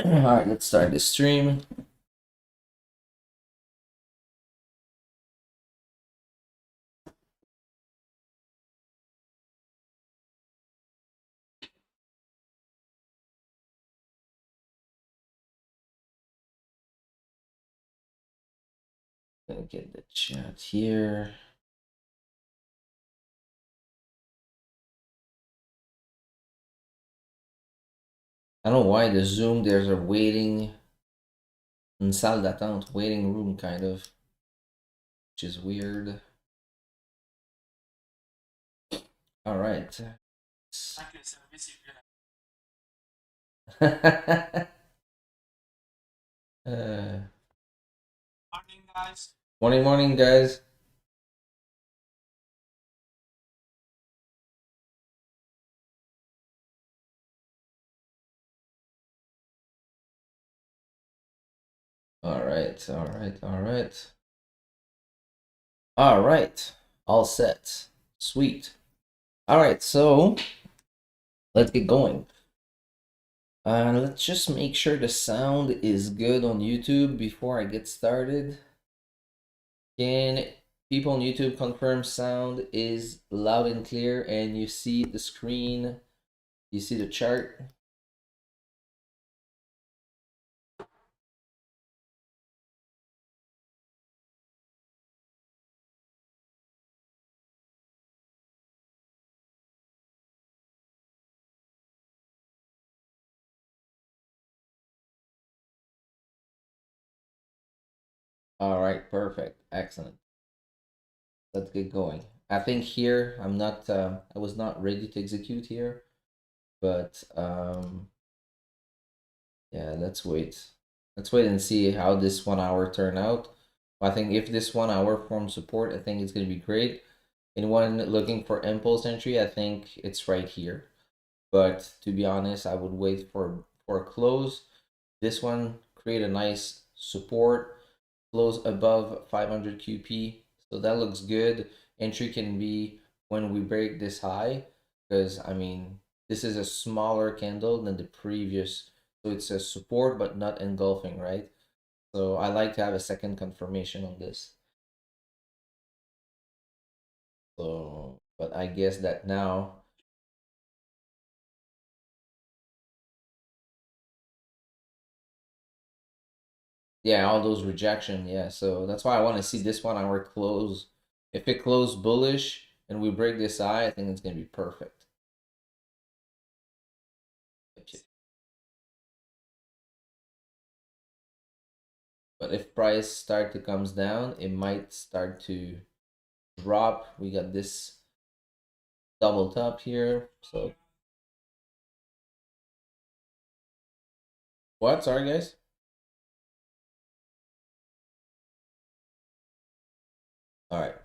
Alright, let's start the stream. Gonna get the chat here. I don't know why the Zoom, there's a waiting, une salle d'attente, waiting room kind of, which is weird. Alright. Morning, guys. Morning, guys. Alright. Alright. All set. Sweet. Alright, so let's get going. Let's just make sure the sound is good on YouTube before I get started. Can people on YouTube confirm sound is loud and clear and you see the screen, you see the chart? All right, perfect. Excellent. Let's get going. I think here I was not ready to execute here, but yeah, let's wait. Let's wait and see how this 1 hour turn out. I think if this 1 hour forms support, I think it's gonna be great. Anyone looking for impulse entry, I think it's right here. But to be honest, I would wait for a close. This one create a nice support, close above 500 QP, so that looks good. Entry can be when we break this high, because I mean this is a smaller candle than the previous, so it's a support but not engulfing, right? So I like to have a second confirmation on this. So, but I guess that now, yeah, all those rejection, yeah. So that's why I want to see this 1 hour close. If it closed bullish and we break this high, I think it's gonna be perfect. Okay. But if price start to comes down, it might start to drop. We got this double top here. So what? Sorry, guys. All right.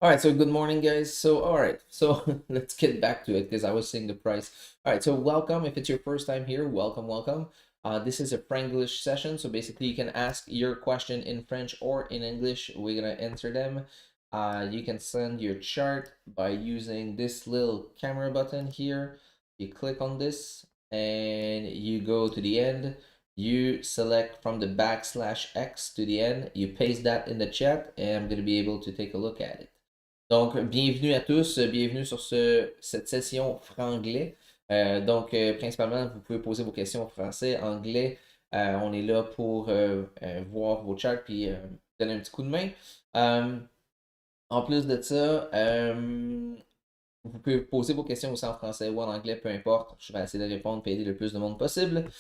All right, so good morning, guys. So, all right, so let's get back to it because I was seeing the price. All right, so welcome. If it's your first time here, welcome. This is a Franglish session, so basically you can ask your question in French or in English. We're gonna answer them. You can send your chart by using this little camera button here. You click on this and you go to the end. You select from the \x to the end. You paste that in the chat, and I'm gonna be able to take a look at it. Donc, bienvenue à tous, bienvenue sur cette session franglais. Principalement, vous pouvez poser vos questions en français, anglais. On est là pour voir vos charts puis donner un petit coup de main. En plus de ça, vous pouvez poser vos questions aussi en français ou en anglais, peu importe. Je vais essayer de répondre et aider le plus de monde possible.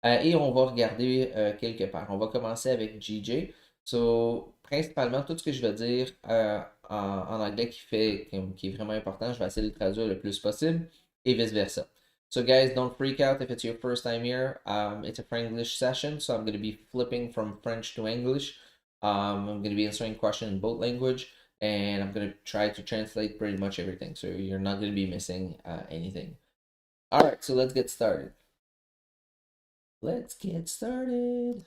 Et on va regarder quelque part. On va commencer avec GJ. So, principalement, tout ce que je vais dire en anglais qui est vraiment important, je vais essayer de le traduire le plus possible et vice-versa. So, guys, don't freak out if it's your first time here. It's a Franglish session, so I'm going to be flipping from French to English. I'm going to be answering questions in both language, and I'm going to try to translate pretty much everything, so you're not going to be missing anything. All right, so let's get started. Let's get started.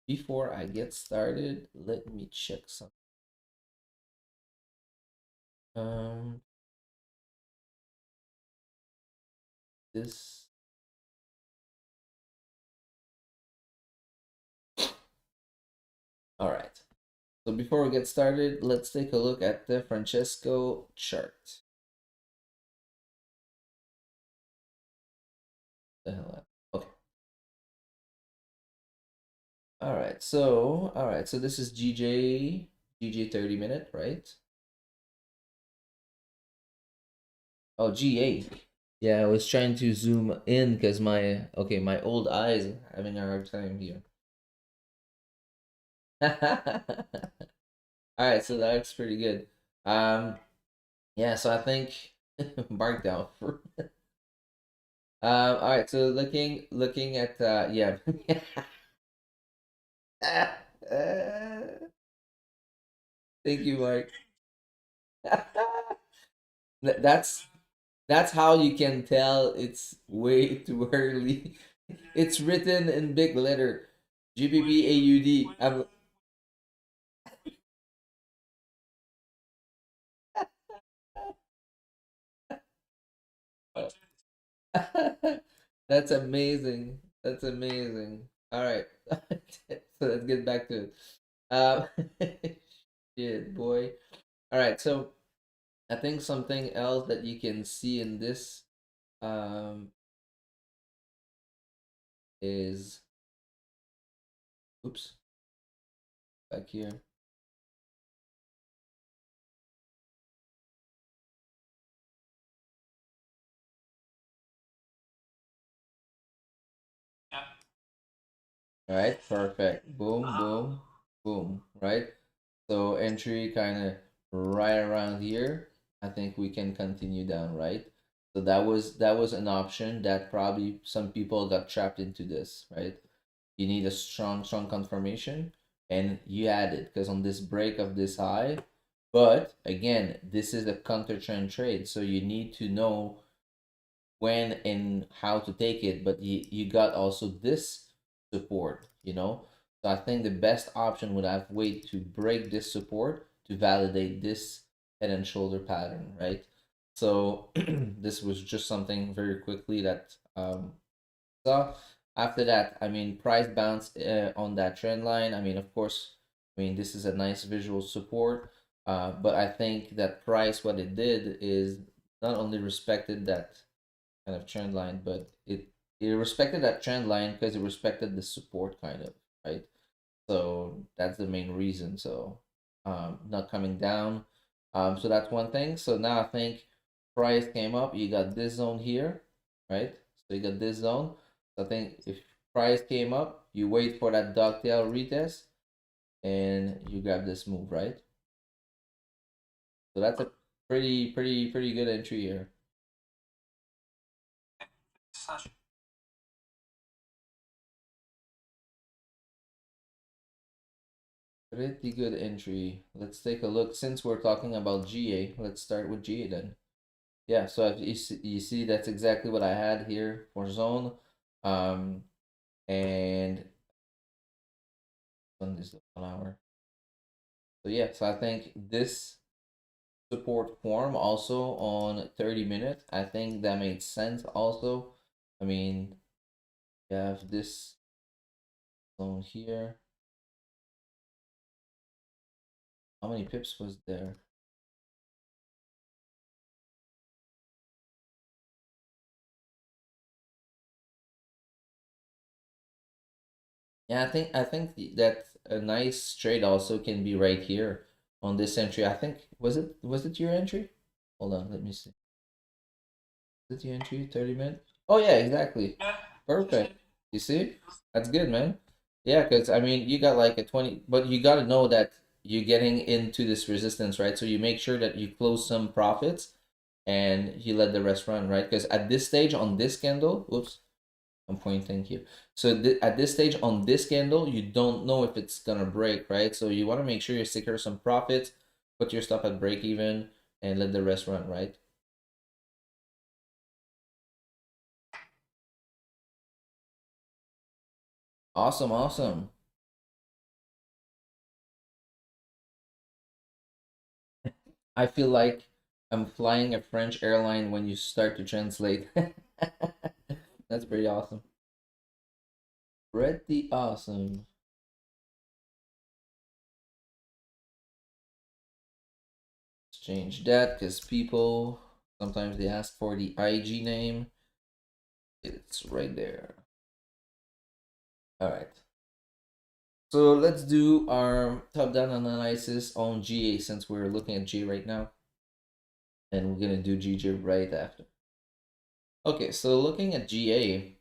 Before I get started, let me check some. This All right. So before we get started, let's take a look at the Francesco chart. The hell out. Okay. All right. So this is GJ 30-minute, right? Oh, GA. Yeah, I was trying to zoom in because my old eyes are having a hard time here. All right, so that looks pretty good. Um, yeah, so I think mark down for all right, so looking at yeah. Thank you, Mark. That's how you can tell it's way too early. It's written in big letter. GBP AUD. That's amazing. That's amazing. All right. So let's get back to it. Um, shit, boy. All right. So I think something else that you can see in this um is oops, back here. All right, perfect. Boom, boom, boom. Right. So entry kind of right around here. I think we can continue down, right? So that was an option that probably some people got trapped into this, right? You need a strong confirmation, and you had it because on this break of this high. But again, this is a counter trend trade, so you need to know when and how to take it, but you got also this support. So I think the best option would have wait to break this support to validate this head and shoulder pattern, right? So this was just something very quickly that saw. After that, I mean, price bounce on that trend line. I mean, of course, I mean, this is a nice visual support, but I think that price, what it did is not only respected that kind of trend line, but it respected that trend line because it respected the support kind of, right? So that's the main reason. So not coming down. So that's one thing. So now I think price came up. You got this zone here, right? So you got this zone. So I think if price came up, you wait for that dovetail retest and you grab this move, right? So that's a pretty good entry here. Pretty good entry. Let's take a look. Since we're talking about GA, let's start with GA then. Yeah, so if you see that's exactly what I had here for zone. Um, and when is the 1 hour? So yeah, so I think this support form also on 30 minutes. I think that made sense also. I mean, you have this zone here. How many pips was there? Yeah, I think that a nice trade also can be right here on this entry. I think was it your entry? Hold on, let me see. Is it your entry 30 minutes? Oh yeah, exactly. Perfect. You see? That's good, man. Yeah, because I mean you got like a 20, but you gotta know that you're getting into this resistance, right? So you make sure that you close some profits and you let the rest run, right? Because at this stage on this candle, oops, I'm pointing here. So at this stage on this candle, you don't know if it's gonna break, right? So you want to make sure you secure some profits, put your stuff at break even, and let the rest run, right? Awesome, awesome. I feel like I'm flying a French airline when you start to translate. That's pretty awesome. Pretty awesome. change that because people sometimes they ask for the IG name. It's right there. All right. So let's do our top-down analysis on GA since we're looking at G right now. And we're gonna do GJ right after. Okay, so looking at GA,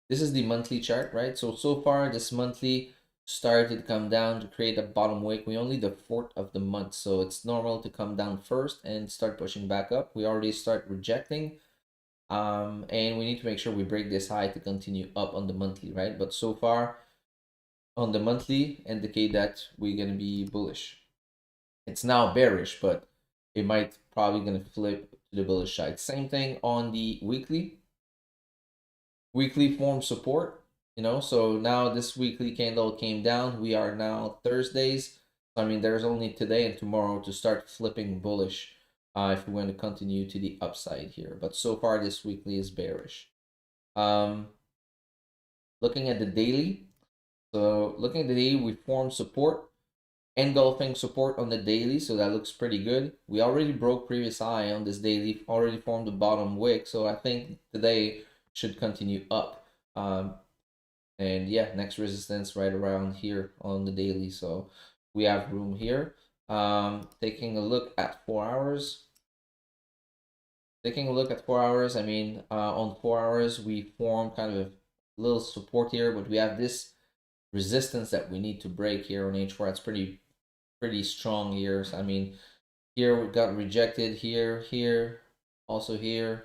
this is the monthly chart, right? So far this monthly started to come down to create a bottom wick. We only the fourth of the month, so it's normal to come down first and start pushing back up. We already start rejecting, and we need to make sure we break this high to continue up on the monthly, right? But so far on the monthly indicate that we're gonna be bullish. It's now bearish, but it might probably gonna flip to the bullish side. Same thing on the weekly. Weekly form support, so now this weekly candle came down. We are now Thursdays. I mean, there's only today and tomorrow to start flipping bullish if we want to continue to the upside here. But so far, this weekly is bearish. Looking at the daily. So looking at the daily, we formed support, engulfing support on the daily. So that looks pretty good. We already broke previous high on this daily, already formed the bottom wick. So I think today should continue up. And yeah, next resistance right around here on the daily. So we have room here. Taking a look at 4 hours. Taking a look at 4 hours, I mean, on 4 hours, we form kind of a little support here, but we have this resistance that we need to break here on H4. It's pretty strong here. So, I mean, here we got rejected here, also here.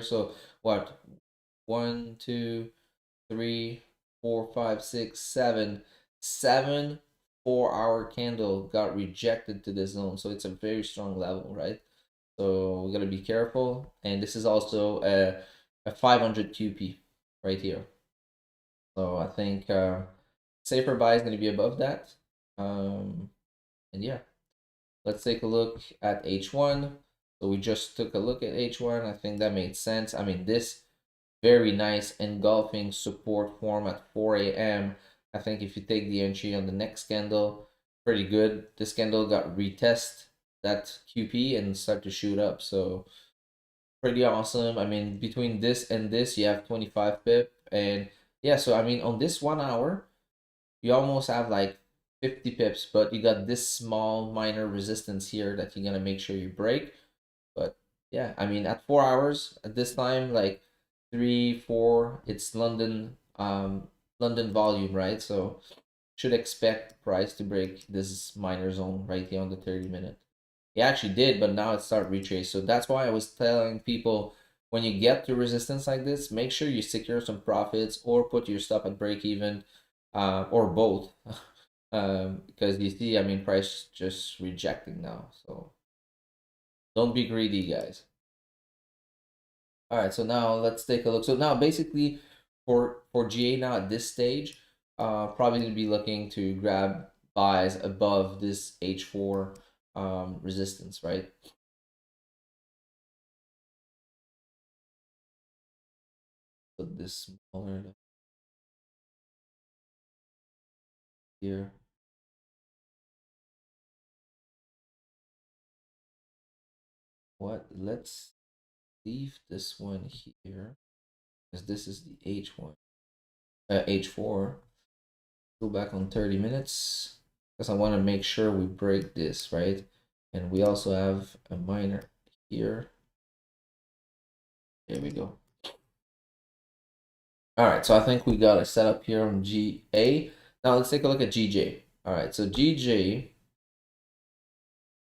So what? 1, 2, 3, 4, 5, 6, 7. 7 4-hour candle got rejected to this zone. So it's a very strong level, right? So we gotta be careful. And this is also a 500 QP right here. So I think safer buy is gonna be above that. And yeah, let's take a look at H1. So we just took a look at H1. I think that made sense. I mean, this very nice engulfing support form at 4 a.m. I think if you take the entry on the next candle, pretty good. This candle got retest that QP and start to shoot up. So pretty awesome. I mean, between this and this, you have 25 pip. And yeah, so I mean, on this 1 hour, you almost have like 50 pips, but you got this small minor resistance here that you're gonna make sure you break. But yeah, I mean, at 4 hours at this time, like 3, 4, it's London volume, right? So should expect price to break this minor zone right here on the 30-minute. It actually did, but now it started retrace. So that's why I was telling people, when you get to resistance like this, make sure you secure some profits or put your stop at break even, or both. Because you see, I mean, price just rejecting now. So don't be greedy, guys. All right, so now let's take a look. So now basically for GA now at this stage, probably gonna be looking to grab buys above this H4 resistance, right? Put this smaller here. What? Let's leave this one here because this is the H1, H4. Go back on 30 minutes because I want to make sure we break this, right? And we also have a minor here. There we go. All right, so I think we got a setup here on GA. Now let's take a look at GJ. All right, so GJ,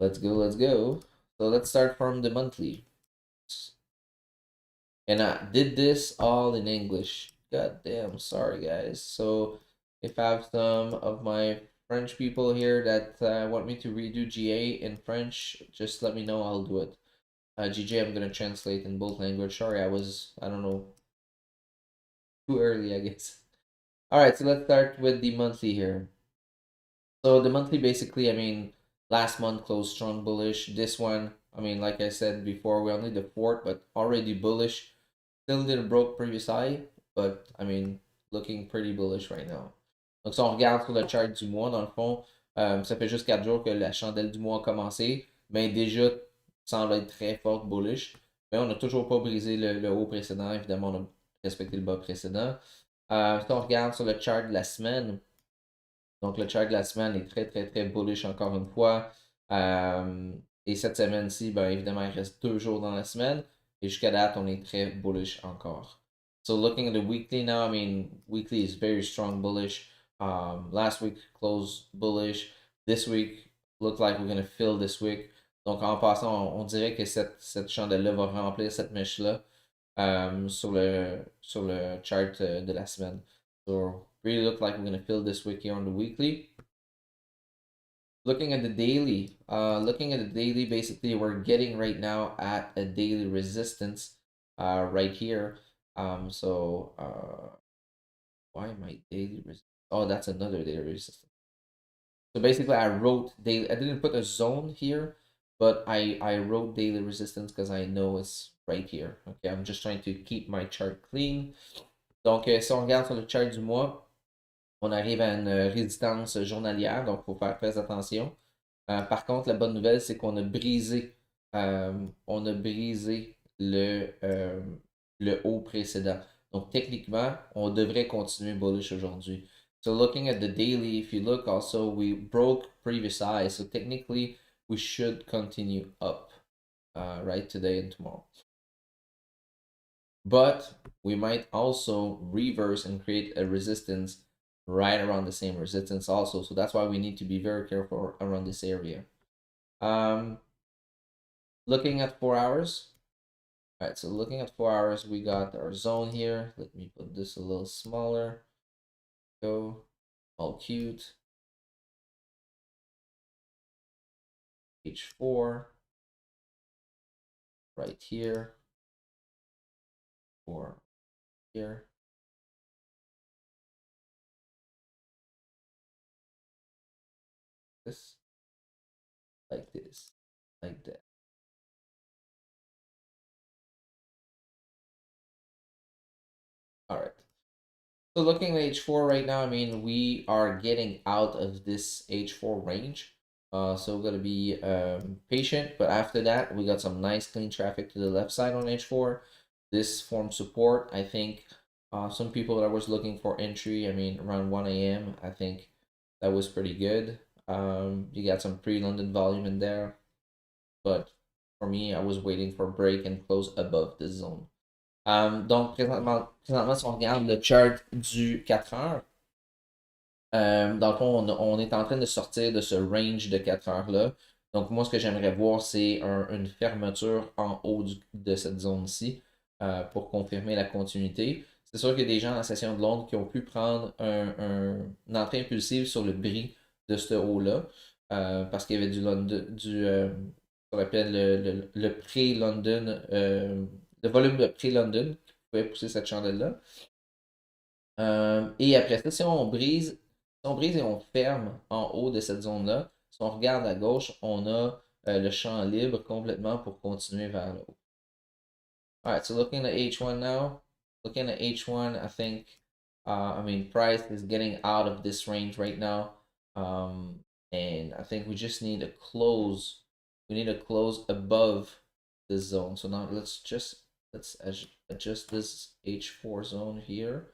let's go. So let's start from the monthly. And I did this all in English. God damn, sorry guys. So if I have some of my French people here that want me to redo GA in French, just let me know, I'll do it. GJ, I'm gonna translate in both language. Sorry, I don't know, too early, I guess. All right, so let's start with the monthly here. So the monthly, basically, I mean, last month closed strong bullish. This one, I mean, like I said before, we only the fourth, but already bullish. Still didn't broke previous high, but I mean, looking pretty bullish right now. Donc, si on regarde sur le chart du mois, dans le fond, Ça fait juste 4 jours que la chandelle du mois a commencé. Mais déjà, semble être très fort bullish. Mais on n'a toujours pas brisé le haut précédent. Évidemment, on a respecté le bas précédent. Si on regarde sur le chart de la semaine, donc le chart de la semaine est très, très, très bullish encore une fois. Et cette semaine-ci, ben, évidemment, il reste 2 jours dans la semaine. Et jusqu'à date, on est très bullish encore. So looking at the weekly now, I mean, weekly is very strong bullish. Last week closed bullish. This week looked like we're going to fill this week. Donc en passant, on dirait que cette chandelle-là va remplir cette mèche-là sur le chart de la semaine. So really look like we're going to fill this week here on the weekly. Looking at the daily, basically we're getting right now at a daily resistance right here. Why am I daily resistance? Oh, that's another daily resistance. So basically I wrote daily, I didn't put a zone here, but I wrote daily resistance because I know it's right here. Okay, I'm just trying to keep my chart clean. Donc, si on regarde sur le chart du mois, on arrive à une résistance journalière, donc il faut faire très attention. Par contre, la bonne nouvelle, c'est qu'on a brisé le haut précédent. Donc, techniquement, on devrait continuer bullish aujourd'hui. So, looking at the daily, if you look also, we broke previous highs. So, technically, we should continue up, right, today and tomorrow. But we might also reverse and create a resistance right around the same resistance also. So that's why we need to be very careful around this area. Looking at 4 hours. All right, so looking at 4 hours, we got our zone here. Let me put this a little smaller. Go, all cute. H4, right here, or here. This, like this, like that. All right. So looking at H4 right now, I mean, we are getting out of this H4 range. So we're going to be patient. But after that, we got some nice clean traffic to the left side on H4. This forms support. I think some people that was looking for entry, I mean, around 1 a.m., I think that was pretty good. You got some pre-London volume in there. But for me, I was waiting for break and close above this zone. Donc, présentement, si on regarde le chart du 4 heures, dans le fond, on est en train de sortir de ce range de 4 heures-là. Donc, moi, ce que j'aimerais voir, c'est une fermeture en haut de cette zone-ci pour confirmer la continuité. C'est sûr qu'il y a des gens dans la session de Londres qui ont pu prendre une entrée impulsive sur le bris de ce haut-là parce qu'il y avait du London, qu'on appelle le pré-London, le volume de pré-London qui pouvait pousser cette chandelle-là. Et après ça, si on brise et on ferme en haut de cette zone-là, si on regarde à gauche, on a le champ libre complètement pour continuer vers le haut. Alright, so looking at H1 now, looking at H1, I think, I mean, price is getting out of this range right now. And I think we just need a close. We need a close above this zone. So now let's adjust this H4 zone here.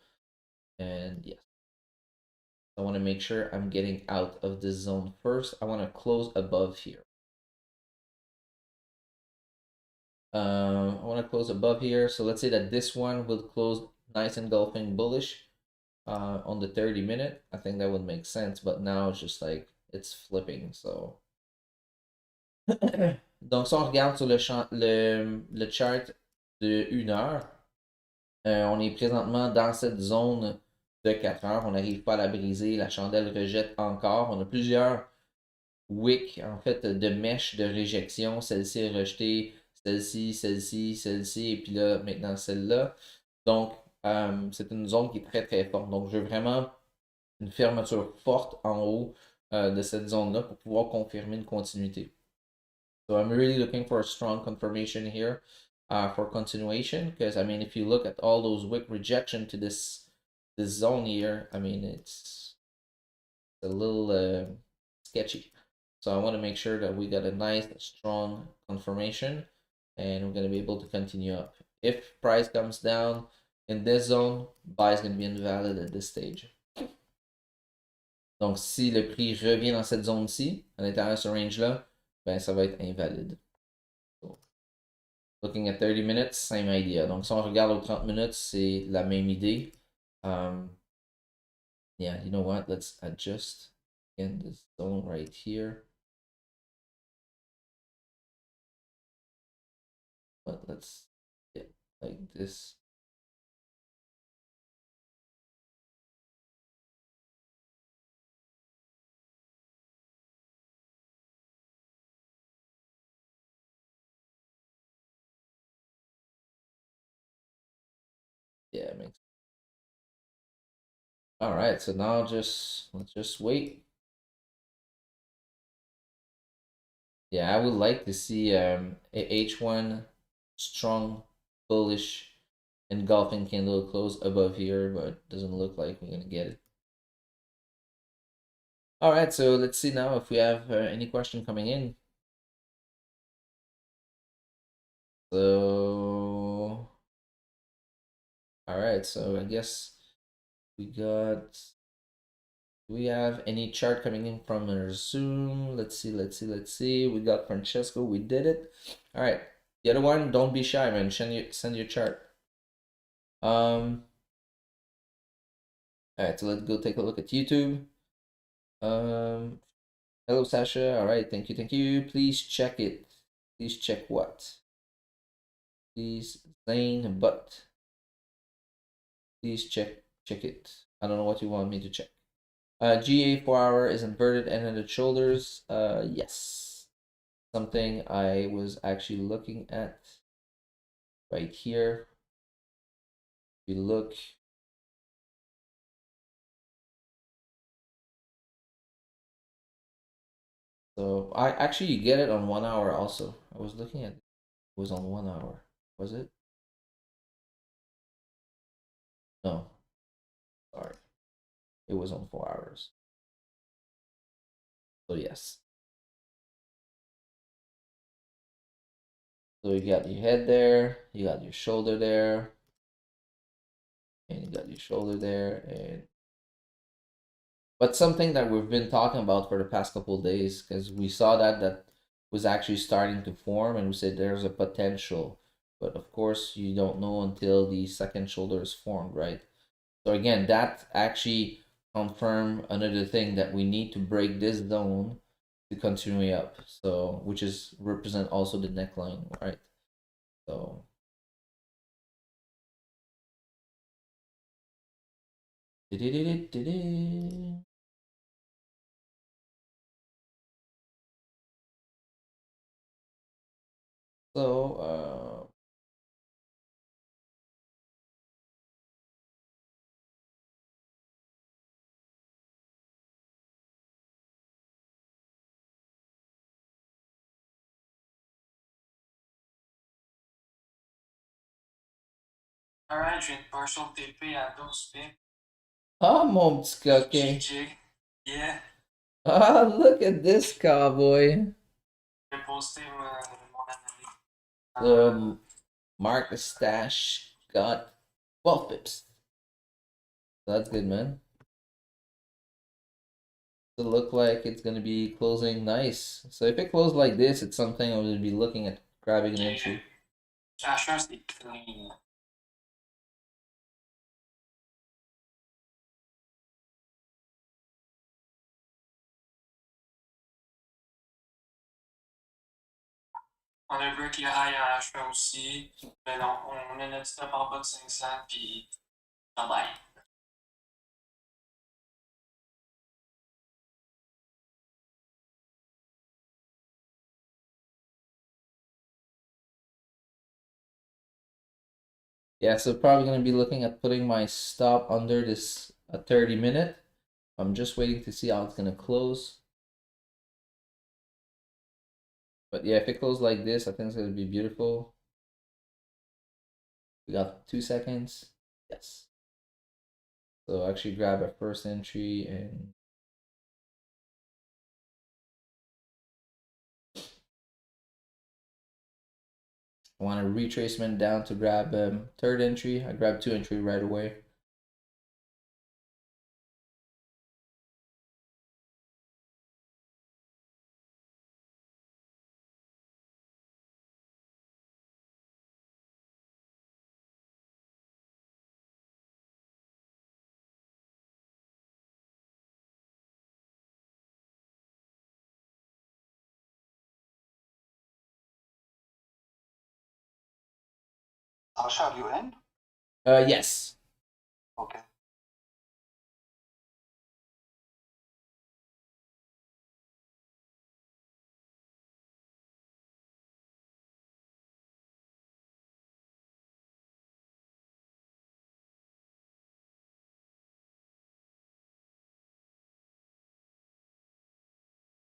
And yes, I want to make sure I'm getting out of this zone first. I want to close above here. I want to close above here. So let's say that this one will close nice engulfing bullish on the 30-minute. I think that would make sense. But now it's just like it's flipping. So donc si on regarde sur le chart de 1 heure, on est présentement dans cette zone de 4 heures. On n'arrive pas à la briser. La chandelle rejette encore. On a plusieurs wicks, en fait, de mèches de réjection. Celle-ci est rejetée, celle-ci, celle-ci, celle-ci, et puis là, maintenant celle-là. Donc, c'est une zone qui est très, très forte. Donc, je veux vraiment une fermeture forte en haut de cette zone-là pour pouvoir confirmer une continuité. So I'm really looking for a strong confirmation here for continuation because I mean if you look at all those wick rejection to this zone here, I mean it's a little sketchy. So I want to make sure that we got a nice, strong confirmation, and we're going to be able to continue up. If price comes down in this zone, buy is going to be invalid at this stage. Donc, si le prix revient dans cette zone-ci, à l'intérieur de ce range-là, ben ça va être invalide. So, looking at 30 minutes, same idea. Donc, si on regarde aux 30 minutes, c'est la même idée. Yeah, you know what? Let's adjust in this zone right here. But let's get like this. Yeah, it makes. All right, so now let's just wait. Yeah, I would like to see a H1 strong bullish engulfing candle close above here, but doesn't look like we're gonna get it. All right, so let's see now if we have any question coming in. So, all right, so I guess we got. Do we have any chart coming in from our Zoom? Let's see, let's see. We got Francesco. We did it. All right. The other one, don't be shy, man. Send your chart. All right, so let's go take a look at YouTube. Hello, Sasha. All right, thank you, thank you. Please check it. Please check what? Please, Zane, but please check it. I don't know what you want me to check. GA 4 hour is inverted and head and shoulders. Yes. Something I was actually looking at right here. If you look, so I actually get it on 1 hour also. I was looking at it was on 1 hour. Was it? No, sorry. It was on 4 hours. So yes. So you got your head there, you got your shoulder there, and you got your shoulder there, and but something that we've been talking about for the past couple of days, because we saw that was actually starting to form, and we said there's a potential, but of course you don't know until the second shoulder is formed, right? So again, that actually confirm another thing that we need to break this zone to continue up. So which is represent also the neckline, right? So so Alright, j'ai une partial TP à 12 pips. ah mon petit coquin. GG. Yeah. Ah, look at this cowboy. J'ai posté mon analyse. So Mark Stash got 12 pips. So that's good, man. To look like it's gonna be closing nice. So if it closed like this, it's something I would be looking at grabbing an entry. Acheteur, c'est clean. On a break le high en acheteur aussi. Mais non, on a notre stop en bas de 500, puis bye bye. Yeah, so probably gonna be looking at putting my stop under this 30-minute. I'm just waiting to see how it's gonna close. But yeah, if it closes like this, I think it's gonna be beautiful. We got 2 seconds. Yes. So actually grab a first entry and I want a retracement down to grab third entry. I grab 2 entry right away. Asha, are you in? Yes. Okay.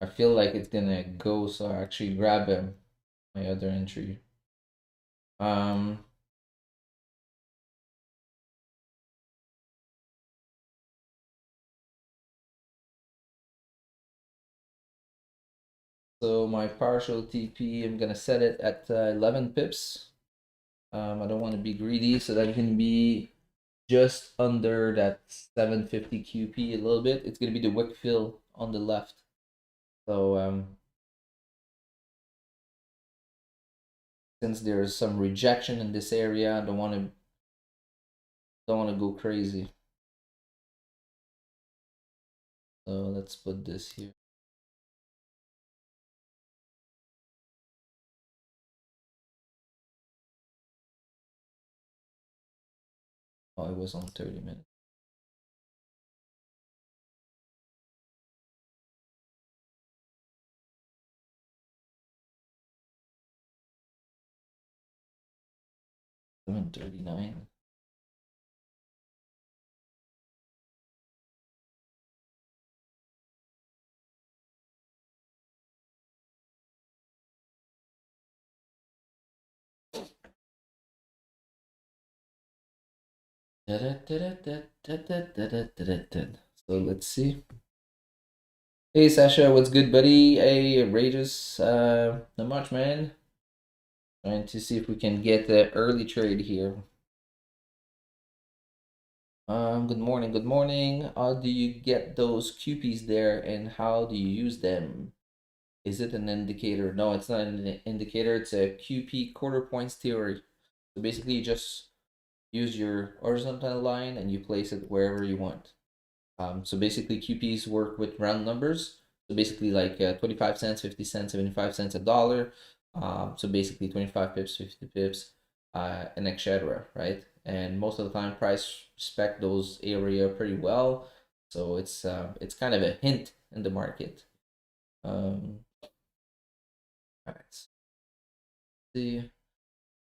I feel like it's gonna go, so I actually grab my other entry. Um, so my partial TP, I'm gonna set it at 11 pips. I don't want to be greedy, so that can be just under that 750 QP a little bit. It's gonna be the wick fill on the left. So since there's some rejection in this area, I don't want to go crazy. So let's put this here. Oh, it was on 30 minutes. $7.39. So let's see. Hey Sasha, what's good, buddy? Hey Rages, not much, man. Trying to see if we can get the early trade here. Good morning, good morning. How do you get those QPs there, and how do you use them? Is it an indicator? No, it's not an indicator. It's a QP quarter points theory. So basically, you just use your horizontal line and you place it wherever you want. So basically, QPs work with round numbers. So basically, like 25 cents, 50 cents, 75 cents, a dollar. So basically, 25 pips, 50 pips, and etc. Right? And most of the time, price respect those area pretty well. So it's kind of a hint in the market. All right. See.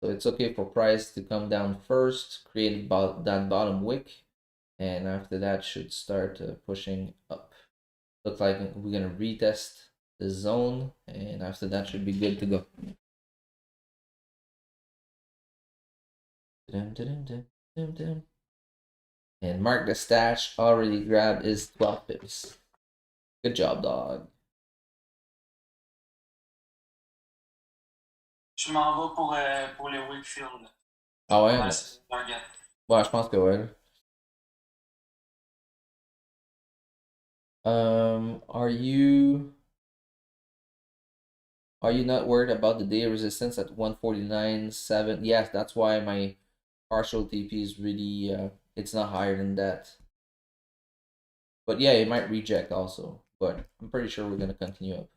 So it's okay for price to come down first, create that bottom wick, and after that should start pushing up. Looks like we're gonna retest the zone, and after that should be good to go. And Mark the stash already grabbed his 12 pips. Good job, dog. Je m'en vais pour les Wakefield. Ah ouais, Ouais, bah, c'est le target. ouais, je pense que ouais. Are you not worried about the day resistance at 149.7? Yes, that's why my partial TP is really it's not higher than that. But yeah, it might reject also. But I'm pretty sure we're gonna continue up.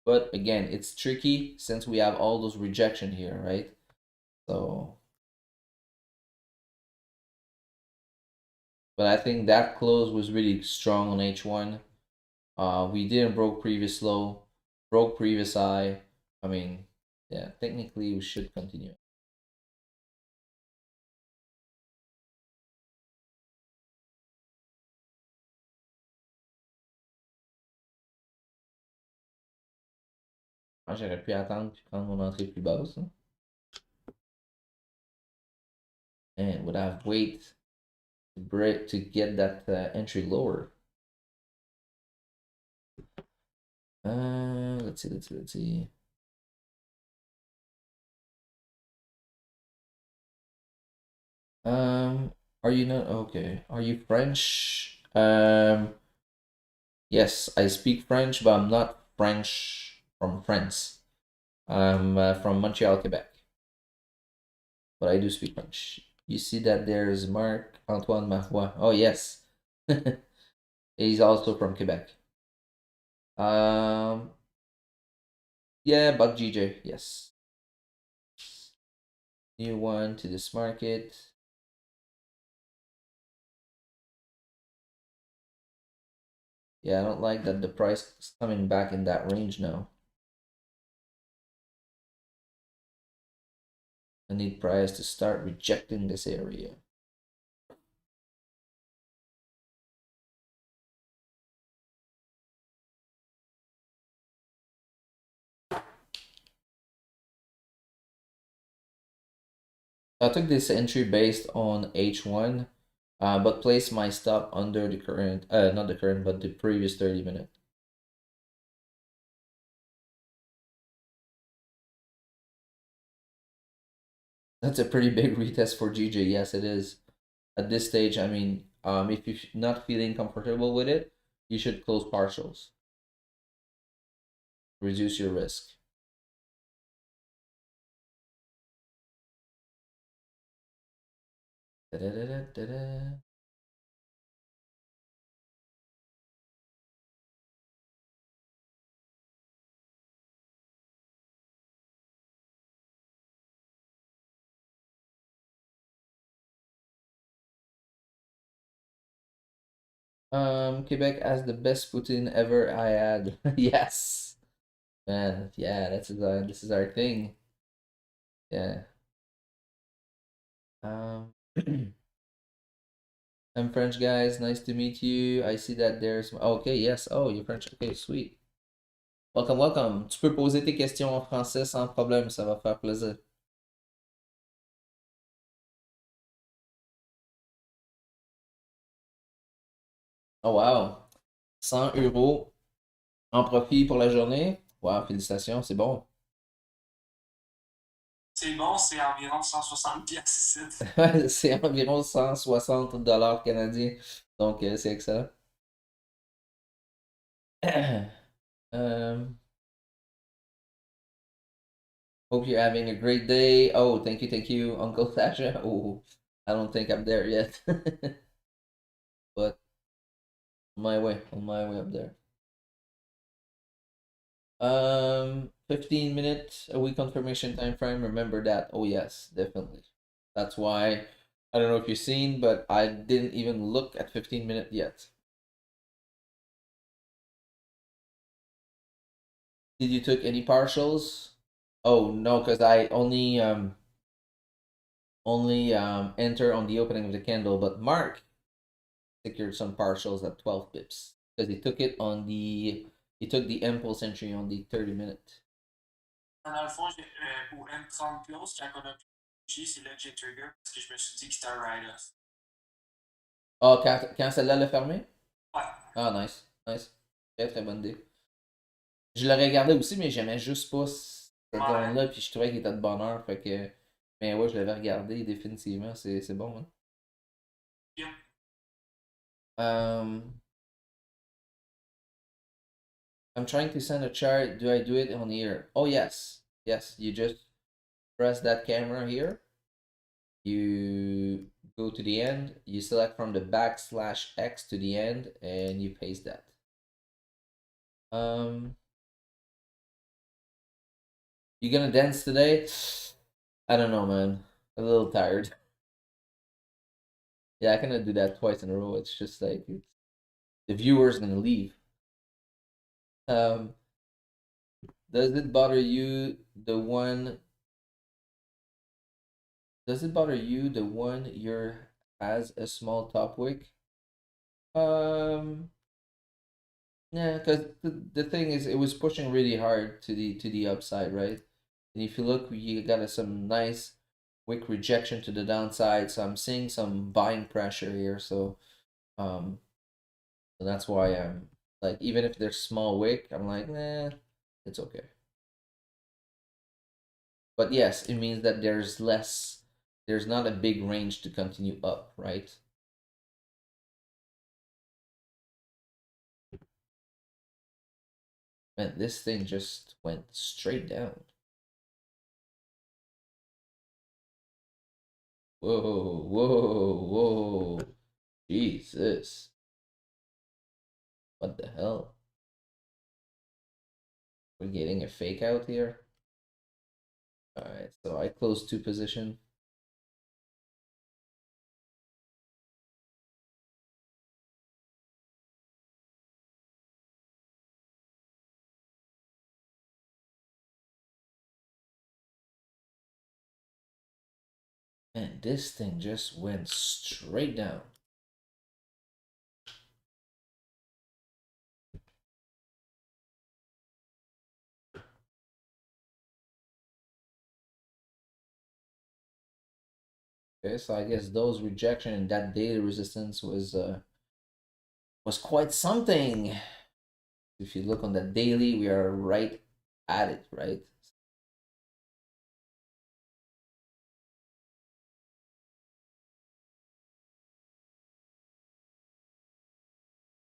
But again, it's tricky since we have all those rejection here, right? So, but I think that close was really strong on H1. We didn't broke previous low, broke previous high. I mean, yeah, technically we should continue. Moi, j'aurais pu attendre puis prendre mon entrée plus basse, hein. And would have wait to break to get that entry lower. Let's see. Um, are you not okay? Are you French? Yes, I speak French, but I'm not French from France. I'm from Montreal, Quebec, but I do speak French. You see that there's Marc Antoine Marois. Oh yes, he's also from Quebec. Um, yeah, Buck GJ. Yes, new one to this market. Yeah, I don't like that the price is coming back in that range now. I need price to start rejecting this area. I took this entry based on H1, but placed my stop under the current, not the current, but the previous 30 minute. That's a pretty big retest for GJ. Yes, it is. At this stage, I mean, if you're not feeling comfortable with it, you should close partials. Reduce your risk. Da-da-da-da-da-da. Quebec has the best poutine ever I had. Yes, man. Yeah, this is our thing. Yeah. Um, I'm French, guys. Nice to meet you. I see that there's. Okay, yes. Oh, you're French. Okay, sweet. Welcome, welcome. Tu peux poser tes questions en français sans problème. Ça va faire plaisir. Oh, wow. 100 € en profit pour la journée. Wow, félicitations, c'est bon. C'est bon, c'est environ 160 pièces ici. C'est environ 160 dollars canadiens. Donc, c'est excellent. um, hope you're having a great day. Oh, thank you, Uncle Sasha. Oh, I don't think I'm there yet, but on my way up there. 15 minutes a week confirmation time frame. Remember that. Oh yes, definitely. That's why I don't know if you've seen, but I didn't even look at 15-minute yet. Did you took any partials? Oh no, because I only enter on the opening of the candle, but Mark secured some partials at 12 pips because he took the impulse entry on the 30-minute. Dans le fond, au M30 Close, quand on a touché, c'est là que j'ai trigger parce que je me suis dit que c'était un write-off. Oh, quand celle-là l'a fermé? Ouais. Ah, nice, nice. Très très bonne idée. Je l'aurais regardé aussi, mais j'aimais juste pas cette Ouais. zone-là, puis je trouvais qu'il était de bonne heure, fait que. Mais ouais, je l'avais regardé, définitivement, c'est bon, hein. Yep. Um, I'm trying to send a chart. Do I do it on here? Oh, yes. Yes, you just press that camera here. You go to the end, you select from the \X to the end, and you paste that. You gonna dance today? I don't know, man. A little tired. Yeah, I cannot do that twice in a row. It's just like the viewer's gonna leave. Um, does it bother you the one? Does it bother you the one your has a small top wick? Um, yeah, because the thing is, it was pushing really hard to the upside, right? And if you look, you got some nice wick rejection to the downside. So I'm seeing some buying pressure here. So um, so that's why Like even if they're small wick, I'm like, nah, it's okay. But yes, it means that there's not a big range to continue up, right? Man, this thing just went straight down. Whoa, whoa, whoa. Jesus. What the hell? We're getting a fake out here. Alright, so I closed two position. Man, this thing just went straight down. Okay, so I guess those rejection and that daily resistance was quite something. If you look on the daily, we are right at it, right?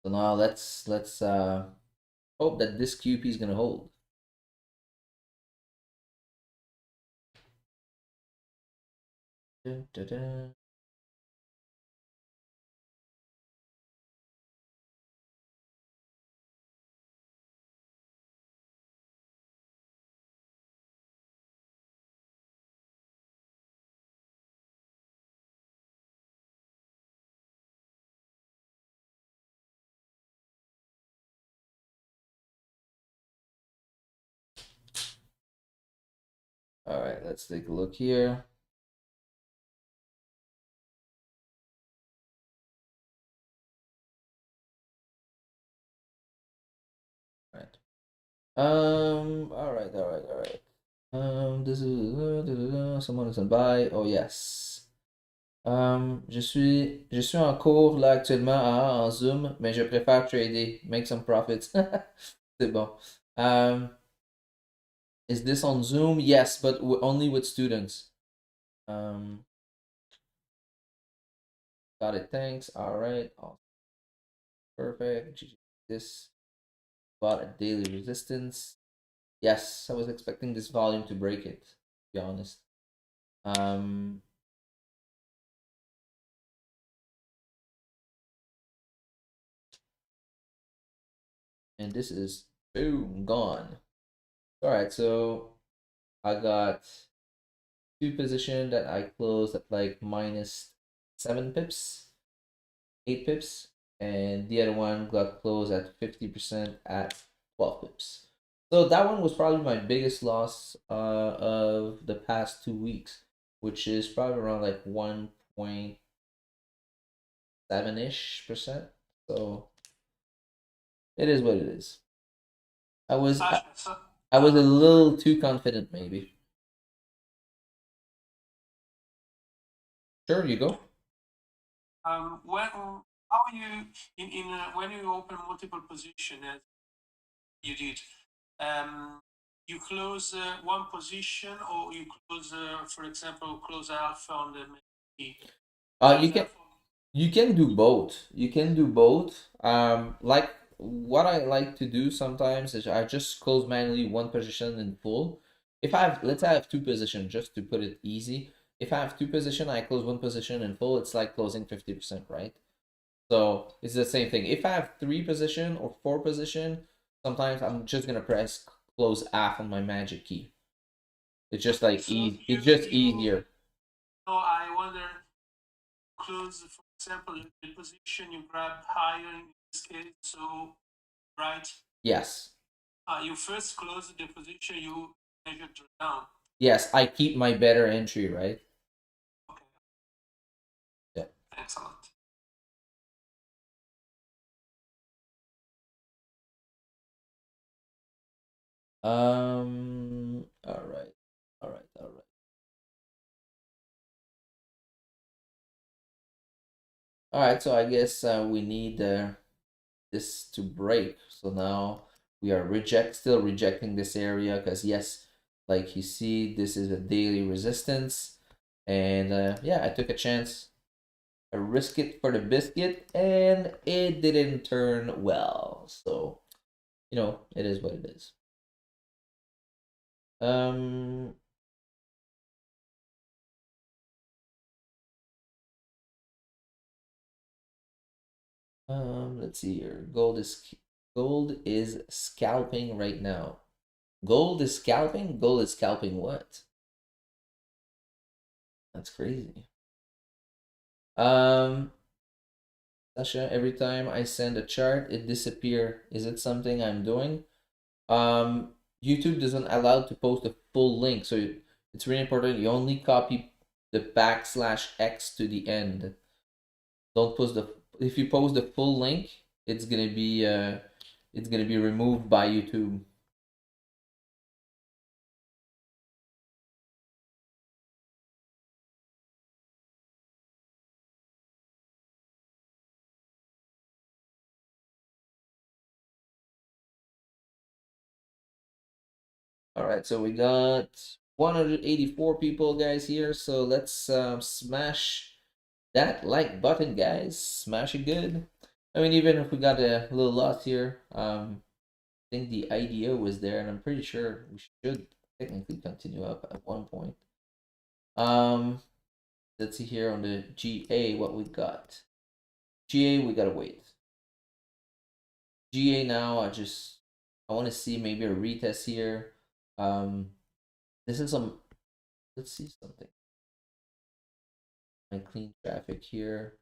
So now let's hope that this QP is gonna hold. Dun, dun, dun. All right, let's take a look here. All right. All right. This is someone is on buy. Oh yes. Je suis en cours là actuellement en Zoom, mais je préfère trader, make some profits. C'est bon. Is this on Zoom? Yes, but only with students. Um, got it. Thanks. All right. Oh, perfect. This bought a daily resistance. Yes, I was expecting this volume to break it, to be honest. Um, and this is boom gone. All right, so I got two position that I closed at like minus 7 pips, 8 pips, and the other one got closed at 50% at 12 pips. So that one was probably my biggest loss of the past 2 weeks, which is probably around like 1.7-ish%. So it is what it is. I was I, I was a little too confident, maybe. Sure, you go. When how you in when you open multiple position as you did, you close one position or you close, for example, close alpha on the You can do both. You can do both. Like what I like to do sometimes is I just close manually one position in full. If I have, let's say I have two positions, just to put it easy. If I have two position, I close one position in full. It's like closing 50%, right? So it's the same thing. If I have three position or four position, sometimes I'm just gonna press close half on my magic key. It's just like so easy. It's just easier. So I wonder, close, for example, the position you grab higher in this case, so, right? Yes. You first close the position you measured down. Yes, I keep my better entry, right? Okay. Yeah. Excellent. All right. All right. All right. All right. So I guess we need this to break. So now we are still rejecting this area because yes, like you see, this is a daily resistance, and yeah, I took a chance. I risk it for the biscuit, and it didn't turn well. So it is what it is. Um, let's see here. Gold is scalping right now. Gold is scalping. Gold is scalping what? That's crazy. Um, Sasha, every time I send a chart, it disappear. Is it something I'm doing? YouTube doesn't allow to post a full link, so it's really important. You only copy the \x to the end. Don't post the. If you post the full link, it's gonna be removed by YouTube. All right, so we got 184 people, guys, here. So let's smash that like button, guys. Smash it good. I mean, even if we got a little lost here, I think the idea was there, and I'm pretty sure we should technically continue up at one point. Um, let's see here on the GA what we got. GA, we gotta wait. GA now, I want to see maybe a retest here. This is some. Let's see something. My clean traffic here.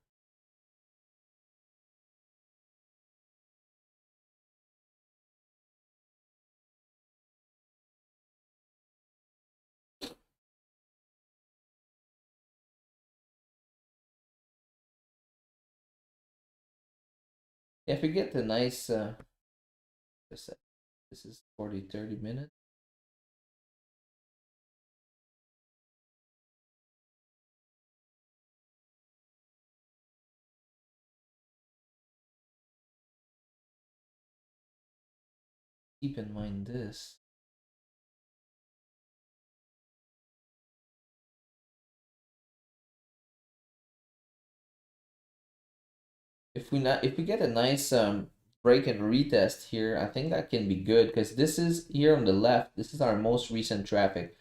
If we get the nice, this is 30 minutes. Keep in mind this. If we get a nice break and retest here, I think that can be good because this is here on the left. This is our most recent traffic.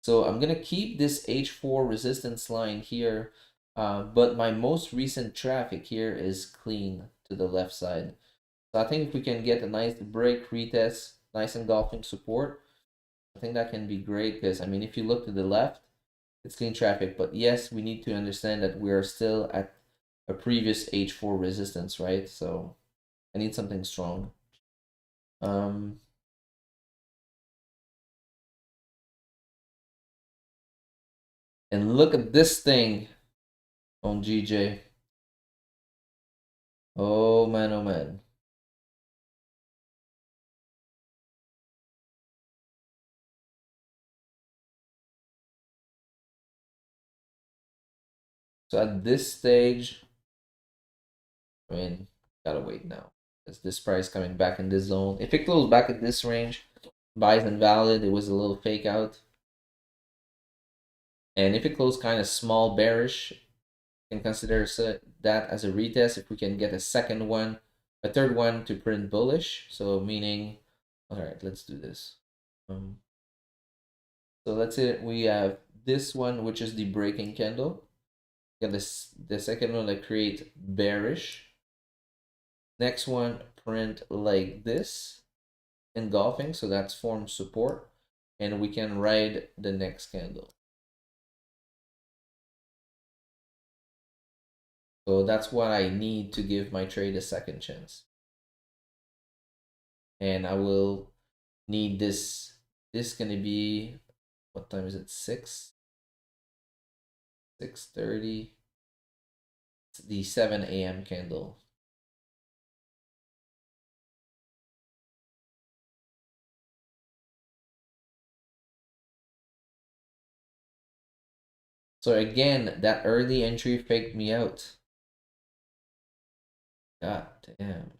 So I'm gonna keep this H4 resistance line here, but my most recent traffic here is clean to the left side. So I think if we can get a nice break retest, nice engulfing support, I think that can be great because I mean if you look to the left, it's clean traffic. But yes, we need to understand that we are still at a previous H4 resistance, right? So I need something strong. Um, and look at this thing on GJ. Oh man, oh man. So at this stage, I mean, gotta wait now. Is this price coming back in this zone? If it closed back at this range, buys invalid. It was a little fake out. And if it closed kind of small bearish, can consider that as a retest if we can get a second one, a third one to print bullish. So meaning, all right, let's do this. So that's it. We have this one, which is the breaking candle. Got this the second one that create bearish. Next one print like this, engulfing. So that's form support, and we can ride the next candle. So that's what I need to give my trade a second chance. And I will need this. This gonna be, what time is it? 6:30. It's the 7 a.m. candle. So again, that early entry faked me out. God damn.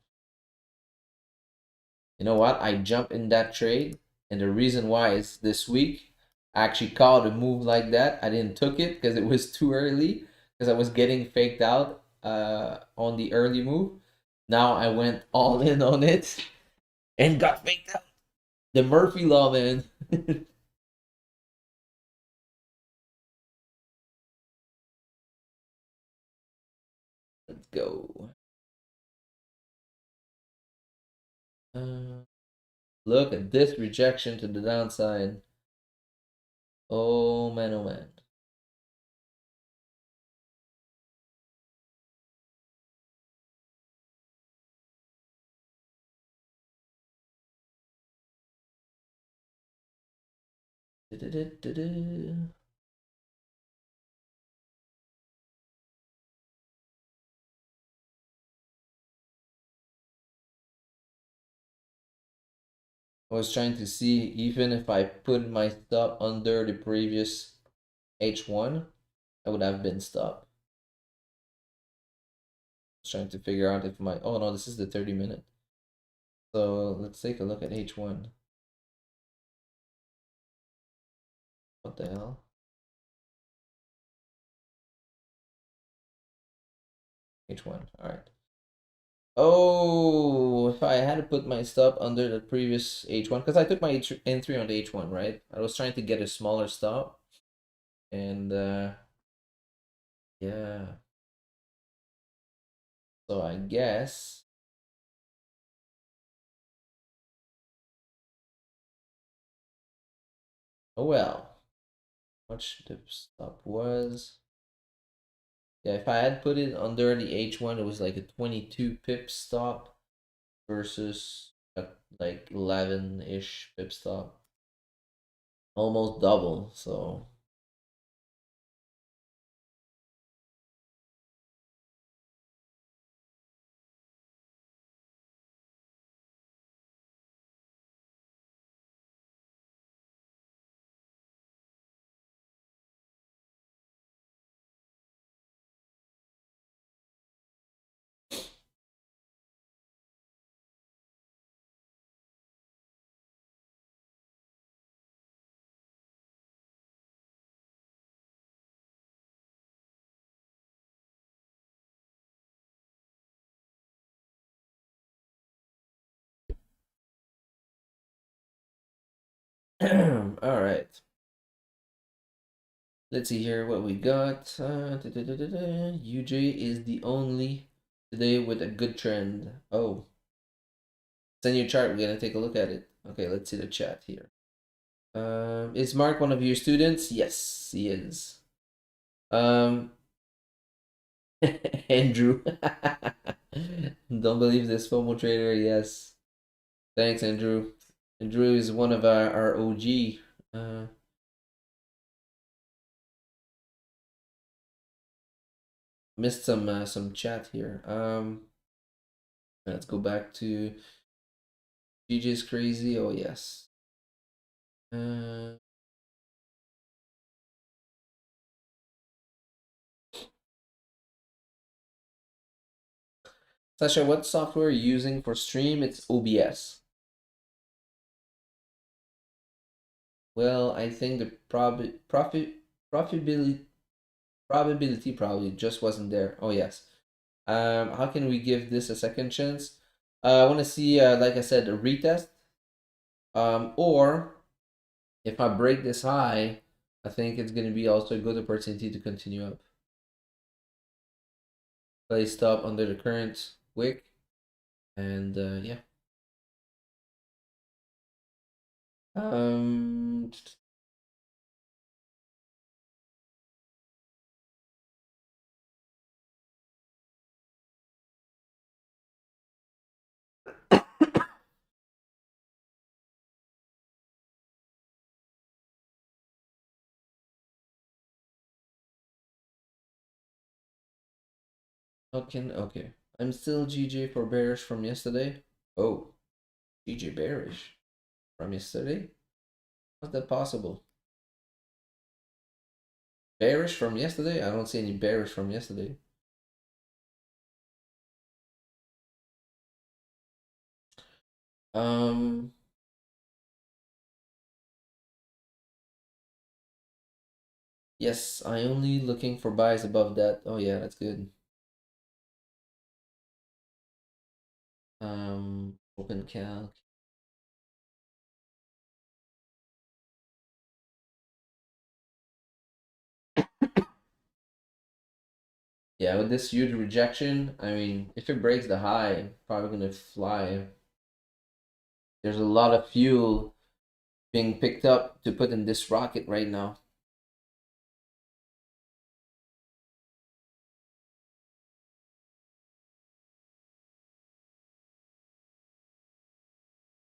You know what? I jumped in that trade, and the reason why is this week I actually called a move like that. I didn't took it because it was too early because I was getting faked out on the early move. Now I went all in on it and got faked out. The Murphy Law, man. Let's go. Uh, Look at this rejection to the downside. Oh man, oh man. I was trying to see even if I put my stop under the previous H1, I would have been stopped. I was trying to figure out if my oh no, this is the 30-minute. So let's take a look at H1. What the hell? H1. Alright. Oh, if I had to put my stop under the previous H1, because I took my entry on the H1, right? I was trying to get a smaller stop. And yeah. So I guess. Oh well. How much the stop was. Yeah, if I had put it under the H1, it was like a 22 pip stop versus a like 11-ish pip stop. Almost double, so all right. Let's see here what we got. UJ is the only today with a good trend. Oh, send your chart. We're gonna take a look at it. Okay, let's see the chat here. Is Mark one of your students? Yes, he is. Um, Andrew. Don't believe this FOMO trader. Yes. Thanks, Andrew. Andrew is one of our OG. Uh, Missed some chat here. Let's go back to GJ's crazy. Oh yes. Uh, Sasha, what software are you using for stream? It's OBS. Well, I think the profitability probability probably just wasn't there. Oh yes. How can we give this a second chance? I want to see, like I said, a retest. Or if I break this high, I think it's going to be also a good opportunity to continue up. Play stop under the current wick, and yeah. Um. Okay. I'm still GJ for bearish from yesterday. Oh, GJ bearish from yesterday. How's that possible? Bearish from yesterday? I don't see any bearish from yesterday. Um, yes, I only looking for buys above that. Oh yeah, that's good. Open calc. Yeah, with this huge rejection, I mean, if it breaks the high, probably gonna fly. There's a lot of fuel being picked up to put in this rocket right now.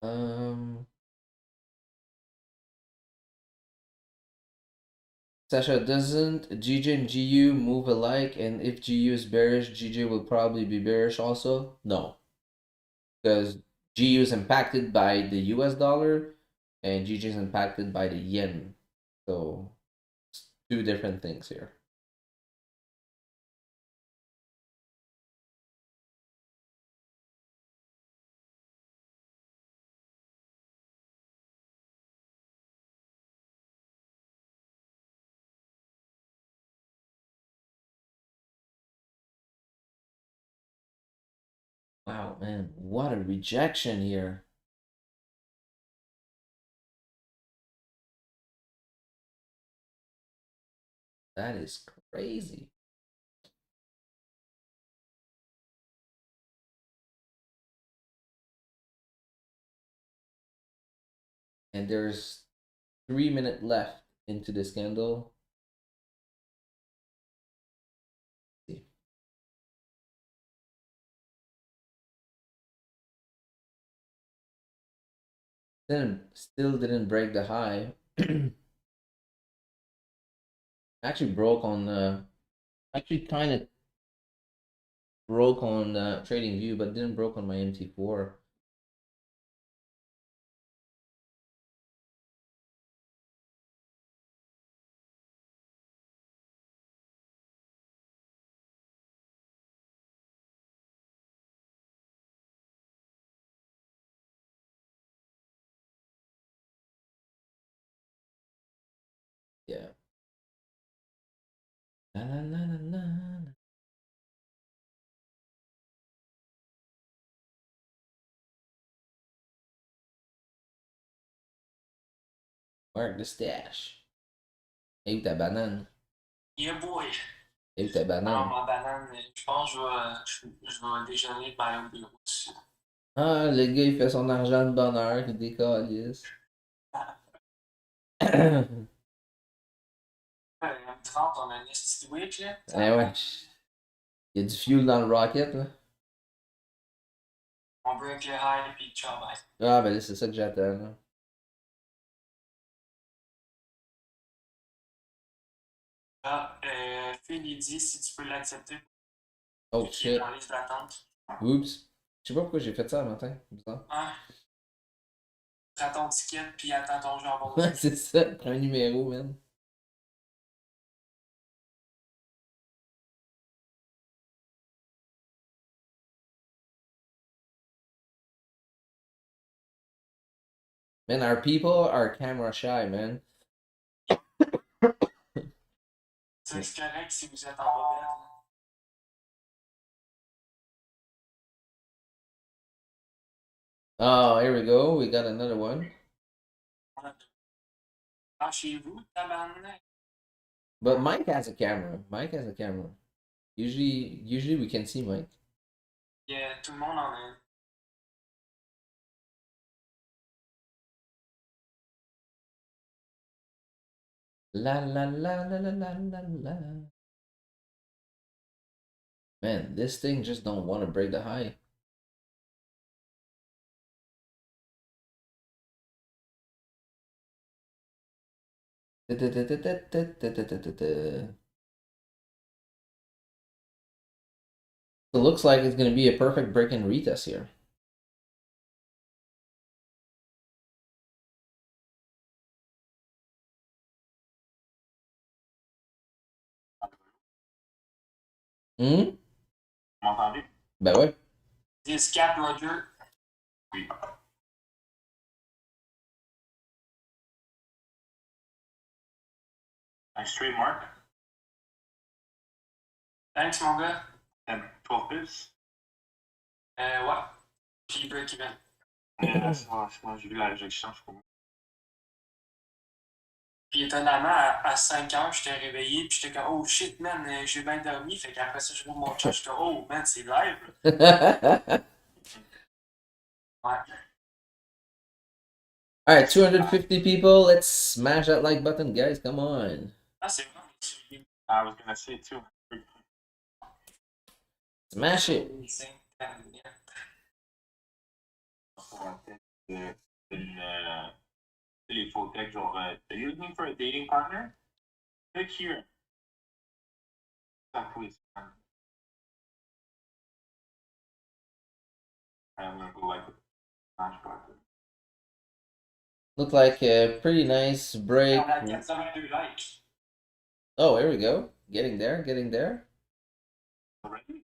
Um, Sasha, doesn't GJ and GU move alike? And if GU is bearish, GJ will probably be bearish also? No, because GU is impacted by the US dollar and GJ is impacted by the yen. So, it's two different things here. Wow, man, what a rejection here. That is crazy. And there's 3 minutes left into this candle. See. Then still didn't break the high. Actually broke on actually kind of broke on trading view, but didn't broke on my MT4. Yeah. La, la, la, la, la. Mark the stash. Et où ta banane? Yeah, boy. Et où ta Alors, banane? ma banane, je pense que je vais déjeuner par aller au bureau dessus. Ah, le gars, il fait son argent de bonheur, il décalisse. M30, on a un esti de week, là. Eh ouais. Il y a du fuel dans le rocket, là. On break le high, puis ciao, bye. Ah, ben là, c'est ça que j'attends, là. Ah, Phil, il dit si tu peux l'accepter, Oh, il est shit. en liste d'attente. Oups. Je sais pas pourquoi j'ai fait ça un matin. Bizarre. Ah, prends ton ticket, puis attends ton jambon. Ouais, c'est ça. Prends un numéro, man. Man, our people are camera shy, man. C'est correct si vous êtes en bobette. Oh, here we go. We got another one. Ah, chez vous, tabarnak. But Mike has a camera. Mike has a camera. Usually we can see Mike. Tout le monde en a. La la la la la la la la. Man, this thing just don't want to break the high. It looks like it's gonna be a perfect break and retest here. Hmm? M'entendez? Ben ouais. 10-4, Roger. Oui. Nice trade, Mark. Thanks, mon gars. 12 pips. Ouais. Puis break-even. J'ai vu la réjection, je crois. Puis étonnamment, à 5 heures, j'étais réveillé, puis j'étais comme, oh shit, man, j'ai bien dormi. Fait qu'après ça, je rouvre mon chat, j'étais, oh man, c'est live. Ouais. All right, 250 people. Let's smash that like button, guys. Come on. Ah, c'est bon. I was gonna say too. Smash it. Les photos, genre, are you looking for a dating partner? Click here. Exactly. I'm gonna go like a smash button. Look like a pretty nice break. Oh, here we go. Getting there, getting there. Already?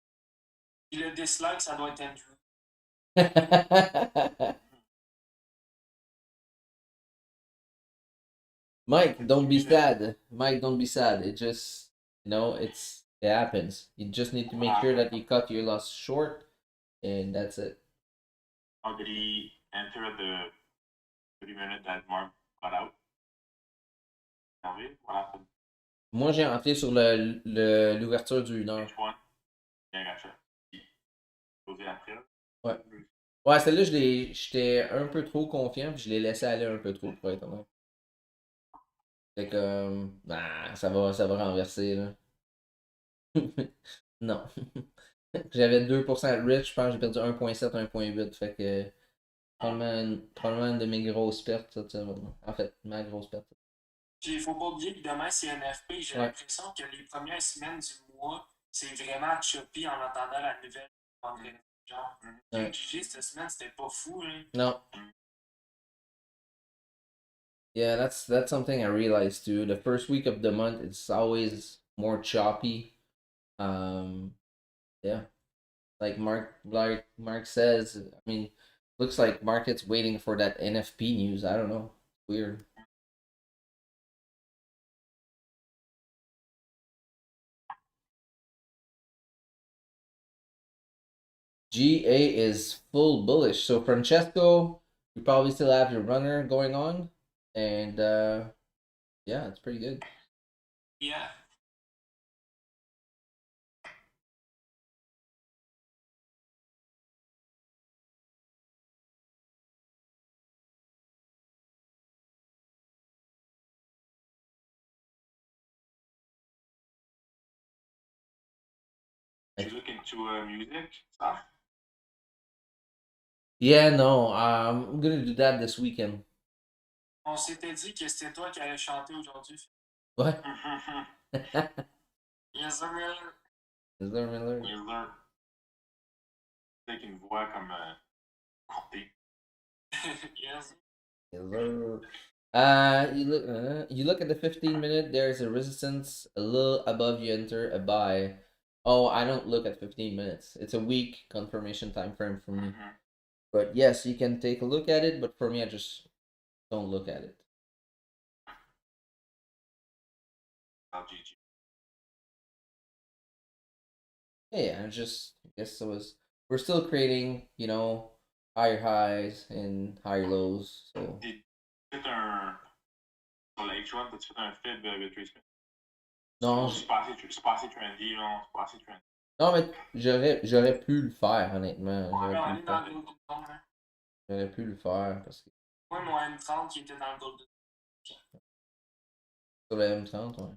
Le dislike, ça doit être Andrew. Mike, don't be sad. Mike, don't be sad. It just, it happens. You just need to make sure that you cut your loss short, and that's it. How did he enter the 30 minutes that Mark got out? What happened? Moi, j'ai entré sur l'ouverture du 1 heure. Yeah, gotcha. Posé après. Ouais. Ouais, celle-là, j'étais un peu trop confiant, puis je l'ai laissé aller un peu trop, pour être honnête. Fait que, ça va renverser, là. Non. J'avais 2% de rich, je pense que j'ai perdu 1.7, 1.8. Fait que, probablement une de mes grosses pertes, ça. En fait, ma grosse perte. Puis il faut pas oublier que demain, c'est NFP. J'ai l'impression que les premières semaines du mois, c'est vraiment choppy en attendant la nouvelle. Genre, GG, cette semaine, c'était pas fou, hein. No. Yeah, that's something I realized too. The first week of the month, it's always more choppy. Yeah, like Mark says. I mean, looks like market's waiting for that NFP news. I don't know. Weird. GA is full bullish. So Francesco, you probably still have your runner going on, and yeah, it's pretty good. Yeah. Did you look into music stuff? Yeah, no, I'm gonna do that this weekend. On s'était dit que c'était toi qui allais chanter aujourd'hui. What? Yes, sir. Miller. C'est une voix comme courtée. Yes. You look at the 15-minute. There's a resistance a little above. You enter a buy. Oh, I don't look at 15 minutes. It's a week confirmation time frame for me. But yes, you can take a look at it. But for me, I just don't look at it. Yeah, I guess we're still creating, higher highs and higher lows. So. Sur la H1, t'as-tu fait un fib retracement? Non, c'est pas assez trendy, non, c'est pas assez trendy. Non, mais j'aurais pu le faire, honnêtement. J'aurais pu le faire parce que. Ouais, mon M30 qui était dans le Golden. Sur le M30, ouais.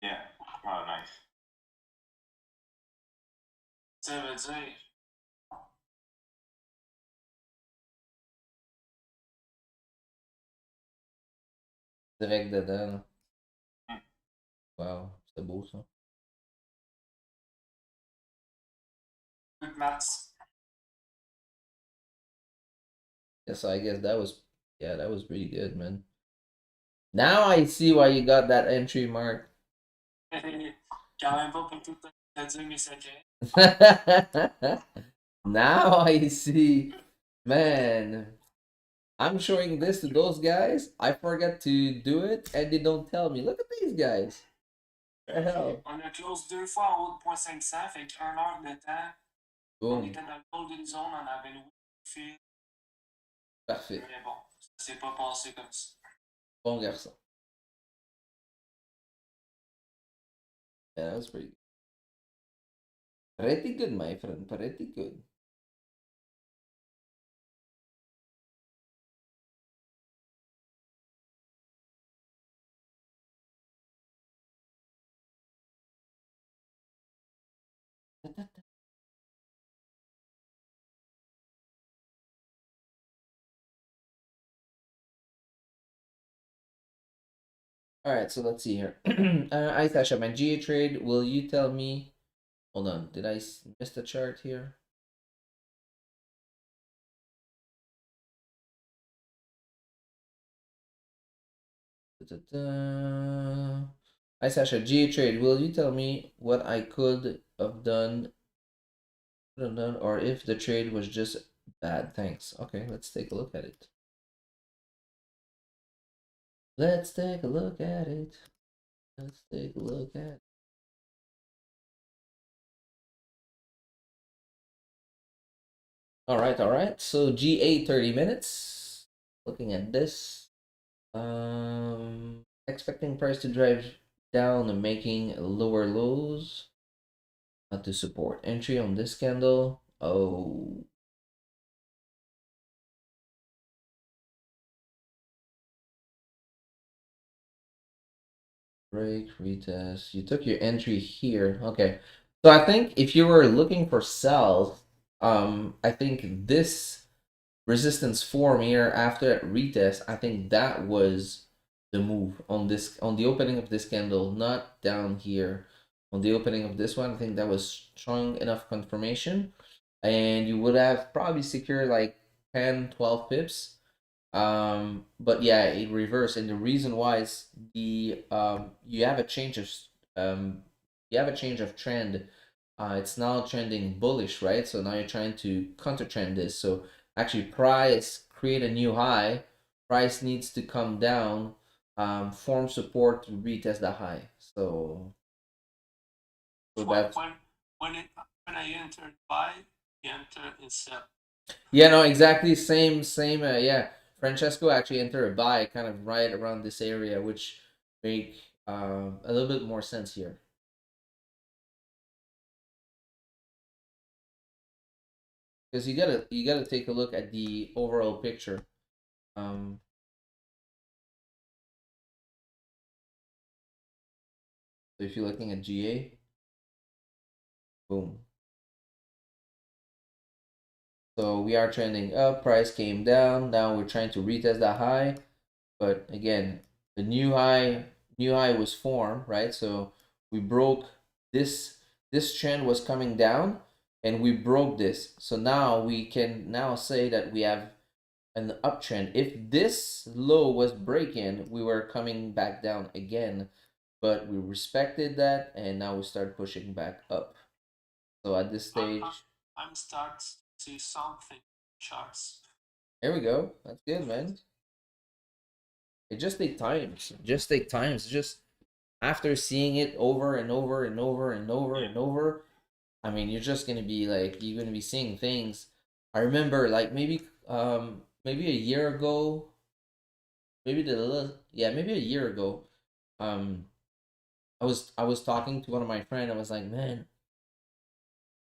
Yeah, oh, nice. Ça veut dire. Direct dedans. Wow, c'était beau ça. Good maths. Yes, I guess that was pretty good, man. Now I see why you got that entry mark. Quand même pas pour tout te dire mes secrets. Now I see. Man, I'm showing this to those guys. I forget to do it, and they don't tell me. Look at these guys. What the hell? On a close 2 fois en haut de 0.500, fait qu'un heure de temps, on Boom. était dans le golden zone, on avait le fil, Parfait. mais bon, ça s'est pas passé comme ça. Bon garçon. Yeah, that was pretty good. Pretty good, my friend. Pretty good. All right, so let's see here. I Sasha, my GA trade. Will you tell me? Hold on. Did I miss the chart here? Hi Sasha, GA trade. Will you tell me what I could have done, or if the trade was just bad? Thanks. Okay, let's take a look at it. Let's take a look at it. Let's take a look at it. All right, all right. So GA 30 minutes. Looking at this. Expecting price to drive down and making lower lows. Not to support entry on this candle. Oh, break, retest. You took your entry here. Okay. So I think if you were looking for sells, I think this resistance form here after that retest, I think that was the move on this, on the opening of this candle, not down here. On the opening of this one, I think that was strong enough confirmation, and you would have probably secured like 10, 12 pips. But yeah, it reversed, and the reason why is the you have a change of trend. It's now trending bullish, right? So now you're trying to counter trend this. So actually, price create a new high. Price needs to come down, form support to retest the high. So that's When I entered buy, you enter and sell. yeah, no, exactly same. Yeah, Francesco actually entered a buy kind of right around this area, which make a little bit more sense here. Because you gotta take a look at the overall picture. Um, so if you're looking at GA, boom. So we are trending up. Price came down. Now we're trying to retest that high, but again, the new high was formed, right? So we broke this. This trend was coming down, and we broke this. So now we can now say that we have an uptrend. If this low was breaking, we were coming back down again, but we respected that, and now we start pushing back up. So at this stage, I'm starting to see something charts. there we go. That's good, man. It just take times. Just take times. Just after seeing it over and over and over and over and over, I mean, you're just gonna be like, you're gonna be seeing things. I remember like maybe a year ago, maybe a year ago, um I was talking to one of my friends. I was like, man,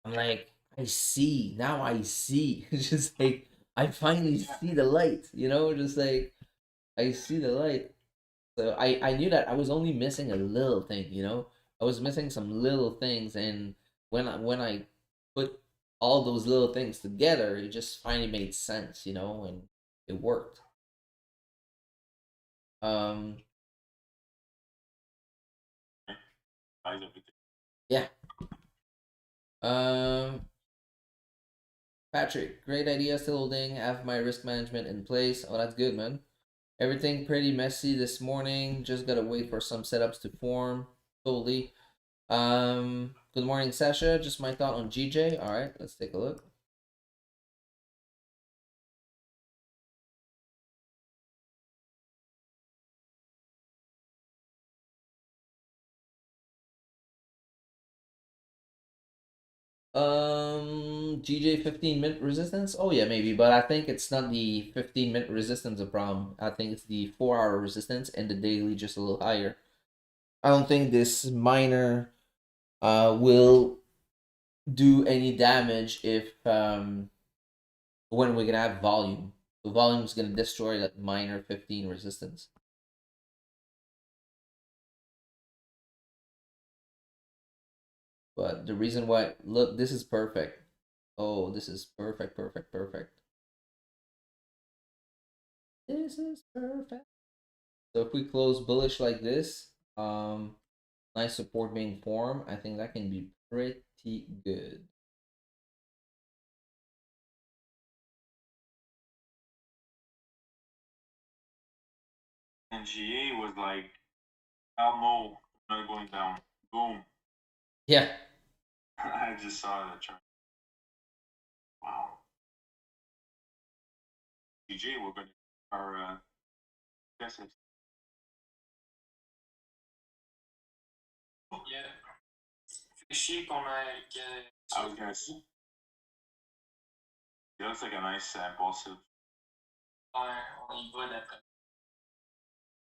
I'm like, I see now. I see. It's just like I finally see the light. Just like I see the light. So I knew that I was only missing a little thing. I was missing some little things, and when I put all those little things together, it just finally made sense, and it worked. Um, yeah. Um, Patrick, great idea. Still holding. Have my risk management in place. Oh, that's good, man. Everything pretty messy this morning. Just gotta wait for some setups to form. Totally. Good morning, Sasha. Just my thought on GJ. All right, let's take a look. GJ 15-minute resistance? Oh yeah, maybe, but I think it's not the 15-minute resistance a problem. I think it's the 4-hour resistance and the daily just a little higher. I don't think this minor will do any damage if when we're gonna have volume. The volume is gonna destroy that minor 15 resistance. But the reason why, look, this is perfect. Oh, this is perfect, perfect, perfect. This is perfect. So if we close bullish like this, nice support being formed, I think that can be pretty good. And GA was like, hell no, not going down. Boom. Yeah. I just saw the chart. Wow. GA, we're going to our tests. Yeah. Fait chier qu'on a. I was gonna see. It looks like a nice impulsive. Ouais, on y va d'après.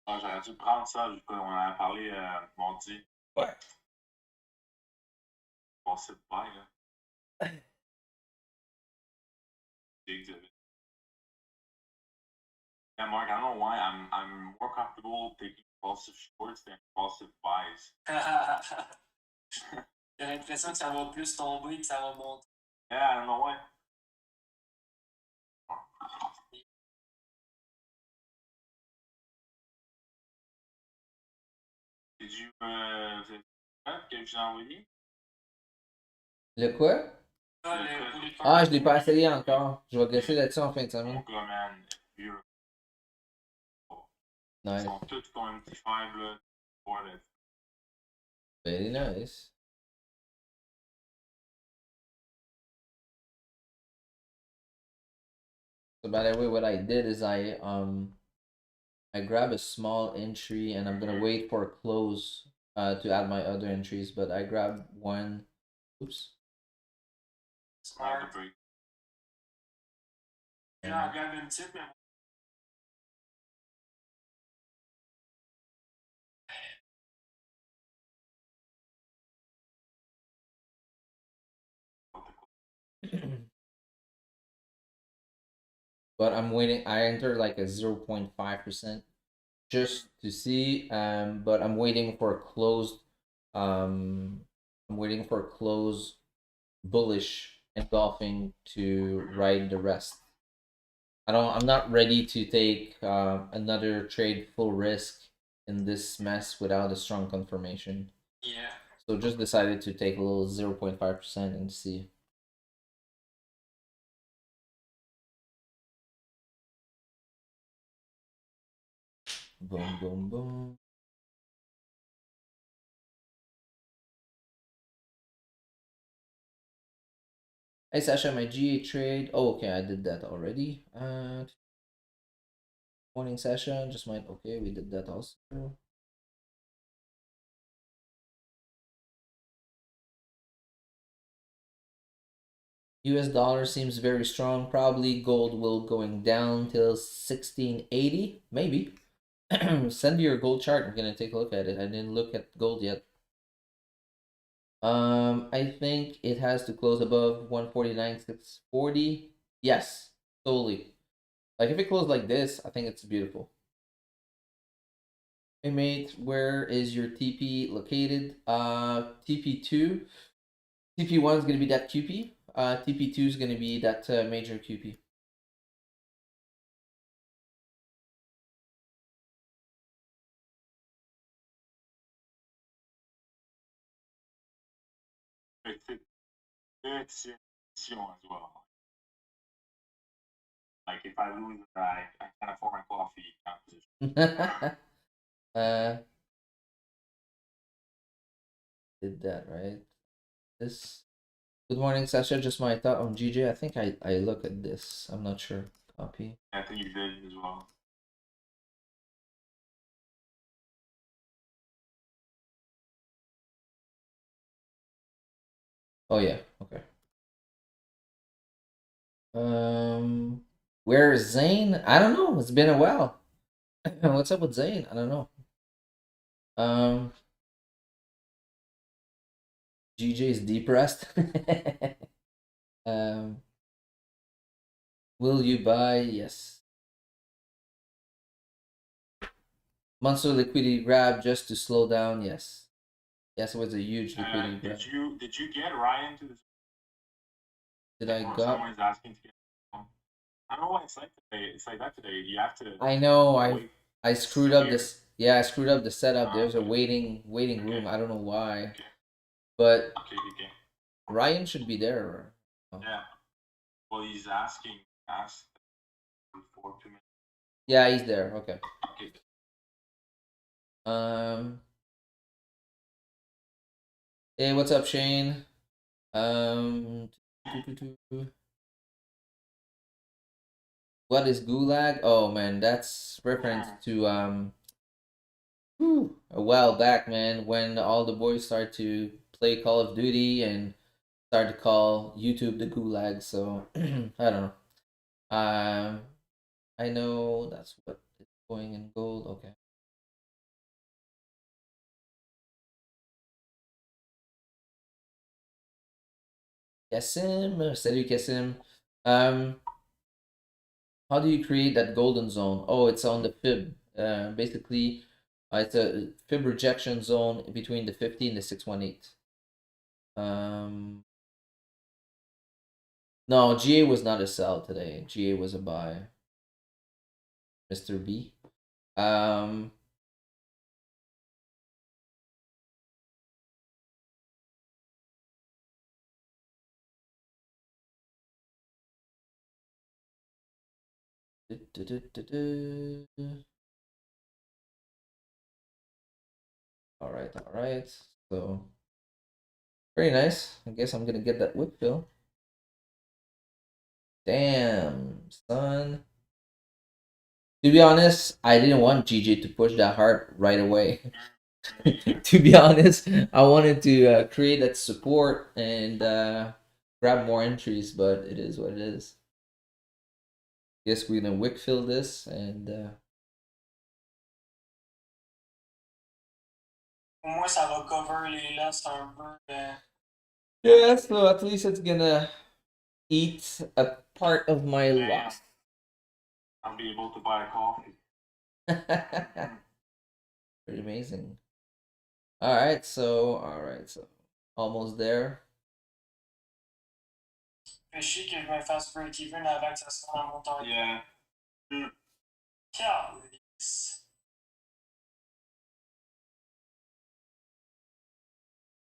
Ah, j'aurais dû prendre ça, on en a parlé mardi. Ouais. Impulsive buy, là. Yeah, Mark, I don't know why I'm more comfortable taking impulsive shorts than impulsive buys. J'ai l'impression que ça va plus tomber que ça va monter. Yeah, I don't know why. Did you que je l'ai envoyé? Le quoi? Ah, je l'ai pas essayé encore. Je vais gosser là-dessus en fin de semaine. Mon gars, man, Nice. Ils sont tous comme un petit five, là. Very nice. So by the way, what I did is I grab a small entry and I'm gonna wait for a close to add my other entries, but I grab one. Oops. Smart. J'en regarde une petite, mais. But I'm waiting. I entered like a 0.5% just to see. But I'm waiting for a closed. I'm waiting for a close bullish engulfing to ride the rest. I'm not ready to take another trade full risk in this mess without a strong confirmation. Yeah. So just decided to take a little 0.5% and see. Boom, boom, boom. Hey Sasha, my GA trade. Oh, okay, I did that already. Morning session, just might. Okay, we did that also. US dollar seems very strong. Probably gold will going down till 1680, maybe. Send me your gold chart. I'm gonna take a look at it. I didn't look at gold yet. I think it has to close above 149,640. Yes, totally. Like if it closed like this, I think it's beautiful. Hey mate, where is your TP located? TP2. TP1 is gonna be that QP. TP2 is gonna be that major QP. It's as well. Like if I lose, I can't afford my coffee composition. Did that right? This. Good morning, Sasha. Just my thought on GJ. I think I look at this. I'm not sure. Copy. I think you did as well. Oh yeah. Okay. Where's Zane? I don't know. It's been a while. What's up with Zane? I don't know. Um, GJ's depressed. um, will you buy? Yes. Monster liquidity grab just to slow down. Yes. Yes, it was a huge liquidity grab. Did you get Ryan to this? Did I Or got? someone's asking to get. I don't know why it's like today. It's like that today. You have to. I know. Wait. I screwed up Here. this. Yeah, I screwed up the setup. Ah, There's a okay. waiting room. I don't know why, Okay. but Okay. Ryan should be there. Oh. Yeah. Well, he's asking. Ask for 2 minutes. Yeah, he's there. Okay. Okay. Hey, what's up, Shane? What is gulag? Oh man, that's reference to a while back, man, when all the boys started to play Call of Duty and started to call YouTube the gulag. So I don't know. Um, I know that's what is going in gold. Okay. Kasim, salut Kasim. Um, how do you create that golden zone? Oh, it's on the fib. Basically, it's a fib rejection zone between the 50 and the 618. No, GA was not a sell today. GA was a buy. Mr. B. Um, all right, all right. So very nice. I guess I'm gonna get that whip fill. Damn, son. To be honest, I didn't want GJ to push that hard right away. To be honest, I wanted to create that support and grab more entries, but it is what it is. Guess we're gonna wick fill this and Au moins, ça va cover les loss un peu. yeah, so at least it's gonna eat a part of my loss. I'll be able to buy a coffee. Pretty amazing. All right, so almost there. Fais chier que je me fasse break-even avant que ça soit dans mon target. Yeah. Calice.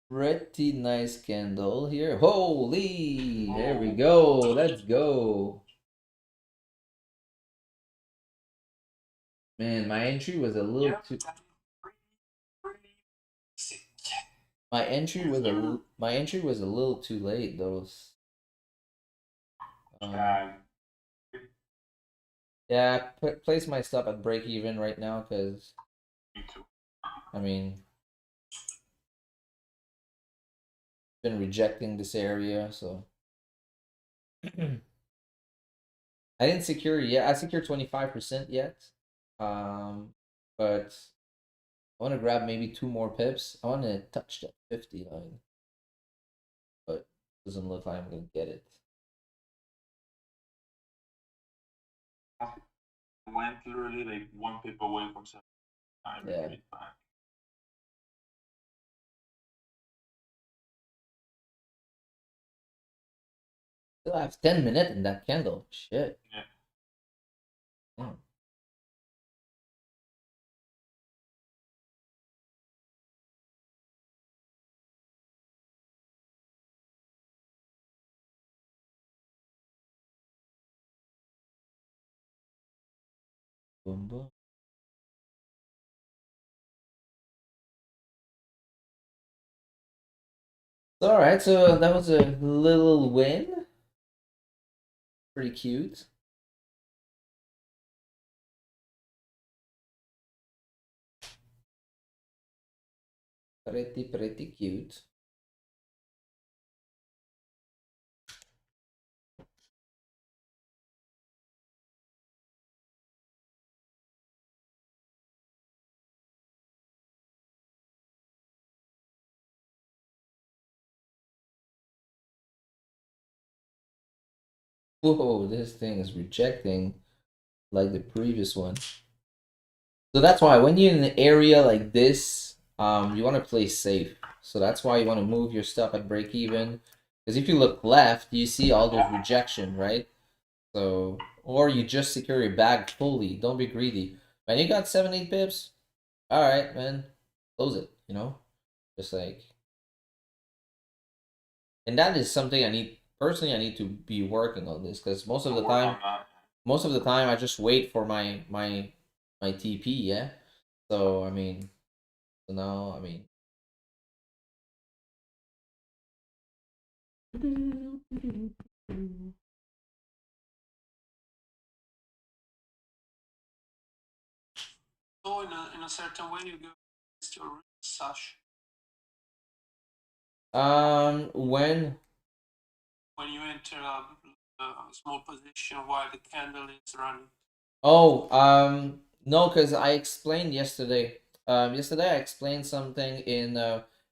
Pretty nice candle here. Holy, there we go. Let's go. Man, my entry was a little too. My entry was a little too late. Those. Yeah, place my stuff at break even right now because. I mean, been rejecting this area, so. I didn't secure yet. I secured 25% yet. But I want to grab maybe 2 more pips. I want to touch that 50 line. But doesn't look like I'm gonna get it. Went literally like 1 pip away from 7. Yeah. Still have 10 minutes in that candle. Shit. Yeah. Damn. Boom, boom. All right, so that was a little win. Pretty cute. Pretty cute. Whoa, this thing is rejecting like the previous one. So that's why when you're in an area like this, you want to play safe. So that's why you want to move your stuff at break even. Because if you look left, you see all those rejection, right? So, or you just secure your bag fully. Don't be greedy. When you got 7, 8 pips, all right, man, close it. You know, just like, and that is something I need personally. I need to be working on this because most of the time, I just wait for my TP. Yeah. So I mean, so now I mean. So in a certain way, you go against your Sash When when you enter a small position while the candle is running. oh no, because I explained yesterday. Yesterday I explained something and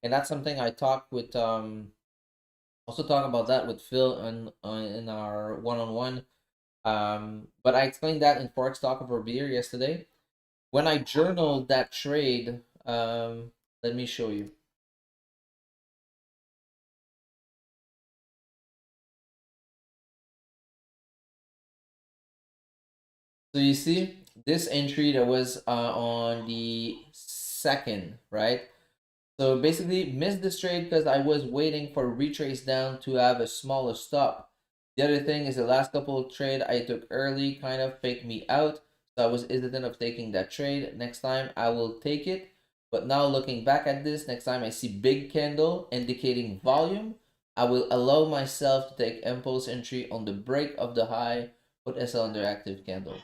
that's something I talked with also talk about that with Phil in our one-on-one. But I explained that in Forex Talk Over Beer yesterday. When I journaled that trade, let me show you. So you see this entry that was on the second, right? So basically missed this trade because I was waiting for retrace down to have a smaller stop. The other thing is the last couple of trade I took early kind of faked me out. So I was hesitant of taking that trade. Next time I will take it. But now looking back at this, next time I see big candle indicating volume, I will allow myself to take impulse entry on the break of the high, put SL under active candle.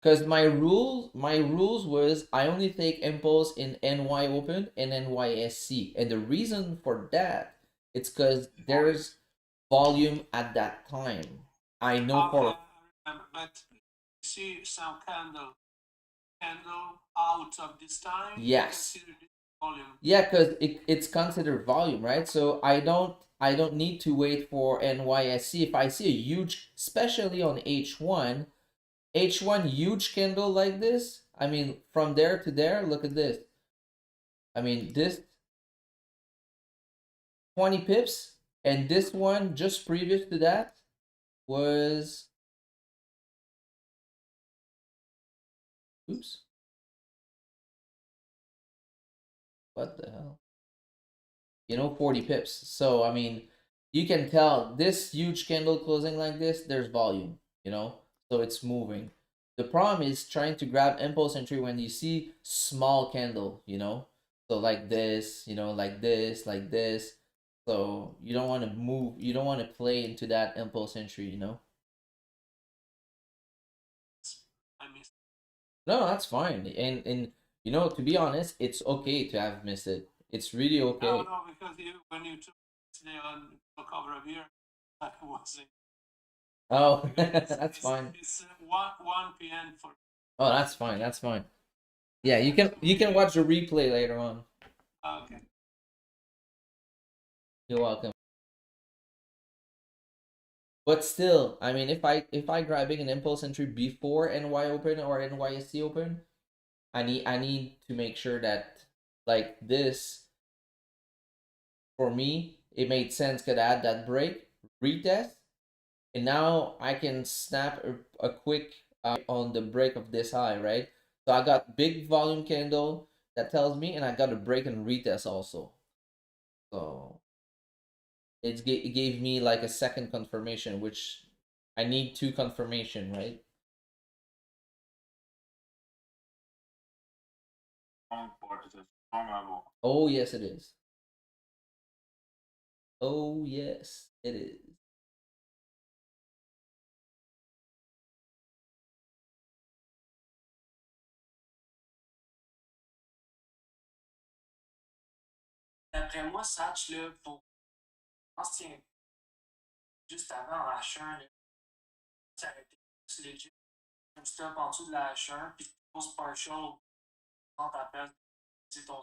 Because my rules was I only take impulse in NY open and NYSC, and the reason for that it's because there's volume at that time. I know Okay, for I remember, but you see some candle out of this time. yes, Consider this volume. yeah, because it's considered volume, right? So I don't need to wait for NYSC if I see a huge, especially on H1 huge candle like this. I mean, from there to there, look at this. I mean, this 20 pips, and this one just previous to that was oops, what the hell? 40 pips. So I mean, you can tell this huge candle closing like this, there's volume, so it's moving. The problem is trying to grab impulse entry when you see small candle. So like this, like this, like this. So you don't want to move, you don't want to play into that impulse entry. I missed. No, that's fine. And to be honest, it's okay to have missed it. It's really No, okay. no, because when you took today on the cover of here, I wasn't. Oh, It's, that's it's, fine. it's 1 p.m. for. Oh, that's fine. That's fine. Yeah, you can watch the replay later on. Okay. You're welcome. But still, I mean, if I grabbing an impulse entry before NY open or NYSC open, I need to make sure that like this for me it made sense. Could add that break retest, and now I can snap a quick on the break of this high, right? So I got big volume candle that tells me, and I got a break and retest also. So it gave me like a second confirmation, which I need two confirmation, right? Strong part is a strong level. Oh yes, it is. Oh yes, it is. D'après moi, Satch, là, pour. Je pense que juste avant en H1, là, ça aurait été plus legit. Un stop en dessous de la H1, puis pose partial dans ta place, c'est ton.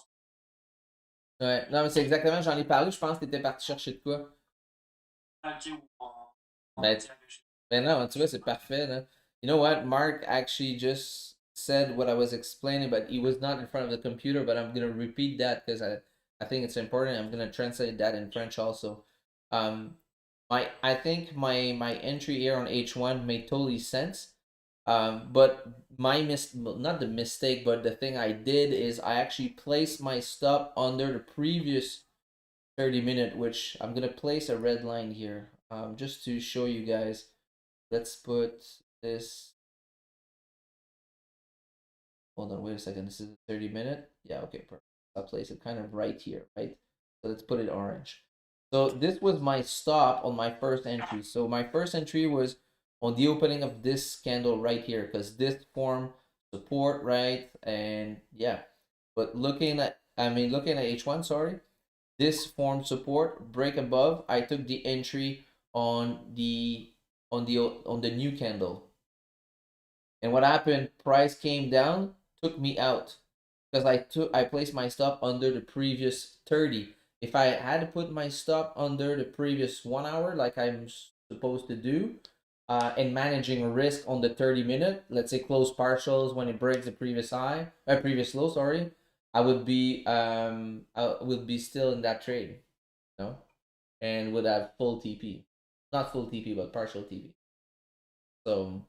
Ouais, non, mais c'est exactement, j'en ai parlé, je pense que t'étais parti chercher de quoi. Ok, ou on Ben, dit à gauche. Ben non, tu vois, c'est parfait, là. You know what? Mark actually just said what I was explaining, but he was not in front of the computer, but I'm gonna repeat that because I think it's important. I'm gonna translate that in French also. Um I think my entry here on H1 made totally sense. But not the mistake, but the thing I did is I actually placed my stop under the previous 30-minute, which I'm gonna place a red line here, just to show you guys. Let's put this. Hold on, wait a second. This is a 30-minute. Yeah, okay, perfect. I'll place it kind of right here, right? So let's put it orange. So this was my stop on my first entry. So my first entry was on the opening of this candle right here, because this form support, right? And yeah, but looking at H1, sorry, this form support break above. I took the entry on the new candle. And what happened? Price came down, took me out because I placed my stop under the previous 30. If I had to put my stop under the previous 1 hour, like I'm supposed to do, and managing risk on the 30-minute, let's say close partials when it breaks the previous high, previous low, sorry, I would be still in that trade, you know, and would have full TP, not full TP, but partial TP. So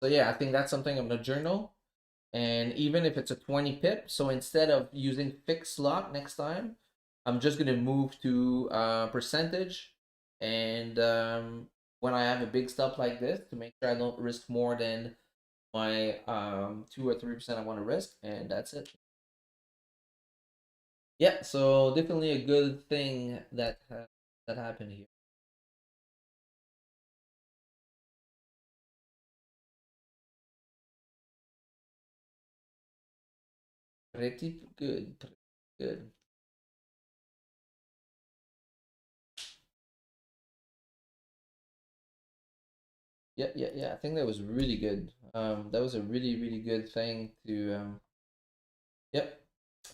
yeah, I think that's something I'm gonna journal. And even if it's a 20 pip, so instead of using fixed lock next time, I'm just gonna move to percentage. And when I have a big stop like this, to make sure I don't risk more than my 2 or 3% I want to risk, and that's it. Yeah, so definitely a good thing that happened here. Pretty good, pretty good. Yeah, yeah, yeah. I think that was really good. That was a really, really good thing to. Yep,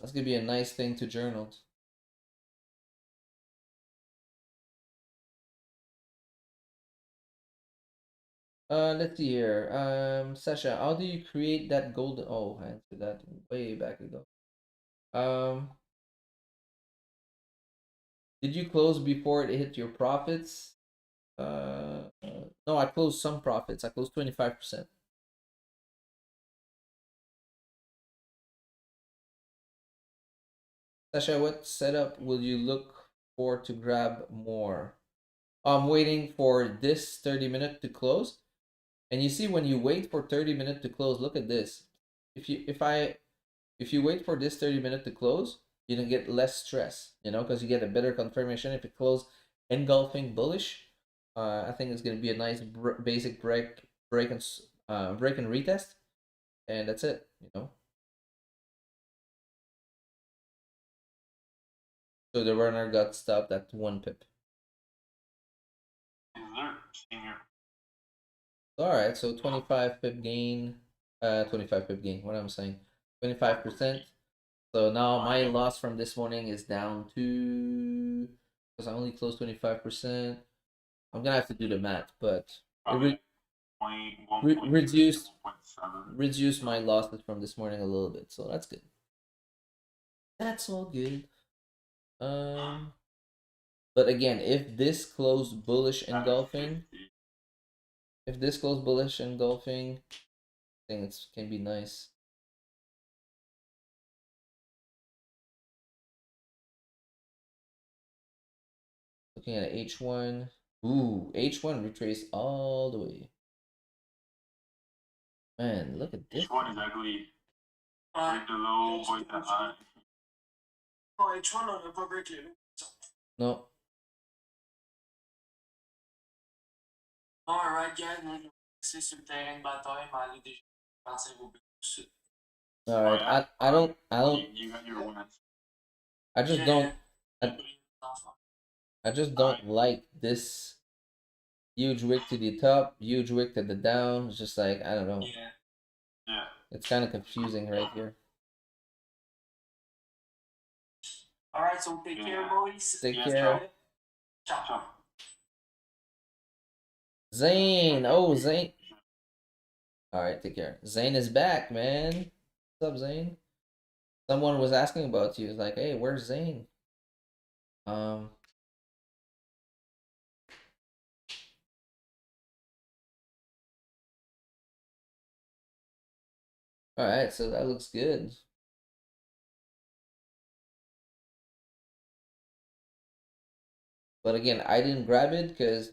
that's gonna be a nice thing to journal. Let's see here. Sasha, how do you create that golden? Oh, I answered that way back ago. Um, did you close before it hit your profits? No, I closed some profits. I closed 25%. Sasha, what setup will you look for to grab more? I'm waiting for this 30-minute to close. And you see, when you wait for 30-minute to close, look at this. If you wait for this 30-minute to close, you don't get less stress, because you get a better confirmation. If it close engulfing bullish, I think it's gonna be a nice basic break and retest, and that's it. So the runner got stopped at 1 pip. All right, so 25 pip gain, 25 pip gain. What am I saying? 25%. So now my loss from this morning is down to, because I only closed 25%. I'm gonna have to do the math, but it reduced my losses from this morning a little bit, so that's good. That's all good. But again, if this closed bullish engulfing, I think it can be nice. Looking at H1. Ooh, H1 retrace all the way. Man, look at this. H1 is ugly. Break the low, break the high. Oh, H1, on n'a pas break les lows. No. Alright, guys, moi, je vais passer sur le terrain de bataille, mais aller déjà penser au but tout de suite. All right. You got your wins. I just don't. I just don't like this huge wick to the top, huge wick to the down. It's just like, I don't know. Yeah. It's kind of confusing right here. Alright, so take care, boys. Take care. Ciao. Zane. Oh, Zane. All right, take care. Zane is back, man. What's up, Zane? Someone was asking about you. It's like, hey, where's Zane? Um. All right, so that looks good. But again, I didn't grab it because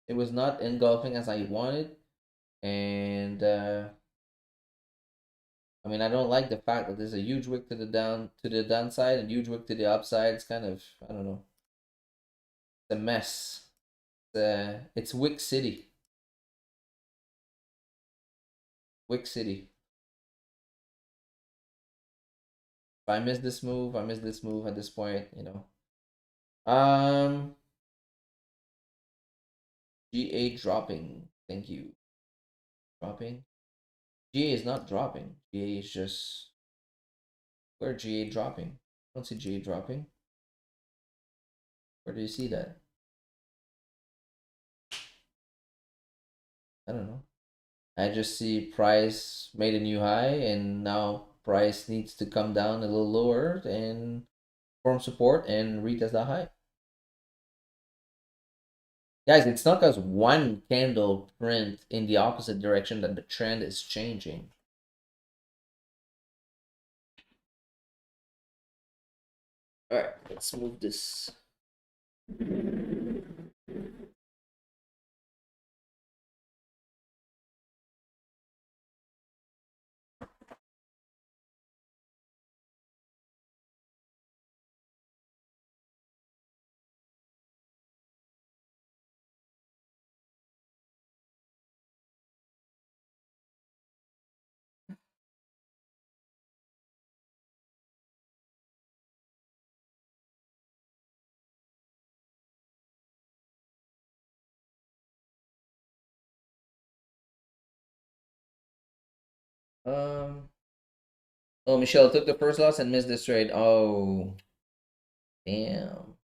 it was not engulfing as I wanted, and I mean, I don't like the fact that there's a huge wick to the downside and huge wick to the upside. It's kind of, I don't know, it's a mess. It's Wick City. Wick City. If I miss this move, I miss this move at this point, you know. Um, GA dropping. Thank you. Dropping. GA is not dropping. GA is just where GA dropping? I don't see GA dropping. Where do you see that? I don't know. I just see price made a new high and now price needs to come down a little lower and form support and retest that high. Guys, it's not because one candle print in the opposite direction that the trend is changing. All right, let's move this. Um. Oh, Michelle took the first loss and missed this trade. Oh, damn.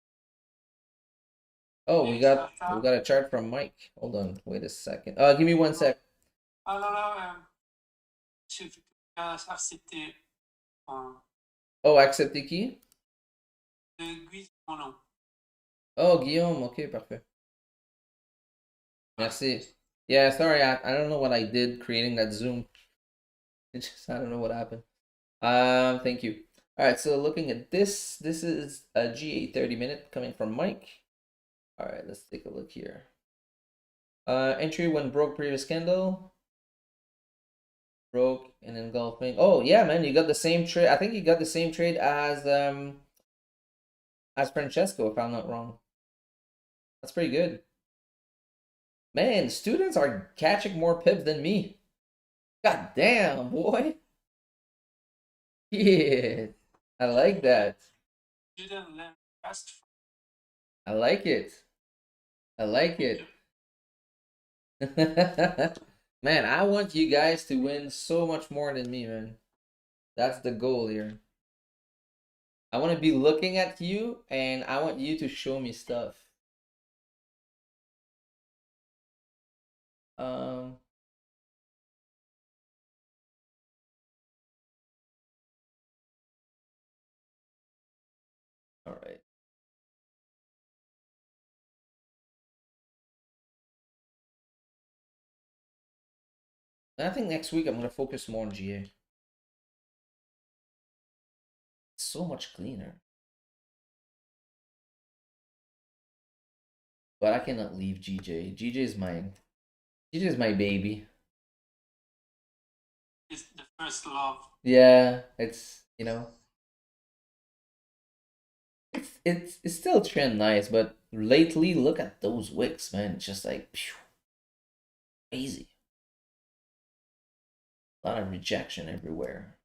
Oh, we got a chart from Mike. Hold on, wait a second. Give me 1 sec. Alors je vais accepter Oh, accepter qui? mon nom. Oh, Guillaume. Okay, parfait. Merci. Yeah, sorry, I don't know what I did creating that Zoom. It just I don't know what happened. Thank you. All right, so looking at this, this is a GA 30-minute coming from Mike. All right, let's take a look here. Entry when broke previous candle. Broke and engulfing. Oh yeah, man, you got the same trade. I think you got the same trade as Francesco, if I'm not wrong. That's pretty good. Man, students are catching more pips than me. God damn, boy. Yeah. I like that. Student learn fast. I like it. I like it. Man, I want you guys to win so much more than me, man. That's the goal here. I want to be looking at you and I want you to show me stuff. Um, all right. I think next week I'm gonna focus more on GA. It's so much cleaner. But I cannot leave GJ. GJ is mine. GJ is my baby. It's the first love. Yeah, it's it's still trend nice, but lately look at those wicks, man. It's just like phew, crazy. A lot of rejection everywhere.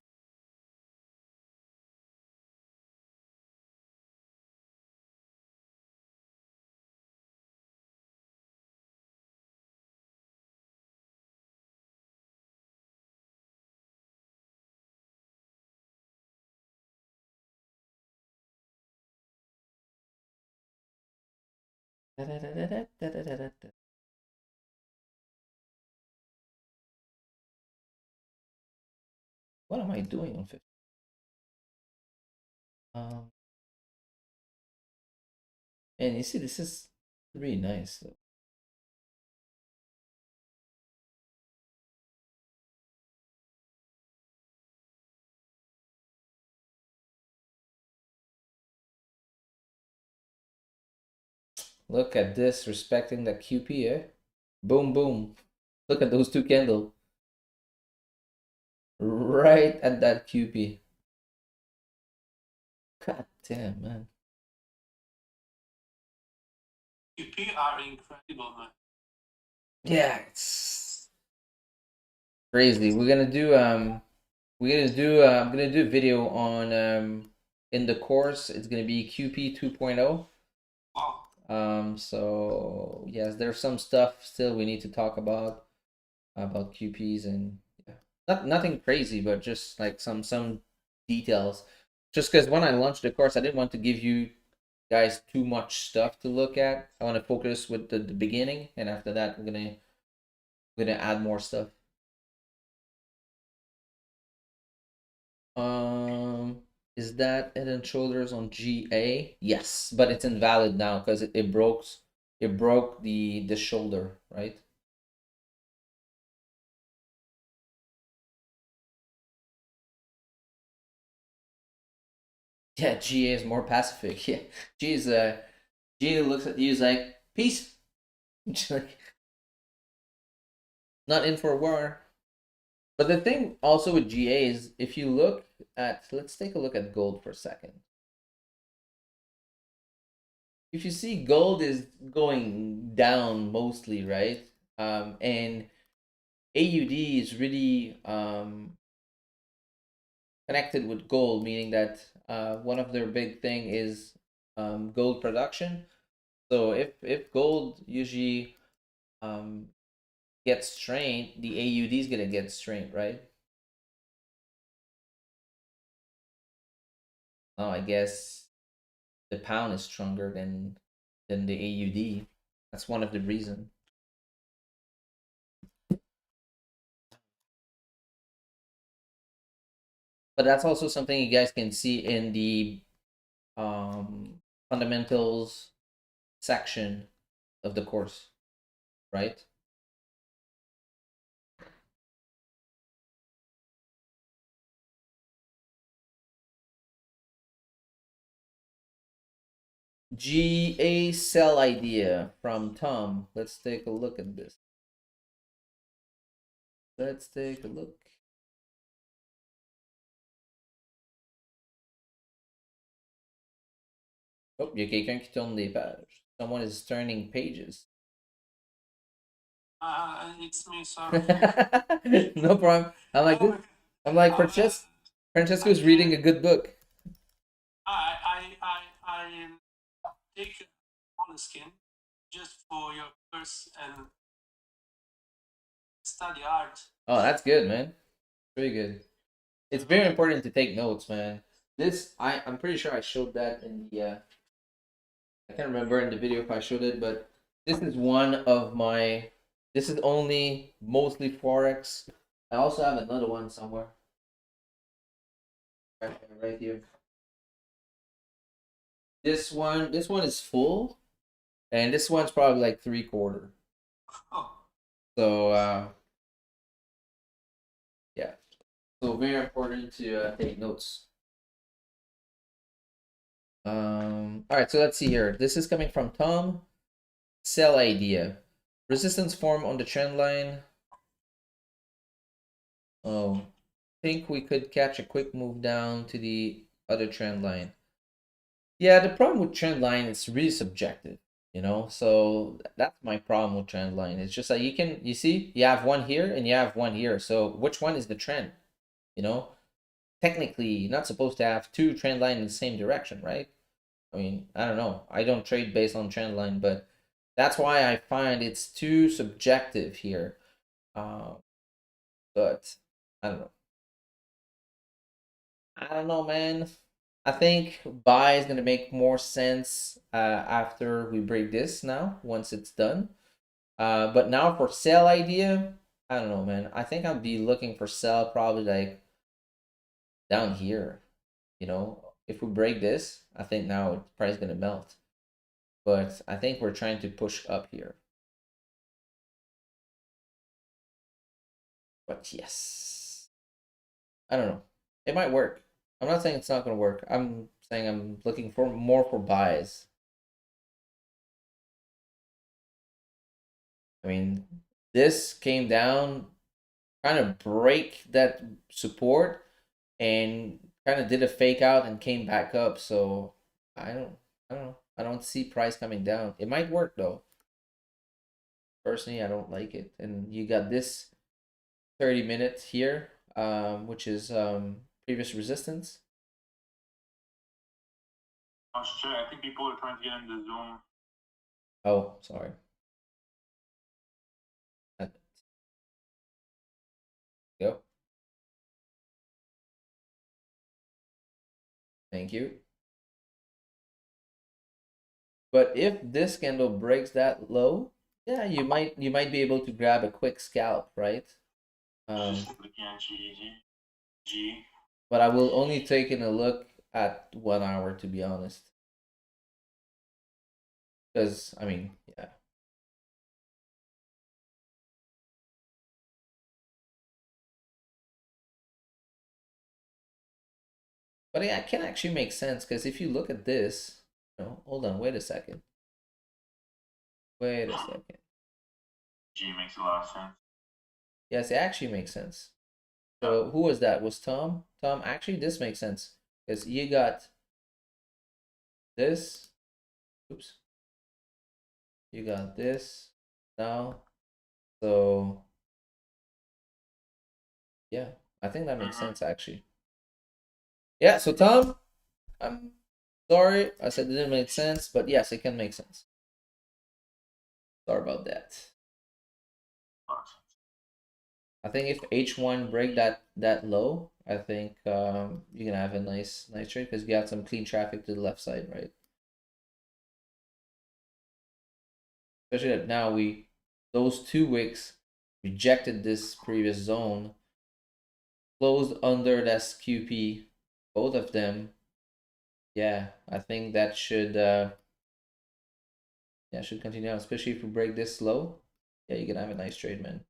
What am I doing on 50? And you see, this is really nice though. Look at this, respecting the QP, eh? Boom, boom. Look at those two candles. Right at that QP. God damn, man. QP are incredible, man. Yeah, it's crazy. We're gonna do I'm gonna do a video on in the course. It's gonna be QP 2.0. Wow. So yes, there's some stuff still we need to talk about QPs, and yeah, nothing crazy, but just like some details. Just because when I launched the course, I didn't want to give you guys too much stuff to look at. I want to focus with the beginning, and after that, I'm gonna add more stuff. Um, is that Head and Shoulders on GA? Yes, but it's invalid now because it broke the shoulder, right? Yeah, GA is more pacific. Yeah, GA looks at you is like peace. Like, not in for war. But the thing also with GA is if you look at, let's take a look at gold for a second. If you see gold is going down mostly, right? And AUD is really connected with gold, meaning that one of their big thing is gold production. So if gold usually um, gets strained, the AUD is gonna get strained, right? Oh, I guess the pound is stronger than the AUD. That's one of the reason. But that's also something you guys can see in the fundamentals section of the course, right? GA sell idea from Tom. Let's take a look at this. Let's take a look. Oh, il y a quelqu'un qui tourne des pages. Someone is turning pages. It's me, sorry. No problem. I'm like Francesco's reading a good book. I take Moleskine just for your course and study art. Oh, that's good, man. Very good. It's very important to take notes, man. I'm pretty sure I showed that in the I can't remember in the video if I showed it, but this is one of my this is only mostly Forex. I also have another one somewhere. Right here. This one is full, and this one's probably like 3/4. Oh. So yeah. So very important to take notes. All right, so let's see here. This is coming from Tom. Sell idea. Resistance form on the trend line. Oh, think we could catch a quick move down to the other trend line. Yeah, the problem with trend line is really subjective, you know. So that's my problem with trend line. It's just like you see, you have one here and you have one here. So which one is the trend? You know, technically, you're not supposed to have two trend line in the same direction, right? I mean, I don't know. I don't trade based on trend line, but that's why I find it's too subjective here. But I don't know. I don't know, man. I think buy is gonna make more sense after we break this now, once it's done. But now for sell idea, I don't know, man. I think I'll be looking for sell probably like down here. You know, if we break this, I think now the price is gonna melt. But I think we're trying to push up here. But yes, I don't know. It might work. I'm not saying it's not gonna work. I'm saying I'm looking for more for buys. I mean, this came down, kind of break that support, and kind of did a fake out and came back up. So I don't know. I don't see price coming down. It might work though. Personally, I don't like it. And you got this 30 minutes here, which is previous resistance. Oh shit! I think people are trying to get in the Zoom. Oh, sorry. Go. Thank you. But if this candle breaks that low, yeah, you might be able to grab a quick scalp, right? Just looking at G. But I will only take in a look at 1 hour, to be honest. Because I mean, yeah. But yeah, it can actually make sense because if you look at this, hold on, wait a second. Wait a second. G makes a lot of sense. Yes, it actually makes sense. So who was that? Was Tom? Tom, actually, this makes sense because you got this. Oops. You got this now. So yeah, I think that makes sense actually. Yeah. So Tom, I'm sorry I said it didn't make sense, but yes, it can make sense. Sorry about that. I think if H1 break that low, I think you're gonna have a nice trade because you got some clean traffic to the left side, right? Especially that now those 2 wicks rejected this previous zone, closed under that QP, both of them. Yeah, I think that should should continue on, especially if we break this low. Yeah, you're gonna have a nice trade, man.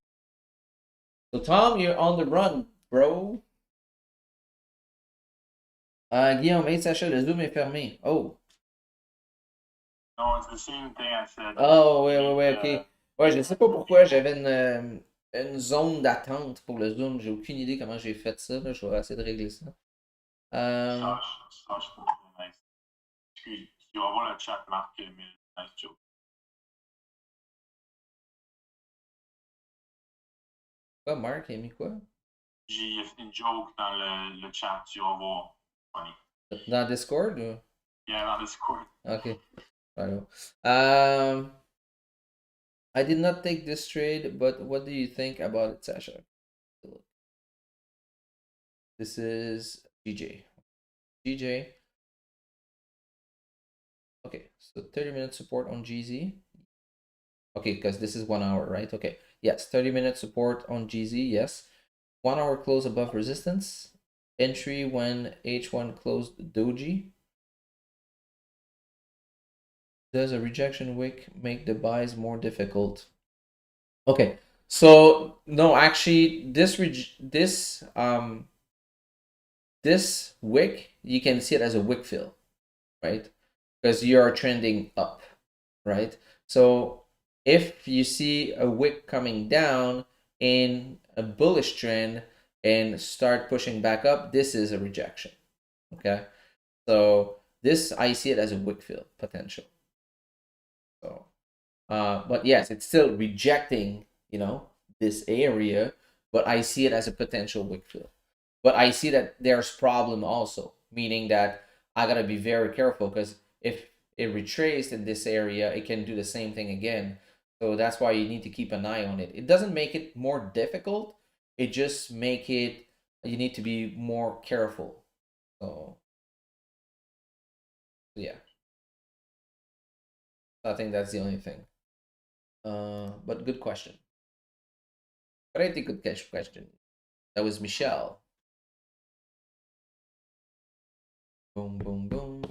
So Tom, you're on the run, bro. Guillaume, 8 sachets, le zoom est fermé. Oh. No, it's the same thing I said. Oh, ouais, ok. Ouais, je sais pas pourquoi j'avais une zone d'attente pour le zoom. J'ai aucune idée comment j'ai fait ça. Là. Je vais essayer de régler ça. Ça, je trouve c'est nice. Excuse, tu vas voir le chat, Marc, mais nice joke. Quoi, Marc, il a mis quoi? J'ai une joke dans le chat, tu vas voir. Funny. Dans Discord ou? Yeah, dans Discord. Ok. I did not take this trade, but what do you think about it, Sasha? This is GJ. GJ. Okay, so 30-minute support on GZ. Okay, because this is 1 hour, right? Okay, yes, 30-minute support on GZ, yes. 1 hour close above resistance. Entry when H1 closed doji. Does a rejection wick make the buys more difficult? Okay, so no, actually, this wick, you can see it as a wick fill, right? Because you are trending up, right? So if you see a wick coming down in a bullish trend and start pushing back up, this is a rejection. Okay, so this I see it as a wick fill potential. So, but yes, it's still rejecting, this area, but I see it as a potential wick fill. But I see that there's problem also, meaning that I gotta be very careful because if it retraced in this area, it can do the same thing again. So that's why you need to keep an eye on it. It doesn't make it more difficult. It just make it you need to be more careful. So yeah, I think that's the only thing. But good question. Pretty good question. That was Michelle. Boom, boom, boom.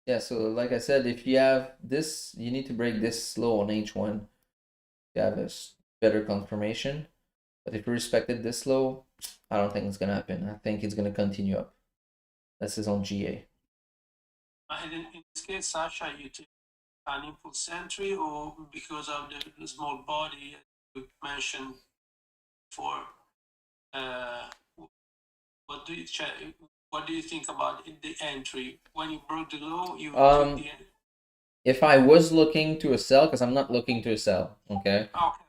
Yeah, so like I said, if you have this, you need to break this low on H1 to have a better confirmation. But if you respected this low, I don't think it's gonna happen. I think it's gonna continue up. This is on GA. And in this case, Sasha, you take an impulse entry, or because of the small body you mentioned for what do you what do you think about the entry when you broke the low? You took the if I was looking to a sell, because I'm not looking to a sell, okay? okay.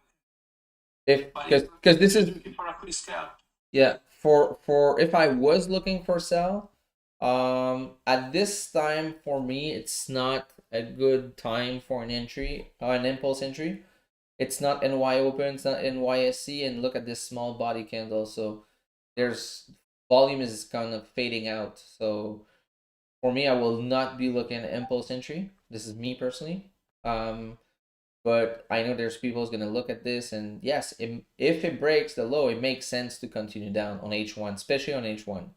If because this is looking for a quick scalp. Yeah, for if I was looking for sell, at this time for me it's not a good time for an entry, an impulse entry. It's not NY open, it's not NYSC, and look at this small body candle. So there's volume is kind of fading out. So for me, I will not be looking at impulse entry. This is me personally. But I know there's people who's gonna look at this, and yes, if it breaks the low, it makes sense to continue down on H1, especially on H1.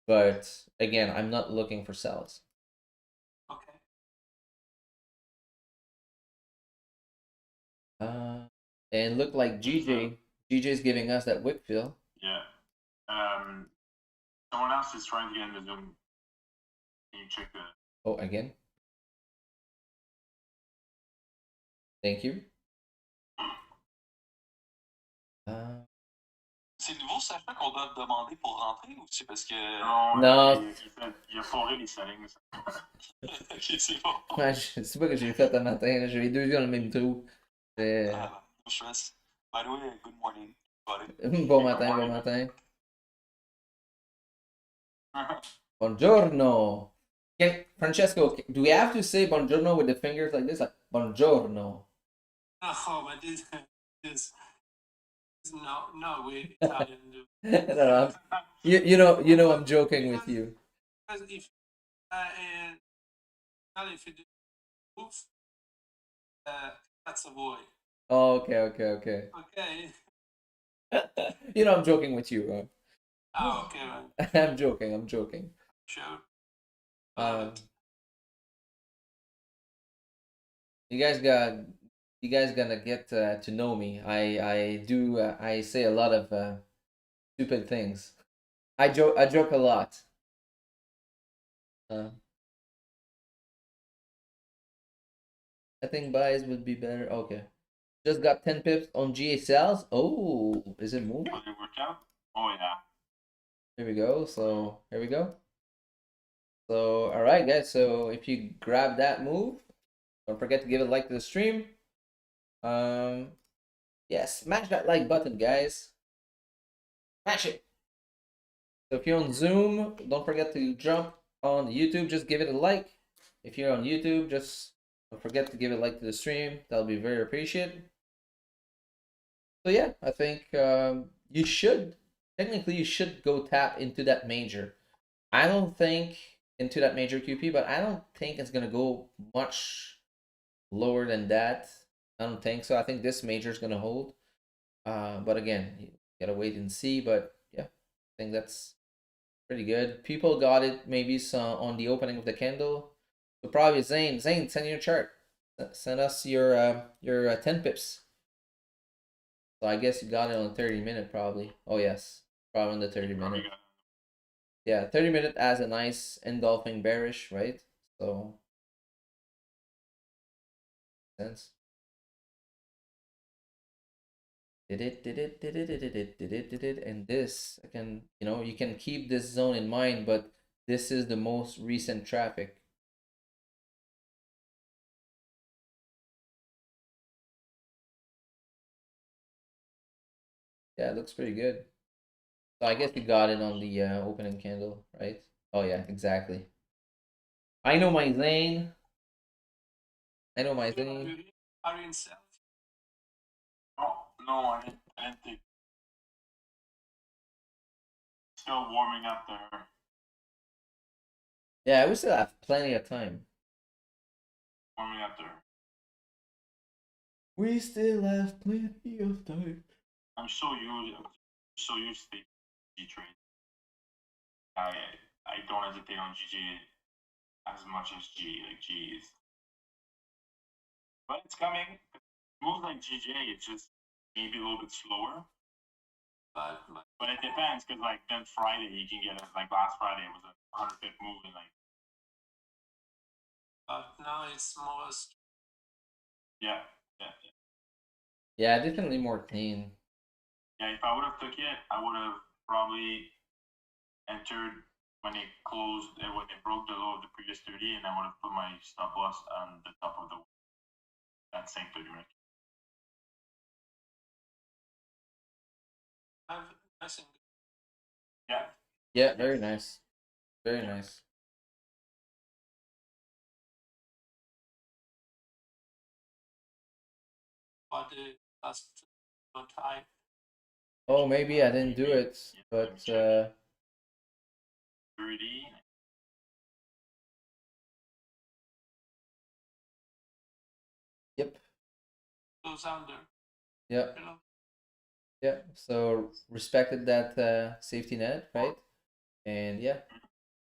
But again, I'm not looking for sells. Okay. And look like GJ's giving us that wick fill. Yeah. Someone else is trying to get in the Zoom. Can you check the? Oh, again. Thank you. C'est nouveau, Sacha, qu'on doit demander pour rentrer ou c'est parce que. Non. Il a foré les settings. Ok, c'est bon. Ouais, c'est pas que j'ai fait un matin, là. J'avais deux yeux dans le même trou. No stress. By the way, good morning. Bon matin, bon matin. Buongiorno. Francesco, do we have to say buongiorno with the fingers like this? Like, buongiorno. No, but this no, we Italian do. No, you know I'm joking with you. Because if you do move, that's a boy. Oh, okay. Okay. You know I'm joking with you, right? Oh, okay, man. I'm joking. Sure. You guys gonna get to know me. I say a lot of stupid things. I joke a lot. I think buys would be better. Okay. Just got 10 pips on GA sales. Oh, is it moving? Did it work out? Oh yeah. Here we go. So here we go. So all right, guys. So if you grab that move, don't forget to give a like to the stream. Yeah, smash that like button, guys. Smash it. So if you're on Zoom, don't forget to jump on YouTube. Just give it a like. If you're on YouTube, just don't forget to give a like to the stream. That'll be very appreciated. So yeah, I think you should go tap into that major. I don't think into that major QP, but I don't think it's gonna go much lower than that. I don't think so. I think this major is gonna hold. But again, you gotta wait and see. But yeah, I think that's pretty good. People got it maybe some on the opening of the candle. So probably Zane, send your chart. Send us your 10 pips. So I guess you got it on 30-minute probably. Oh yes, probably on the 30-minute. Yeah, 30-minute as a nice engulfing bearish, right? So sense. And this, I can, you can keep this zone in mind, but this is the most recent traffic. Yeah, it looks pretty good. So I guess you got it on the opening candle, right? Oh yeah, exactly. I know my Zane. Are you in self? No, I didn't think. Still warming up there. Yeah, we still have plenty of time. Warming up there. We still have plenty of time. I'm so used to G trade. I don't hesitate on GJ as much as G is. But it's coming. Moves like GJ, it's just maybe a little bit slower. But it depends, because like then Friday you can get it, like last Friday it was a 100 pip move and like. But now it's more. Yeah. Yeah, definitely more clean. Yeah, if I would have took it, I would have probably entered when they closed, when they broke the low of the previous 30, and I would have put my stop loss on the top of that same 30 range. Yeah. Yeah, very nice. Very nice. But the last not high. Oh, maybe I didn't do it, but 30. yep. Goes under. Yeah. Yeah. So respected that safety net, right? And yeah,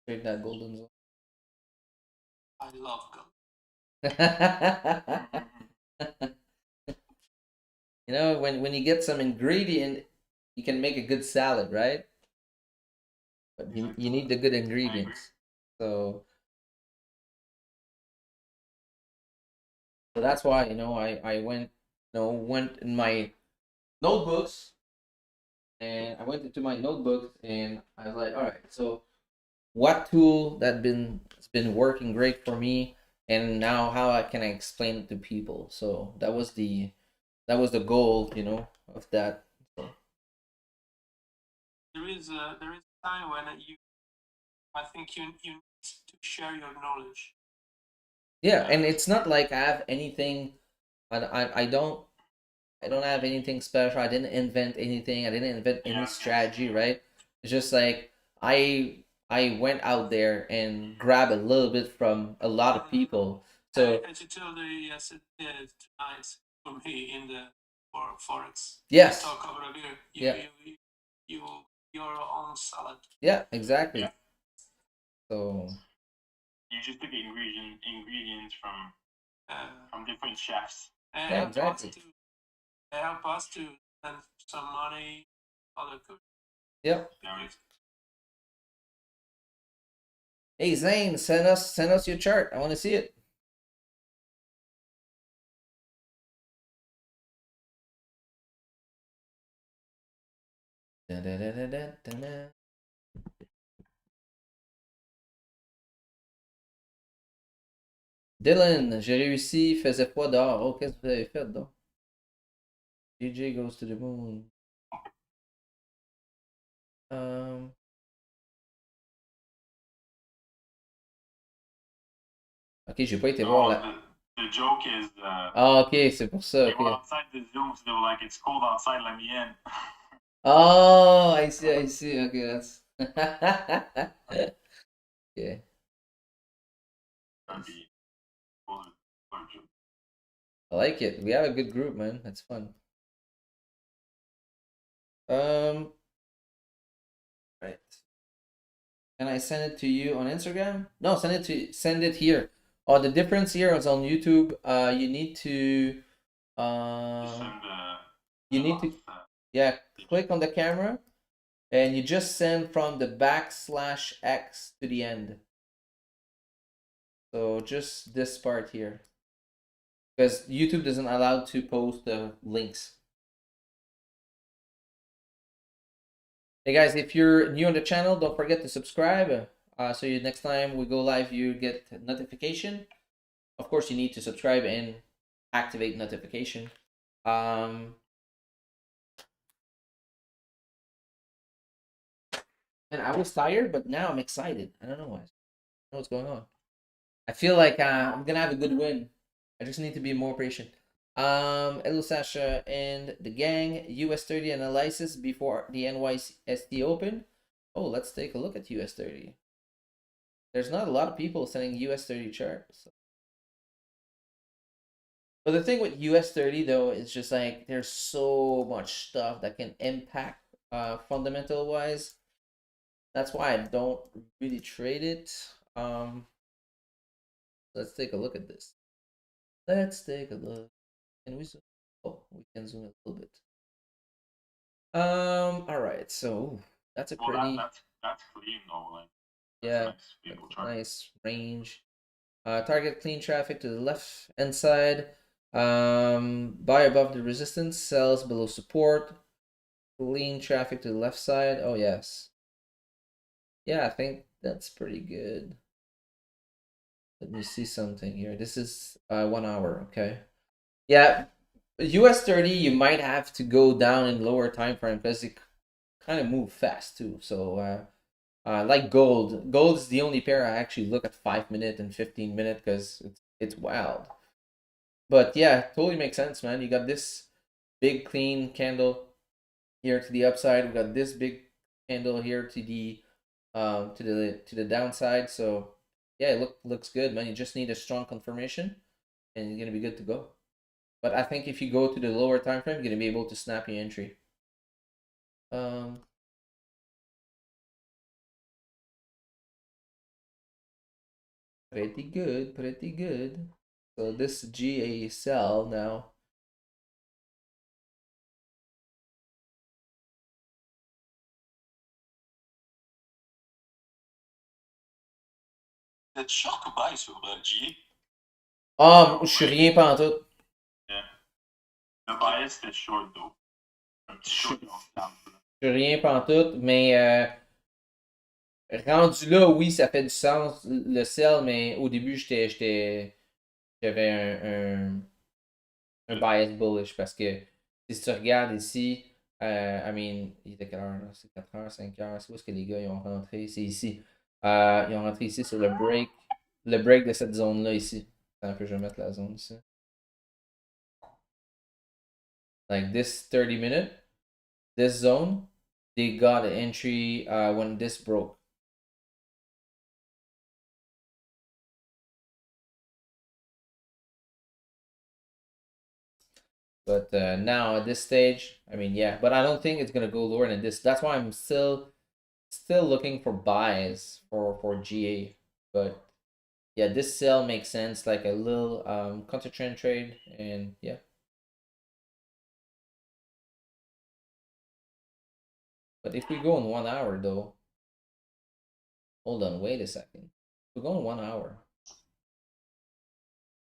trade that golden zone. I love gold. You know, when you get some ingredient, you can make a good salad, right? But you need the good ingredients. So that's why, I went in my notebooks, and I went into my notebooks and I was like, all right, so what tool that's been working great for me, and now can I explain it to people? So that was the goal, of that. So. There is a time when I think you need to share your knowledge. Yeah, and it's not like I have anything. I don't have anything special. I didn't invent anything. I didn't invent any strategy, right? It's just like I went out there and grabbed a little bit from a lot of people. So as you told me yesterday, tonight for me in the Forex. yes, Talk about beer. You your own salad. Yeah, exactly. Yeah. So you just took ingredients from different chefs. Yeah, exactly. Help us to spend some money, other good. Yep. Hey Zane, send us your chart. I want to see it. Da, da, da, da, da, da, da. Dylan, j'ai réussi, il faisait froid dehors. Oh, qu'est-ce que vous avez fait donc? DJ goes to the moon. Ok, j'ai pas été voir là. The joke is. Ah, ok, c'est pour ça. They Ok. were outside the Zoom, so they were like, "It's cold outside, let me in." Oh, I see. Okay, that's. Yeah. I like it. We have a good group, man. That's fun. Right. Can I send it to you on Instagram? No, send it here. Oh, the difference here is on YouTube. You need to yeah, click on the camera, and you just send from the \x to the end. So just this part here, because YouTube doesn't allow to post the links. Hey guys, if you're new on the channel, don't forget to subscribe. So next time we go live, you get notification. Of course, you need to subscribe and activate notification. And I was tired, but now I'm excited. I don't know why. I don't know what's going on. I feel like I'm gonna have a good win. I just need to be more patient. Hello Sasha and the gang. US30 analysis before the NYST Open. Oh, let's take a look at US30. there's not a lot of people selling US 30 charts. So. But the thing with US 30 though is just like there's so much stuff that can impact fundamental wise. That's why I don't really trade it. Let's take a look at this. Let's take a look. Can we zoom? Oh, we can zoom a little bit. All right. So that's a Well, pretty that's clean though. Like, yeah, nice range. Target clean traffic to the left hand side. Buy above the resistance, sells below support. Clean traffic to the left side. Oh yes. Yeah, I think that's pretty good. Let me see something here. This is 1 hour, okay. Yeah, US 30 you might have to go down in lower time frame because it kind of move fast too. So like gold is the only pair I actually look at 5 minute and 15 minute because it's wild. But yeah, totally makes sense, man. You got this big clean candle here to the upside. We got this big candle here to the downside. So yeah, it looks good, man. You just need a strong confirmation, and you're gonna be good to go. But I think if you go to the lower time frame, you're gonna be able to snap your entry. Pretty good, pretty good. So this GA sell now. T'es short ou buy sur GA? Je suis rien pantoute. Yeah. The bias is short though. Je suis rien pantoute, mais rendu là, oui, ça fait du sens le sell, mais au début, j'avais un bias bullish parce que si tu regardes ici, I mean, il était quelle heure? C'est 4 heures, 5 heures. C'est où est-ce que les gars ils ont rentré? C'est ici. Ils ont rentré ici sur le break de cette zone-là ici. Attends un peu, je vais mettre la zone ici. Like this 30 minute, this zone, they got an entry when this broke. But now at this stage, I mean, yeah, but I don't think it's gonna go lower than this. That's why I'm still looking for buys for GA. But yeah, this sell makes sense, like a little counter trend trade, and yeah. But if we go in 1 hour though, hold on, wait a second. We're going 1 hour.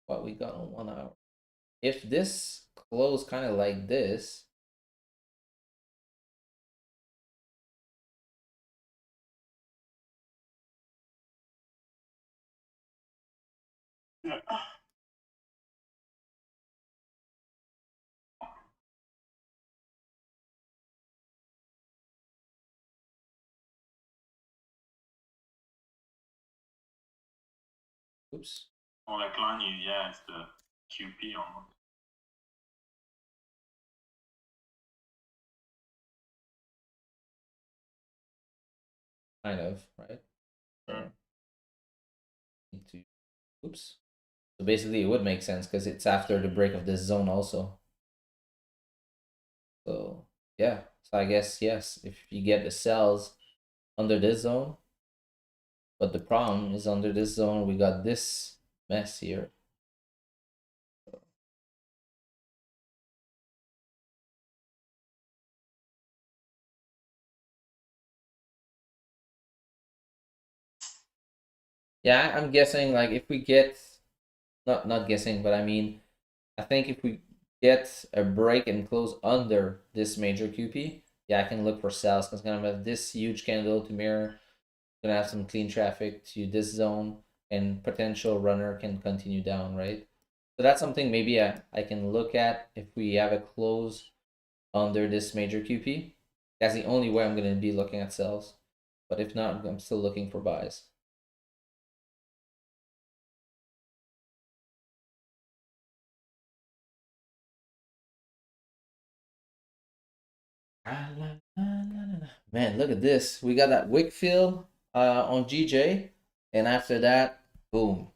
What we got on 1 hour? If this close kind of like this, Yeah. oops. On la line, yeah, it's the QP on. Kind of, right? Mm. Need to, oops. So basically, it would make sense because it's after the break of this zone also. So yeah, so I guess yes, if you get the cells under this zone, but the problem is under this zone we got this mess here. Yeah, I'm guessing like if we get not guessing, but I mean I think if we get a break and close under this major QP, yeah, I can look for sales because gonna have this huge candle to mirror, gonna have some clean traffic to this zone, and potential runner can continue down, right? So that's something maybe I can look at if we have a close under this major QP. That's the only way I'm gonna be looking at sells. But if not, I'm still looking for buys. Man, look at this. We got that wick fill on GJ. And after that, boom,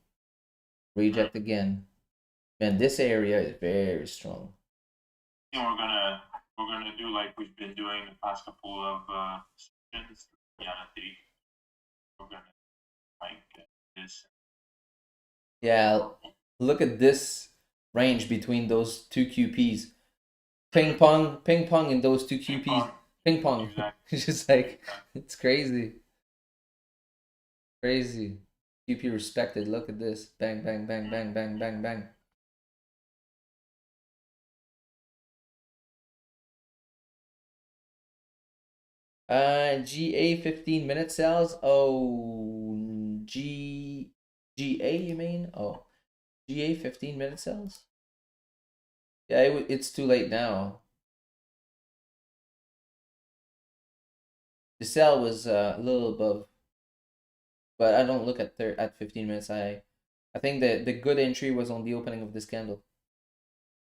reject again. Man, this area is very strong. And we're gonna do like we've been doing the past couple of sessions. Reality. We're gonna like this. Yeah, look at this range between those two QPs. Ping pong in those two QPs. Ping pong. Exactly. It's just like, it's crazy. Crazy. QP respected. Look at this. Bang, bang, bang, bang, bang, bang, bang. GA 15-minute sales. Oh, GA, you mean? Oh, GA 15-minute sales? Yeah, it's too late now. The sell was a little above, but I don't look at 15 minutes. I think the good entry was on the opening of this candle.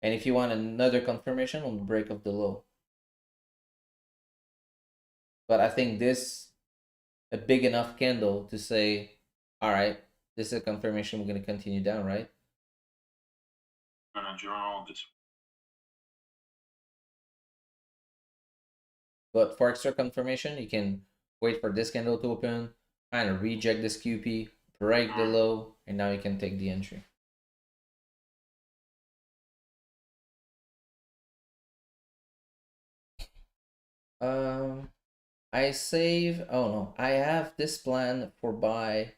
And if you want another confirmation, on the break of the low. But I think this a big enough candle to say, all right, this is a confirmation. We're going to continue down, right? We're gonna journal this. But for extra confirmation, you can wait for this candle to open, kind of reject this QP, break the low, and now you can take the entry. I save. Oh no, I have this plan for buy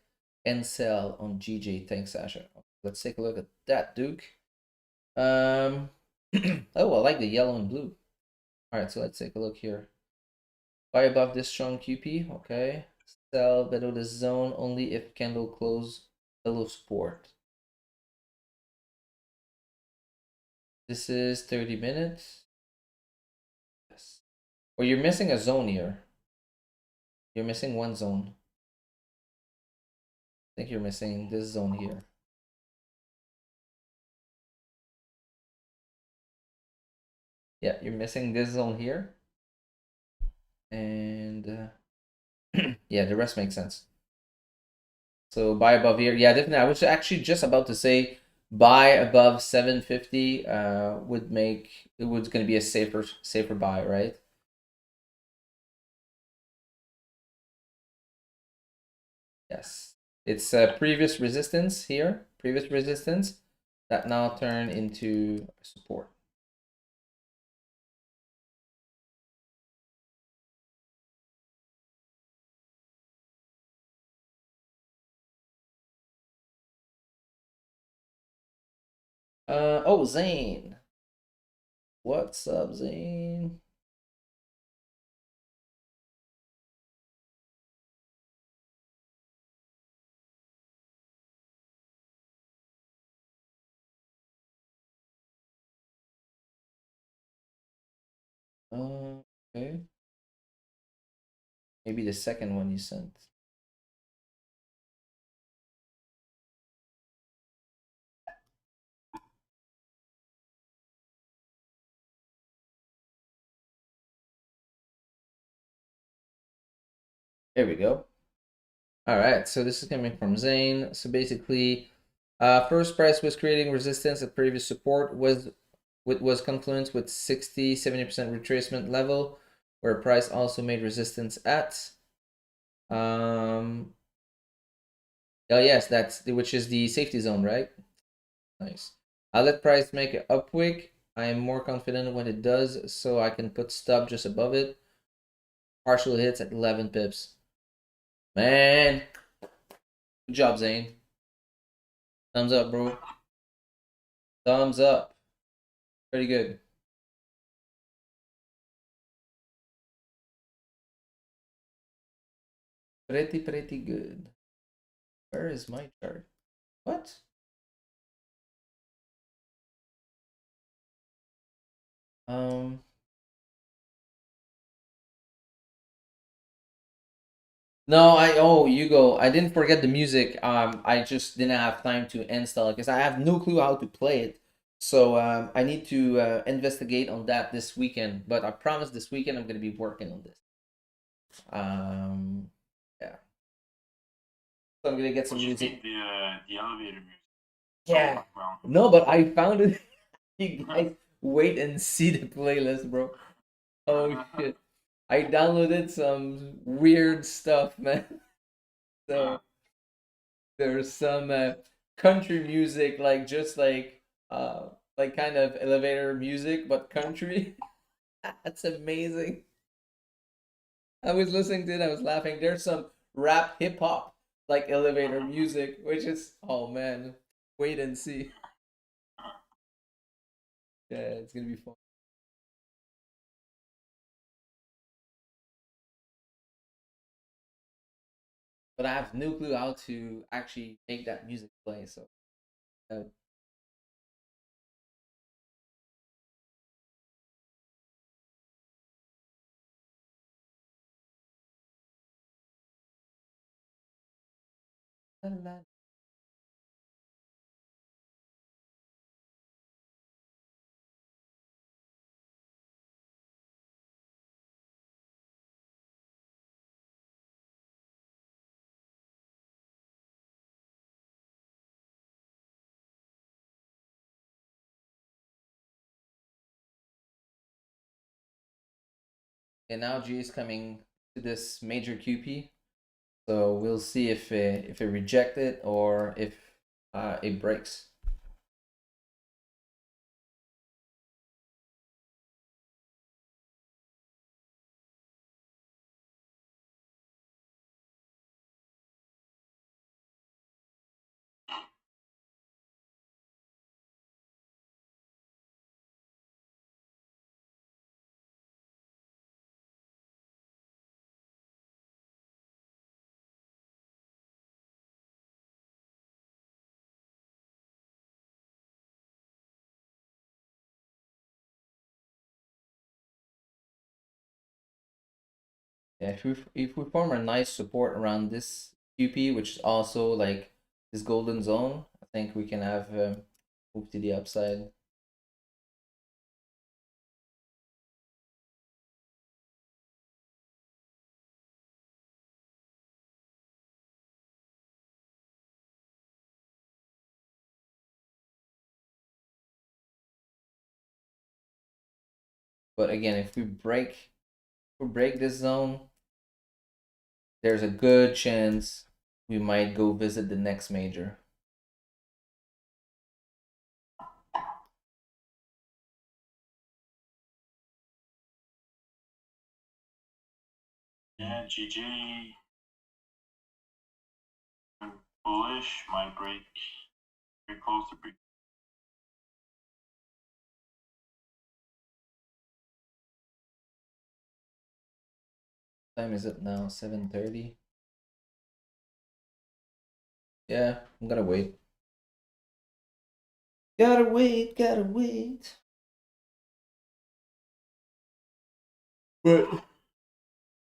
and sell on GJ. Thanks, Sasha. Let's take a look at that, Duke. Oh, I like the yellow and blue. All right, so let's take a look here. Buy above this strong QP, okay. Sell below the zone only if candle close below support. This is 30 minutes. Yes. Or you're missing a zone here. You're missing one zone. I think you're missing this zone here. Yeah, you're missing this zone here. And yeah, the rest makes sense. So buy above here. Yeah, definitely. I was actually just about to say buy above 750 would make it was going to be a safer buy, right? Yes. It's previous resistance here, previous resistance that now turn into support. Oh, Zane. What's up, Zane? Okay. Maybe the second one you sent. There we go. All right, so this is coming from Zane. So basically, first price was creating resistance at previous support was confluence with 60-70% retracement level, where price also made resistance at. Oh yes, that's which is the safety zone, right? Nice. I'll let price make it upwick. I am more confident when it does, so I can put stop just above it. Partial hits at 11 pips. Man, good job, Zane. Thumbs up, bro. Thumbs up. Pretty good. Pretty good. Where is my chart? What? No, Hugo, I didn't forget the music. I just didn't have time to install it because I have no clue how to play it. So I need to investigate on that this weekend. But I promise this weekend I'm gonna be working on this. Yeah. So I'm gonna get But some you music. need the elevator music. Yeah. Well, No, but I found it. You guys wait and see the playlist, bro. Oh shit. I downloaded some weird stuff, man. So there's some country music, like just like kind of elevator music, but country. That's amazing. I was listening to it, I was laughing. There's some rap hip hop, like elevator music, which is, oh man, wait and see. Yeah, it's gonna be fun. But I have no clue how to actually make that music play. So uh, and now G is coming to this major QP. So we'll see if it reject it or if it breaks. Yeah, if we form a nice support around this QP, which is also like this golden zone, I think we can have move to the upside. But again, if we break this zone, there's a good chance we might go visit the next major. yeah, GG bullish might break very close to pre. Time is it now? 7:30. Yeah, I'm gonna wait. Gotta wait, gotta wait. But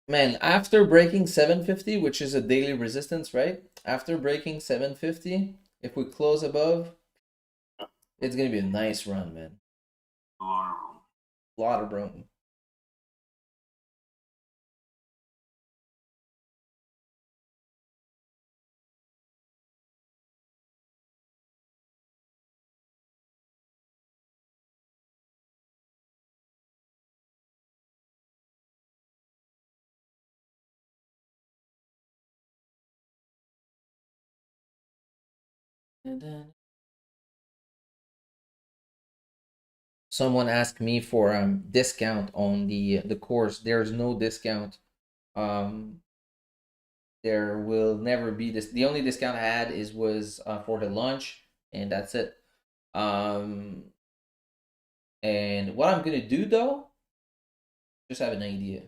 man, after breaking 750, which is a daily resistance, right? After breaking 750, if we close above, it's gonna be a nice run, man. A lot of room. A lot of room. Someone asked me for discount on the course. There's no discount. Um, there will never be this. The only discount I had was for the lunch, and that's it. Um, and what I'm gonna do though, just have an idea.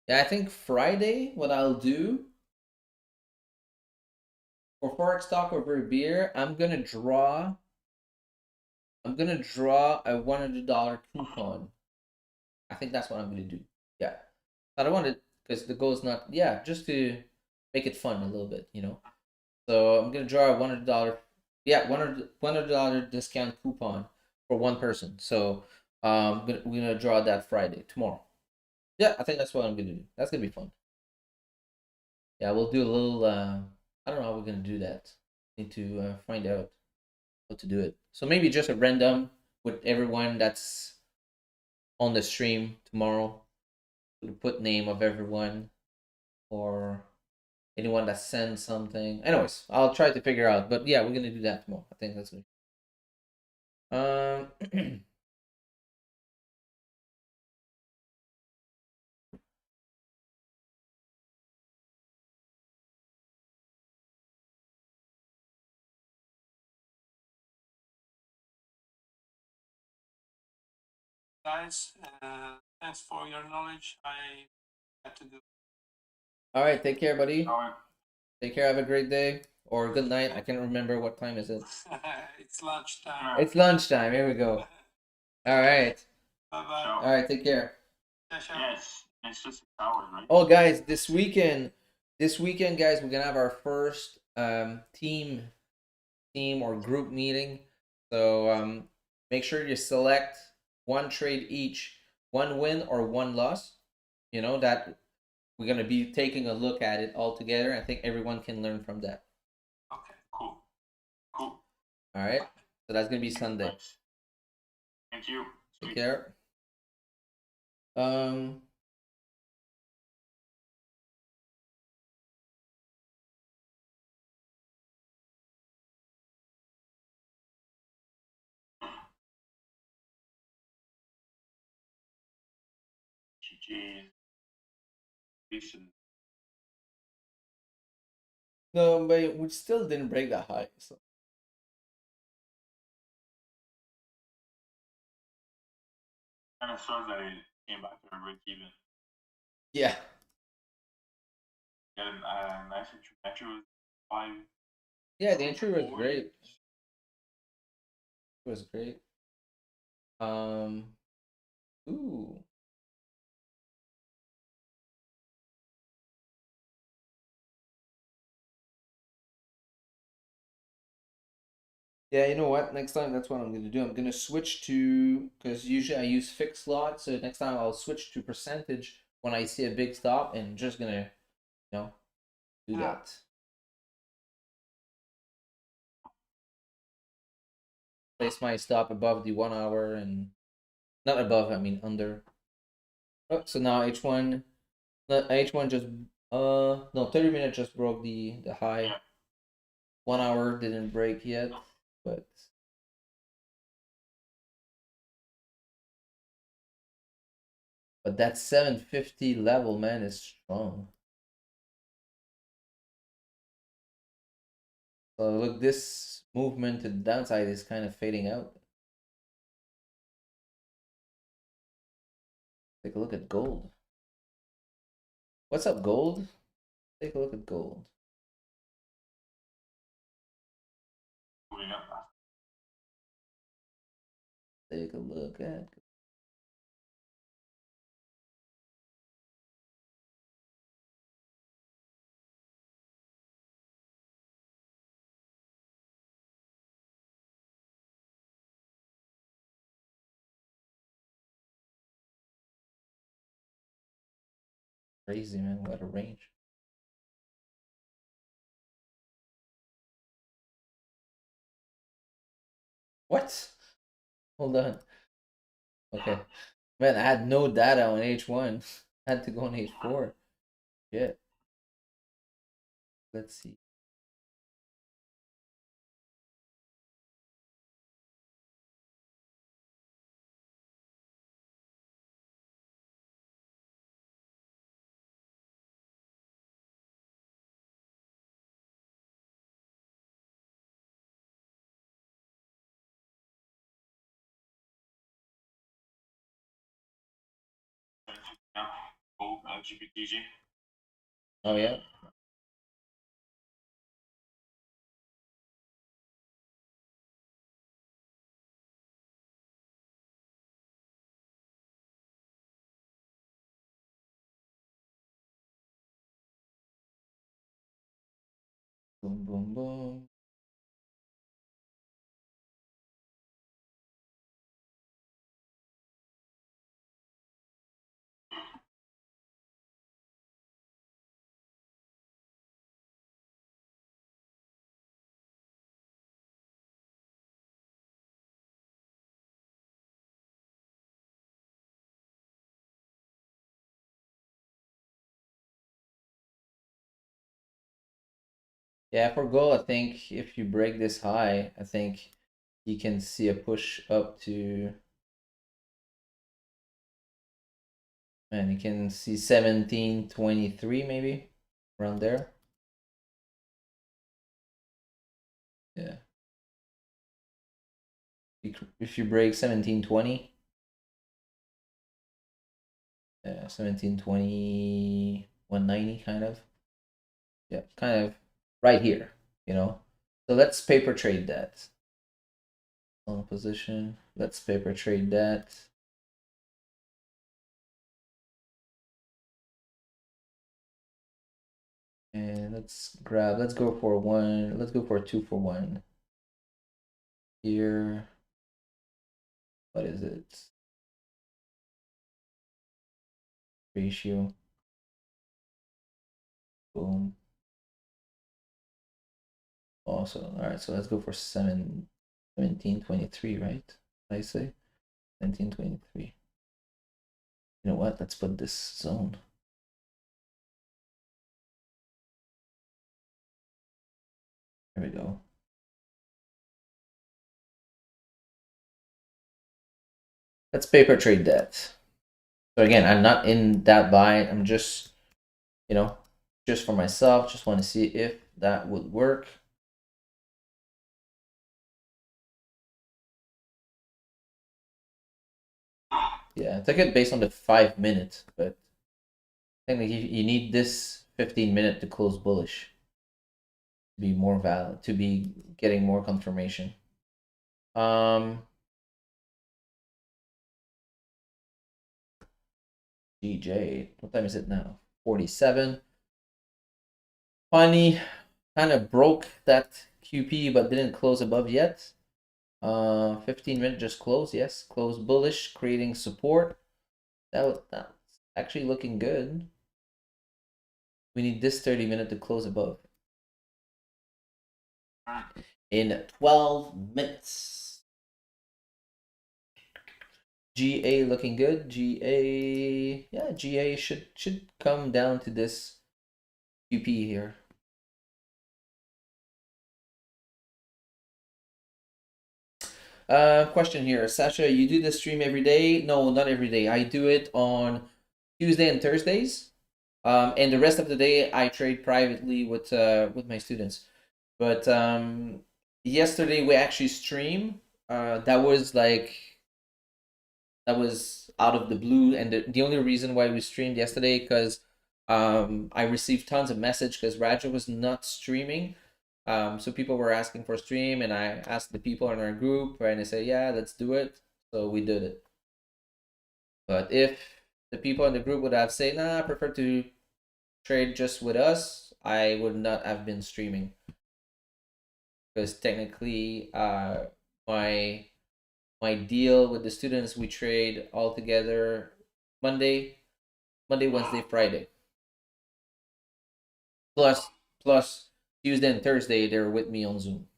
Yeah, I think Friday, what I'll do for Forex Talk over beer, I'm gonna draw a $100 coupon. I think that's what I'm gonna do. Yeah. I don't want it because the goal is not, yeah, just to make it fun a little bit, you know. So I'm gonna draw a $100, yeah, $100 discount coupon for one person. So we're gonna draw that Friday tomorrow. Yeah, I think that's what I'm gonna do. That's gonna be fun. Yeah, we'll do a little. I don't know how we're gonna do that. Need to find out how to do it. So maybe just a random with everyone that's on the stream tomorrow. We'll put name of everyone or anyone that sends something. Anyways, I'll try to figure out. But yeah, we're gonna do that tomorrow. I think that's good. Guys, thanks for your knowledge. I had to go. All right, take care, buddy. All right. Take care. Have a great day or good night. I can't remember what time is it. It's lunchtime. It's lunchtime. Here we go. All right. Bye bye. All right. Take care. Yes, it's just hours, right? Oh, guys, this weekend, guys, we're gonna have our first team or group meeting. So make sure you select one trade each, one win or one loss. You know that we're gonna be taking a look at it all together. I think everyone can learn from that. Okay. Cool. Cool. All right. So that's gonna be Sunday. Thanks. Thank you. Take Sweet. care. GG. Decent. No, but we still didn't break that high. So Kind of sucks that it came back to a break even. yeah. Got a nice entry with 5. Yeah, the entry was great. It was great. Ooh. Yeah, you know what? Next time, that's what I'm gonna do. I'm gonna switch to because usually I use fixed lot. So next time I'll switch to percentage when I see a big stop, and just gonna, do that. Place my stop above the 1 hour and not above. I mean under. Oh, so now H1, H1 just no 30 minute just broke the high. Yeah. 1 hour didn't break yet, but that 750 level, man, is strong. So look, this movement to the downside is kind of fading out. Take a look at gold. What's up, gold? Take a look at gold. Moving up. Take a look at. Crazy, man. What a range. What? Hold on. Okay. Man, I had no data on H1. I had to go on H4. Shit. Let's see. Yeah. Gold, GBTG. Oh, yeah. Boom, boom, boom. Yeah, for gold, I think if you break this high, I think you can see a push up to, and you can see 1723 maybe around there. Yeah. If you break 1720, yeah, 1720, 190 kind of. Yeah, kind of right here, you know. So let's paper trade that. Long position. Let's paper trade that. And let's go for one, let's go for a 2-for-1. Here, what is it? Ratio. Boom. Also, all right, so let's go for 1723, right? I say 1723. You know what? Let's put this zone. There we go. Let's paper trade that. So again, I'm not in that buy. I'm just, you know, just for myself. Just want to see if that would work. Yeah, I took it based on the 5 minute, but I think you need this 15-minute to close bullish to be more valid, to be getting more confirmation. DJ, what time is it now? 47. Finally, kind of broke that QP, but didn't close above yet. 15-minute just closed. Yes, closed bullish, creating support. That's actually looking good. We need this 30-minute to close above in 12 minutes. GA looking good. GA, yeah, GA should come down to this QP here. Question here, Sasha. You do the stream every day? No, not every day. I do it on Tuesday and Thursdays. And the rest of the day I trade privately with my students. But yesterday we actually stream. That was out of the blue, and the only reason why we streamed yesterday because I received tons of message because Raja was not streaming. So people were asking for a stream, and I asked the people in our group, and they said, "Yeah, let's do it." So we did it. But if the people in the group would have said, "Nah, I prefer to trade just with us," I would not have been streaming because technically, my deal with the students, we trade all together Monday, Wednesday, Friday. Plus Tuesday and Thursday they're with me on Zoom.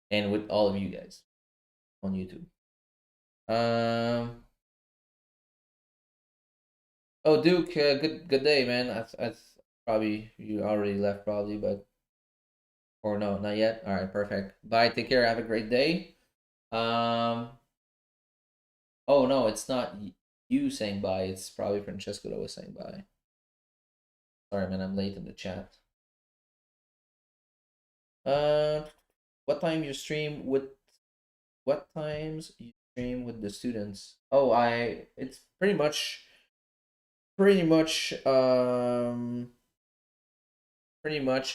And with all of you guys on YouTube. Oh, Duke, good day, man. I probably you already left, probably, but or no, not yet. All right, perfect. Bye. Take care. Have a great day. Oh no, it's not you saying bye. It's probably Francesco that was saying bye. Sorry, man. I'm late in the chat. What time you stream with? What times you stream with the students? Oh, it's pretty much pretty much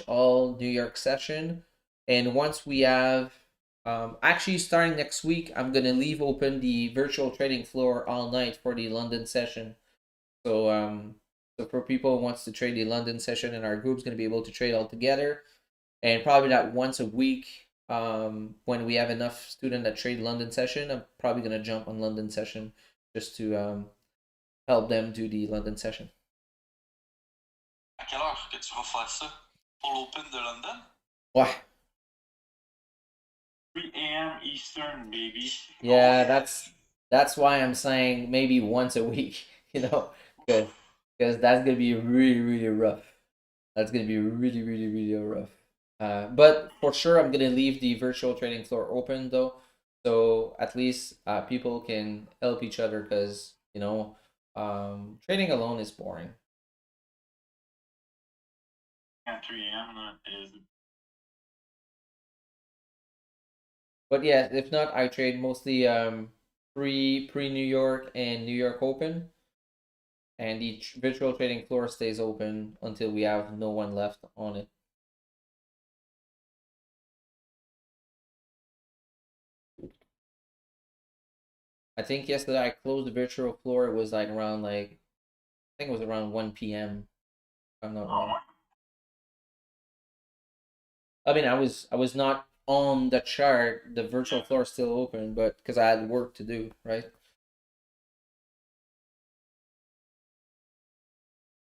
all New York session. And once we have actually starting next week, I'm gonna leave open the virtual trading floor all night for the London session. So for people who wants to trade the London session, and our group's gonna be able to trade all together, and probably that once a week. When we have enough student that trade London session, I'm probably gonna jump on London session just to help them do the London session. À quelle heure que tu vas faire ça? Pour l'Open de London? Ouais. 3 a.m. Eastern, baby. Yeah, that's why I'm saying maybe once a week, because that's gonna be really, really rough. That's gonna be really, really, really rough. But for sure, I'm gonna leave the virtual trading floor open though, so at least people can help each other because trading alone is boring. At 3 a.m. Is But yeah, if not, I trade mostly pre New York and New York Open, and the virtual trading floor stays open until we have no one left on it. I think yesterday I closed the virtual floor. It was like around I think it was around 1 p.m. If I'm not wrong. I mean, I was not on the chart. The virtual floor is still open, but because I had work to do, right?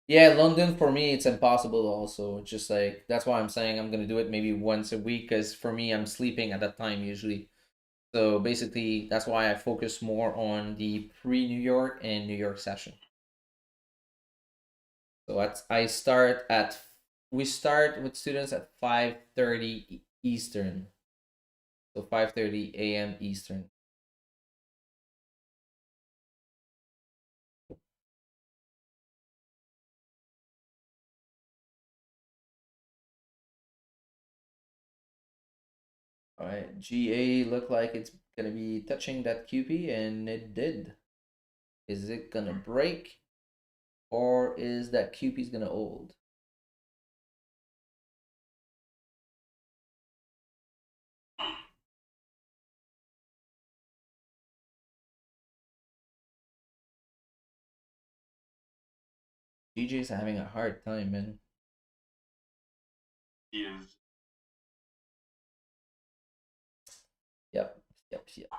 Yeah, London for me it's impossible. Also, it's just like that's why I'm saying I'm gonna do it maybe once a week. Because for me, I'm sleeping at that time usually. So basically, that's why I focus more on the pre New York and New York session. So I start at we start with students at 5:30 Eastern. So 5:30 a.m. Eastern. All right, GA looked like it's gonna be touching that QP, and it did. Is it gonna break, or is that QP's gonna hold? GJ's having a hard time, man. he is. Yep, yep, yep.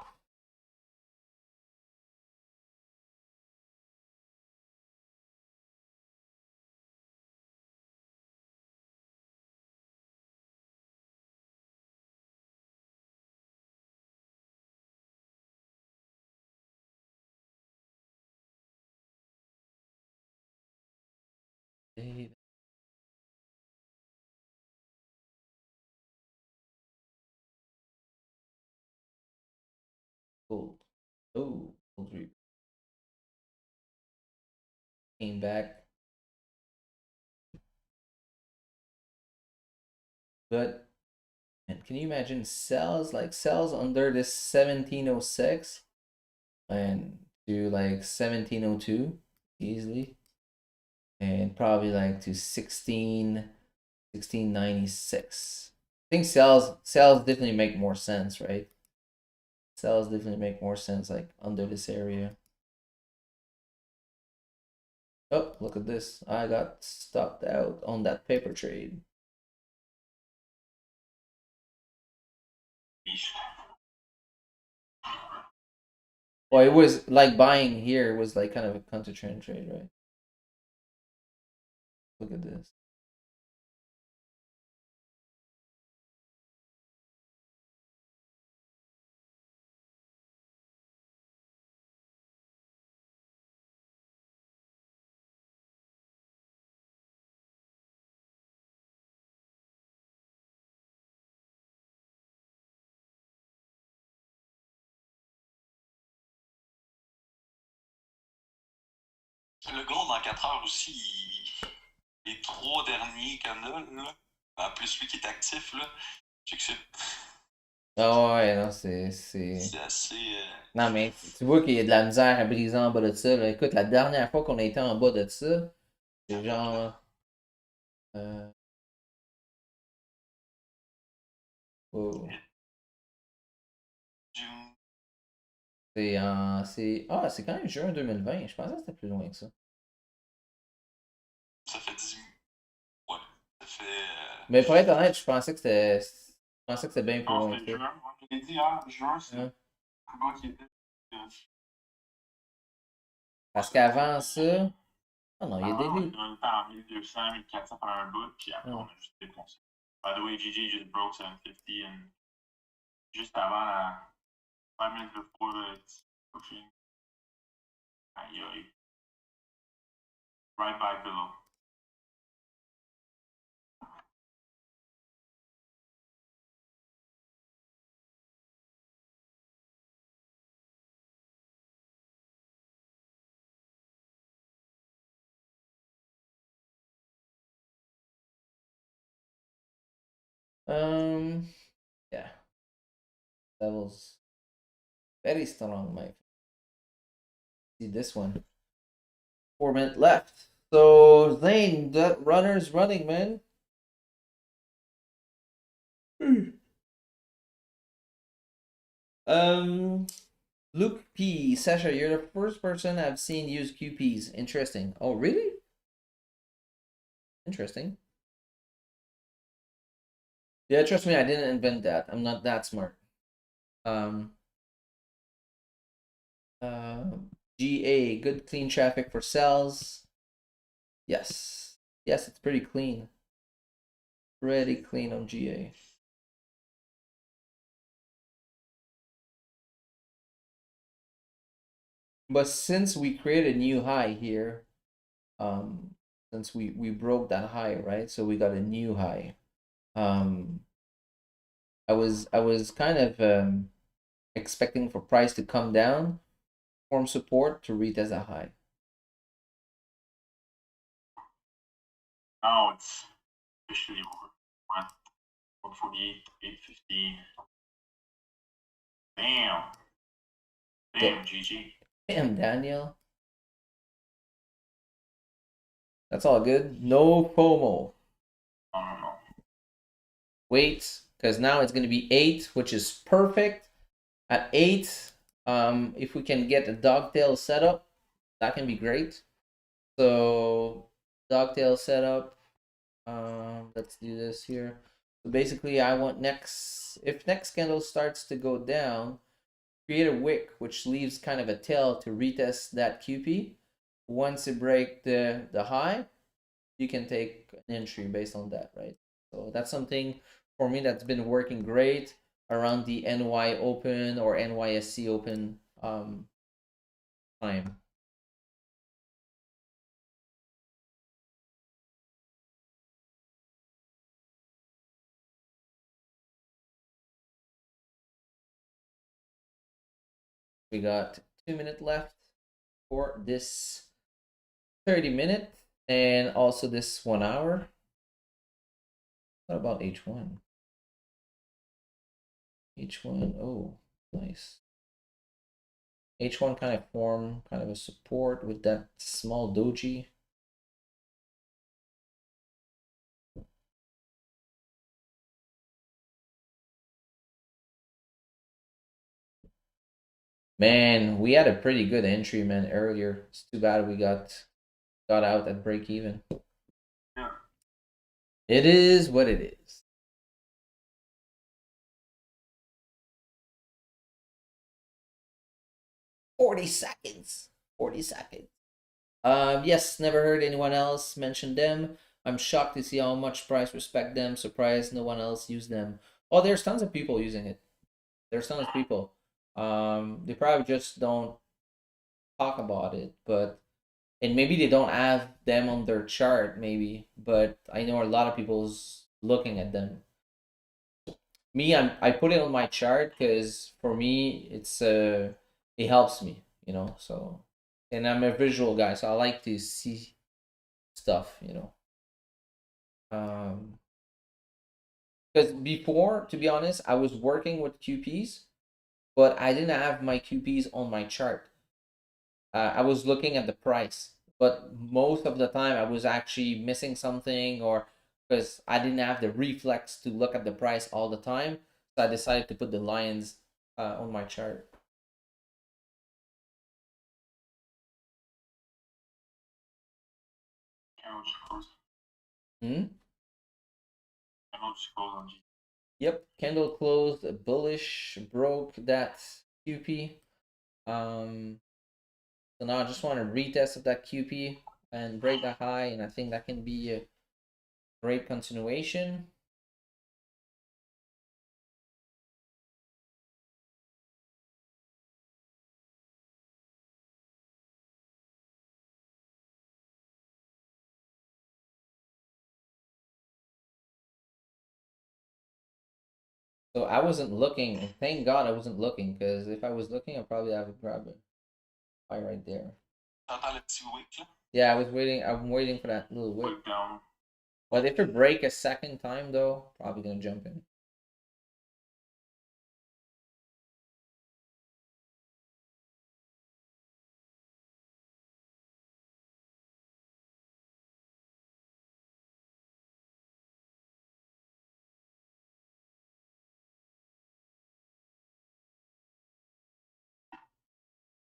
Dave. Gold. Oh, gold came back. But and can you imagine sells under this 1706 and do like 1702 easily, and probably like to 1696. I think sells definitely make more sense, right? Sells definitely make more sense like under this area. Oh, look at this. I got stopped out on that paper trade. Well, it was like buying here was like kind of a counter trend trade, right? Look at this. Le gold en 4 heures aussi, les 3 derniers canals, là, en plus celui qui est actif, là, je sais que Ah ouais, non, c'est assez. Non, mais tu vois qu'il y a de la misère à briser en bas de ça, là. Écoute, la dernière fois qu'on a été en bas de ça, c'est genre. Euh... oh. C'est quand même juin 2020. Je pensais que c'était plus loin que ça. Ça fait 10. Ouais. Ça fait. Mais pour être honnête, je pensais que c'était bien plus Non, loin c'était que ça. juin. Moi, je l'ai dit hier, juin, c'est Hein? le plus bas qui était. Parce qu'avant ça. Ah non, il y a des On lignes. était en 1200, 1400 pendant un bout, puis après, on Ah. a juste défoncé. By the way, GG just broke 750, and juste avant la 5 minutes before it's pushing. Aïe aïe. Right back below. Yeah. Levels very strong, my. See this one. 4 minutes left. So Zane, that runner's running, man. Um, Luke P. Sasha, you're the first person I've seen use QPs. Interesting. Oh, really? Interesting. Yeah, trust me, I didn't invent that. I'm not that smart. Um, uh, GA, good clean traffic for cells. Yes. Yes, it's pretty clean. Pretty clean on GA. But since we created a new high here, since we broke that high, right? So we got a new high. I was kind of expecting for price to come down, form support to retest a high. Now it's officially over. 148, 815. Damn. Damn, GG. Damn, Daniel. That's all good. No FOMO. No. Wait, because now it's going to be 8, which is perfect. At 8, if we can get a dogtail setup, that can be great. So, dogtail setup. Let's do this here. So basically, I want if next candle starts to go down, create a wick which leaves kind of a tail to retest that QP. Once you break the high, you can take an entry based on that, right? So that's something for me that's been working great around the NY Open or NYSC Open time. We got 2 minutes left for this 30 minute and also this 1 hour. What about H1? H1, oh, nice. H1 kind of form kind of a support with that small doji. Man, we had a pretty good entry, man, earlier. It's too bad we got out at break even. Yeah. It is what it is. 40 seconds. 40 seconds. Yes, never heard anyone else mention them. I'm shocked to see how much price respect them. Surprised no one else used them. Oh, there's tons of people using it. There's tons of people. They probably just don't talk about it, but and maybe they don't have them on their chart, maybe. But I know a lot of people's looking at them. Me, I put it on my chart because for me it helps me, So, and I'm a visual guy, so I like to see stuff. Because before, to be honest, I was working with QPs, but I didn't have my QPs on my chart. I was looking at the price, but most of the time I was actually missing something, or because I didn't have the reflex to look at the price all the time. So I decided to put the lines on my chart. Hmm? Yep, candle closed bullish, broke that QP. So now I just want to retest of that QP and break the high, and I think that can be a great continuation. So I wasn't looking, and thank God I wasn't looking, because if I was looking, I probably have grabbed it. Right there. Yeah, I was waiting. I'm waiting for that little whip. Down. But if it break a second time though, probably gonna jump in.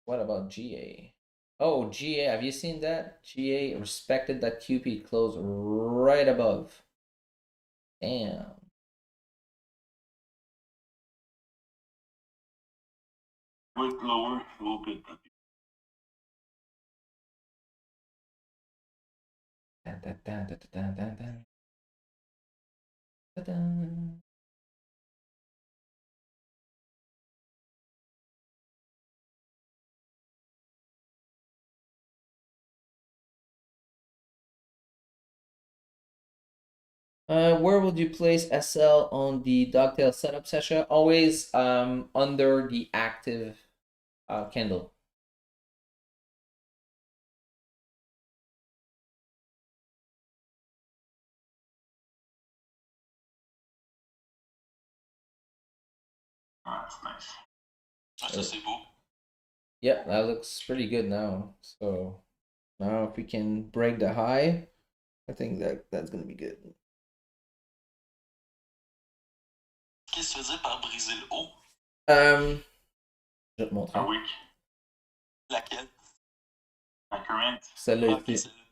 What about GA? Oh, GA, have you seen that? GA respected that QP close right above. Damn. With lower, a little bit. Dun, dun, dun, dun, dun, dun, dun. Dun, dun. Where would you place SL on the dogtail setup session? Always under the active candle. Oh, that's nice. Ah, ça, c'est beau. Yep, that looks pretty good now. So now if we can break the high, I think that's gonna be good. Qu'est-ce que tu veux dire par briser le haut? Je vais te montrer. A week. Laquelle? La current. Celle-là Ah, ok, ici. celle-là.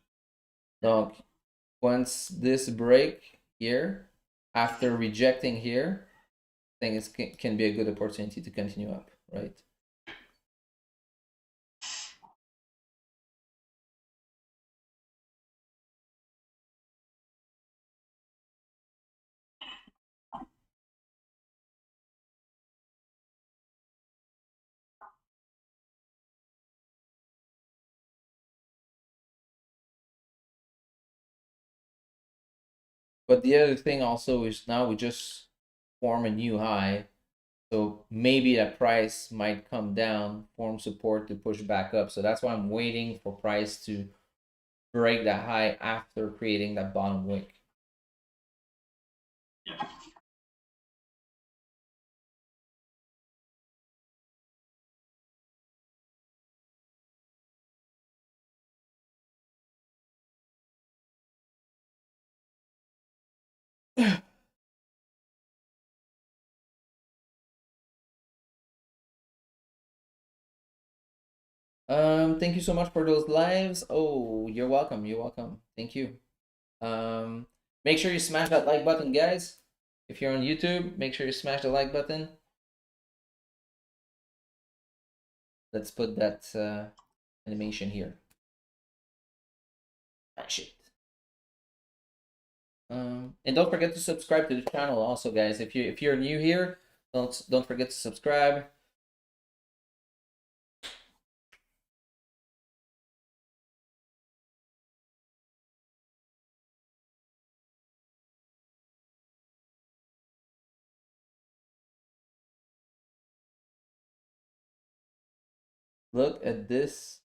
Donc, once this break here, after rejecting here, I think it can be a good opportunity to continue up, right? But the other thing also is now we just form a new high. So maybe that price might come down, form support to push back up. So that's why I'm waiting for price to break that high after creating that bottom wick. Yeah. Thank you so much for those lives. Oh, you're welcome. You're welcome. Thank you. Make sure you smash that like button, guys. If you're on YouTube, make sure you smash the like button. Let's put that animation here. Smash it. And don't forget to subscribe to the channel also, guys. If you're new here, don't forget to subscribe. Look at this.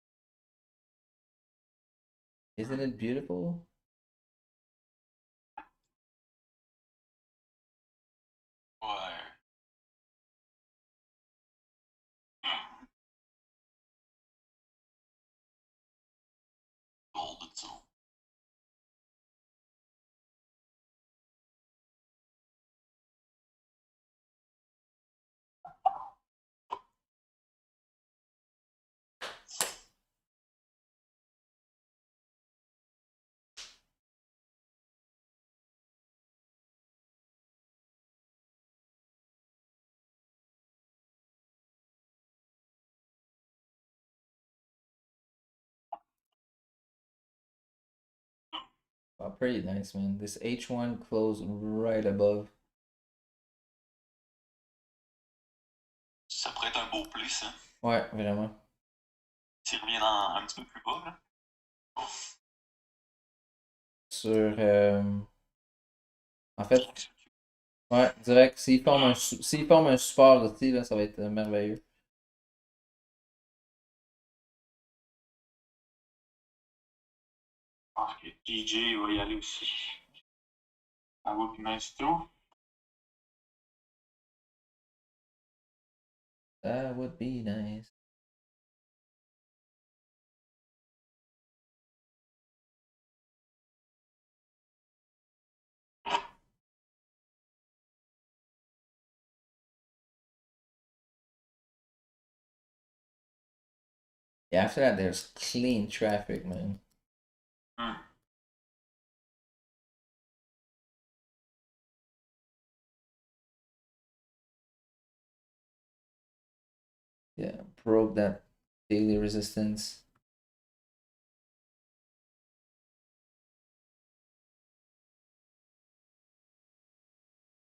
Isn't it beautiful? Ouais. Gold, disons. Oh, pretty nice, man. This H1 closed right above. Ça pourrait être un beau play, ça. Ouais, vraiment. S'il revient un petit peu plus bas, là. Sur. En fait, ouais, direct. S'il forme un support ici, là, ça va être merveilleux. Ah, que DJ va y aller aussi. That would be nice too. That would be nice. Yeah, after that, there's clean traffic, man. Yeah, broke that daily resistance.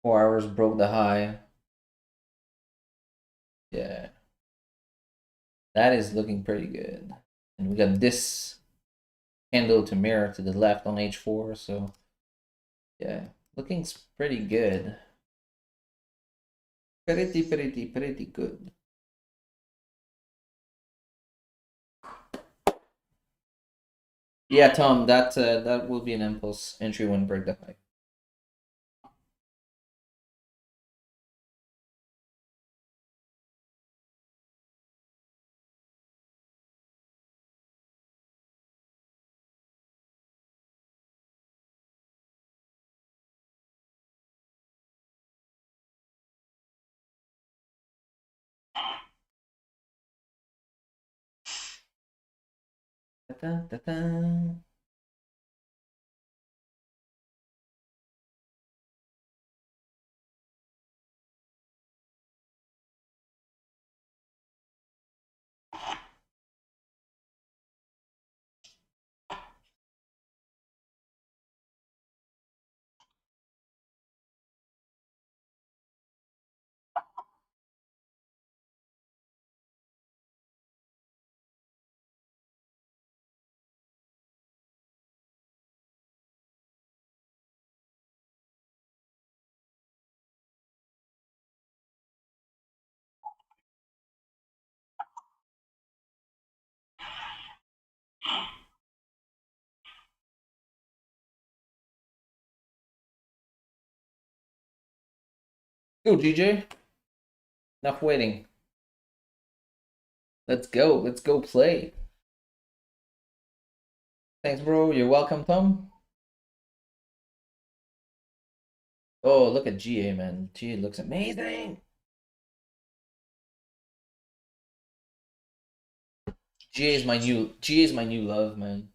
Four hours broke the high. Yeah. That is looking pretty good. And we got this candle to mirror to the left on H4, so yeah, looking pretty good. Pretty good. Yeah, Tom, that will be an impulse entry when break the high. Da-da-da-da. Go, GJ. Enough waiting. Let's go. Let's go play. Thanks, bro. You're welcome, Tom. Oh, look at GA, man. GA looks amazing. GA is my new love, man.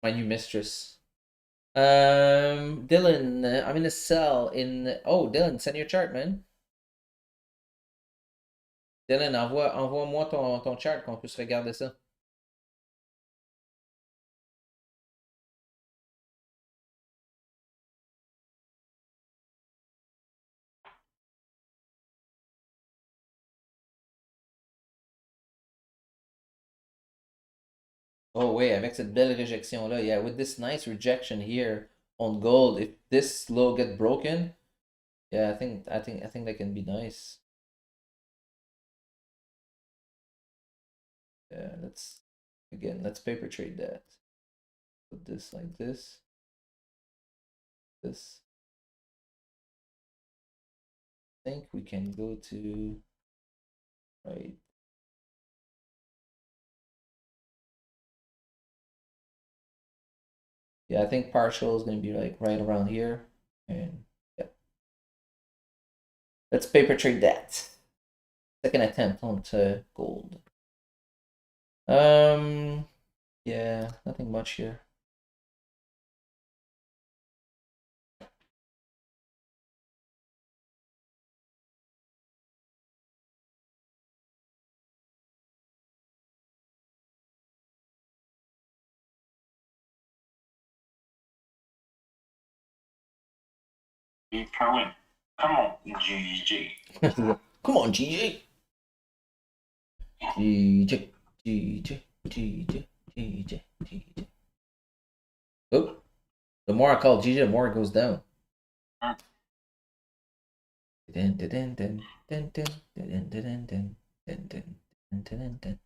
My new mistress. Dylan, I'm in a cell in. Oh, Dylan, send your chart, man. Dylan, envoie-moi ton chart qu'on puisse regarder ça. Oh wait, avec cette belle réjection là, yeah, with this nice rejection here on gold, if this low get broken, yeah, I think that can be nice. Yeah, let's paper trade that. Put this like this. This. I think we can go to right. Yeah, I think partial is gonna be like right around here. And yeah. Let's paper trade that. Second attempt onto gold. Yeah, nothing much here. Keep going. Come on, GG. Come on, GG. GG. GG. GG. GG. GG. Oh, the more I call GG, the more it goes down. Dun, dun, dun, dun, dun, dun, dun, dun, dun, dun, dun, dun, dun, dun.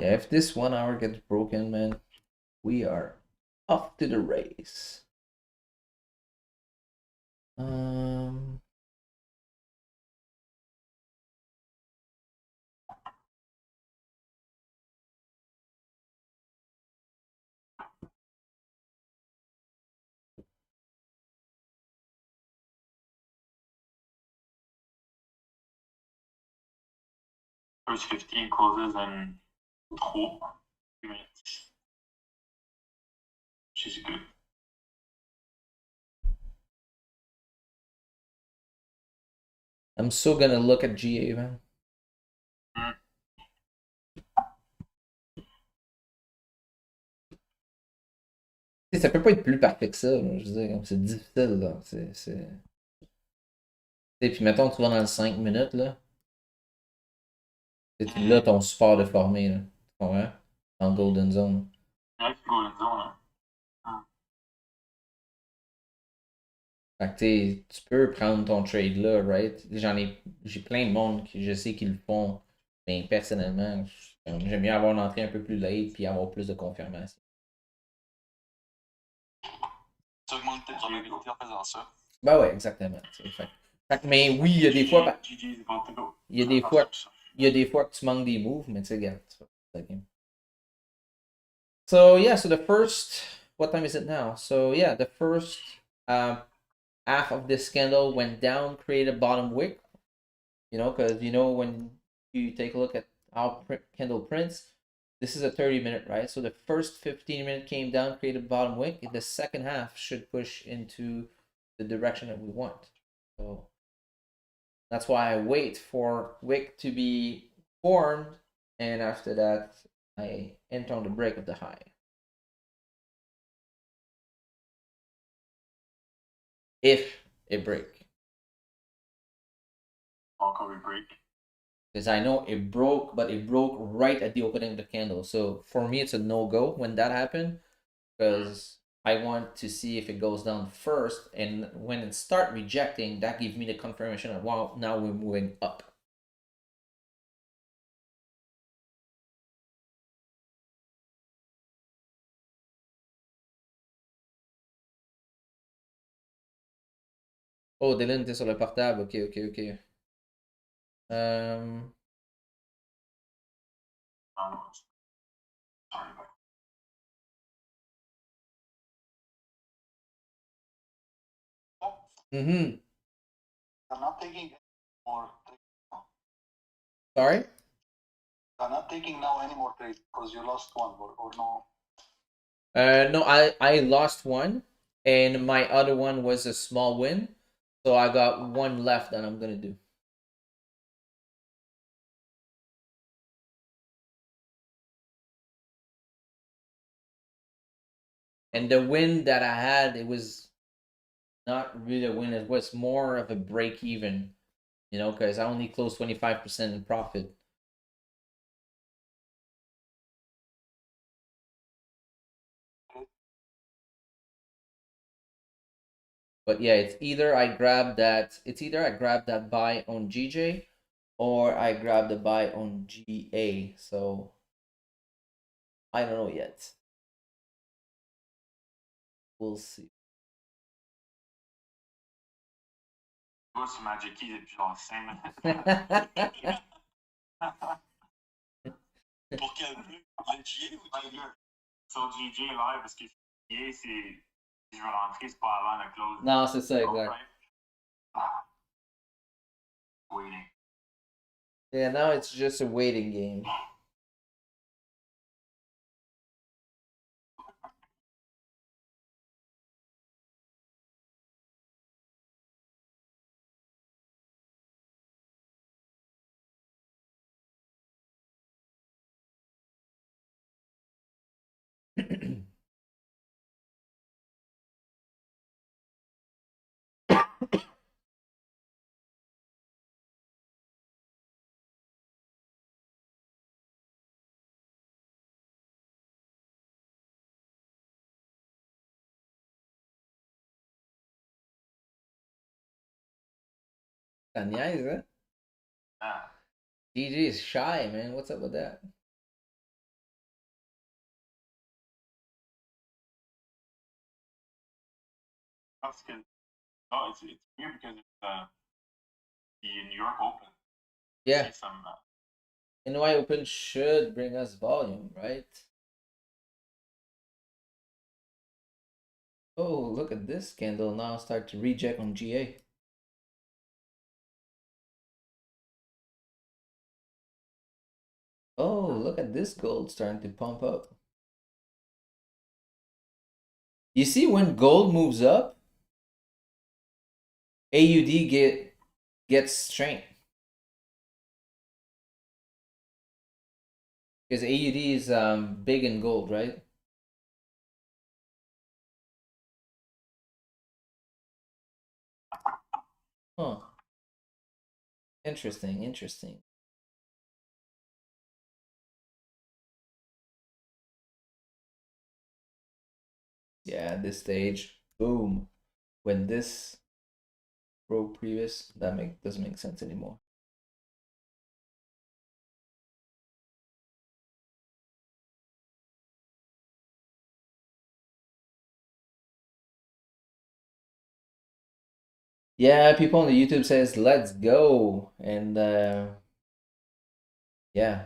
Yeah, if this 1 hour gets broken, man, we are off to the race. First 15 closes in 3 minutes. Which is good. I'm still gonna look at GA, man. Ça peut pas être plus parfait que ça. Je veux dire, c'est difficile, là. Et puis, mettons que tu vas dans le 5 minutes, là. C'est là ton support de formé, là. Tu comprends? Dans le Golden Zone. Ouais, c'est Golden Zone, hein. Fait que tu peux prendre ton trade là, right? J'ai plein de monde qui je sais qu'ils le font. Mais personnellement, j'aime mieux avoir une entrée un peu plus late puis avoir plus de confirmation. Tu augmentes tes probabilités en faisant ça. Ben ouais, exactement. Mais oui, il y a des fois. Il y a des fois que tu manques des moves, mais tu sais, regarde. So yeah, so the first, what time is it now? So yeah, the first half of this candle went down, created a bottom wick. You know, because when you take a look at how candle prints, this is a 30-minute, right? So the first 15-minute came down, created a bottom wick. The second half should push into the direction that we want. So that's why I wait for wick to be formed, and after that, I enter on the break of the high. If it break. Encore a break. Because I know it broke, but it broke right at the opening of the candle. So for me, it's a no-go when that happened, because I want to see if it goes down first, and when it start rejecting, that gives me the confirmation of, wow, now we're moving up. Oh, Dylan, t'es sur le portable. Ok, ok, ok. Mm-hmm. I'm not taking more trades now. Sorry? I'm not taking now any more trades because you lost one or no. No, I lost one, and my other one was a small win. So I got one left that I'm gonna do. And the win that I had, it was not really a win. It was more of a break even, because I only closed 25% in profit. But yeah, it's either I grab that buy on GJ, or I grab the buy on GA. So I don't know yet. We'll see. Moi, sur Magic Key depuis genre 5 minutes. Pour quel but? Le GA ou GA? Sur GJ live, parce que GA, c'est. Si je veux rentrer, c'est pas avant la close. Non, c'est ça, exact. Waiting. Yeah, now it's just a waiting game. Ça niaise, hein? Ah. GG is shy, man. What's up with that? That's because no, it's weird because it's the New York Open. Yeah. See some NY Open should bring us volume, right? Oh, look at this candle now start to reject on GA. Oh, look at this gold starting to pump up. You see when gold moves up, AUD gets strength. Because AUD is big in gold, right? Huh. Interesting, interesting. Yeah, at this stage, boom. When this broke previous, that doesn't make sense anymore. Yeah, people on the YouTube says let's go, and yeah,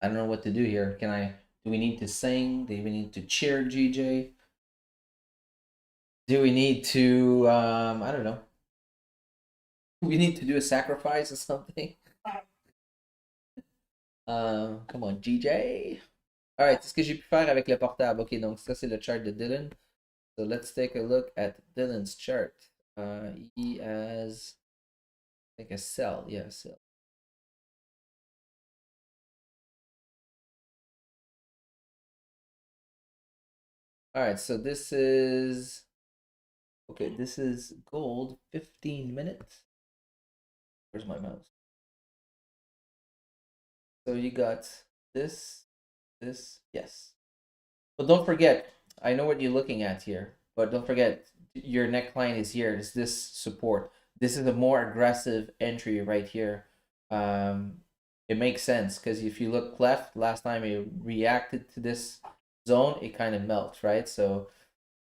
I don't know what to do here. Do we need to sing? Do we need to cheer GJ? Do we need to I don't know. We need to do a sacrifice or something. Come on, GJ. Alright, c'est ce que j'ai pu faire avec le portable. Ok, donc ça c'est le chart de Dylan. So let's take a look at Dylan's chart. He has like a sell, yeah, sell. Alright, so this is gold 15 minutes. Where's my mouse? So you got this, yes. But don't forget, I know what you're looking at here, but don't forget your neckline is here. It's this support. This is a more aggressive entry right here. It makes sense because if you look left, last time it reacted to this zone, it kind of melts, right? So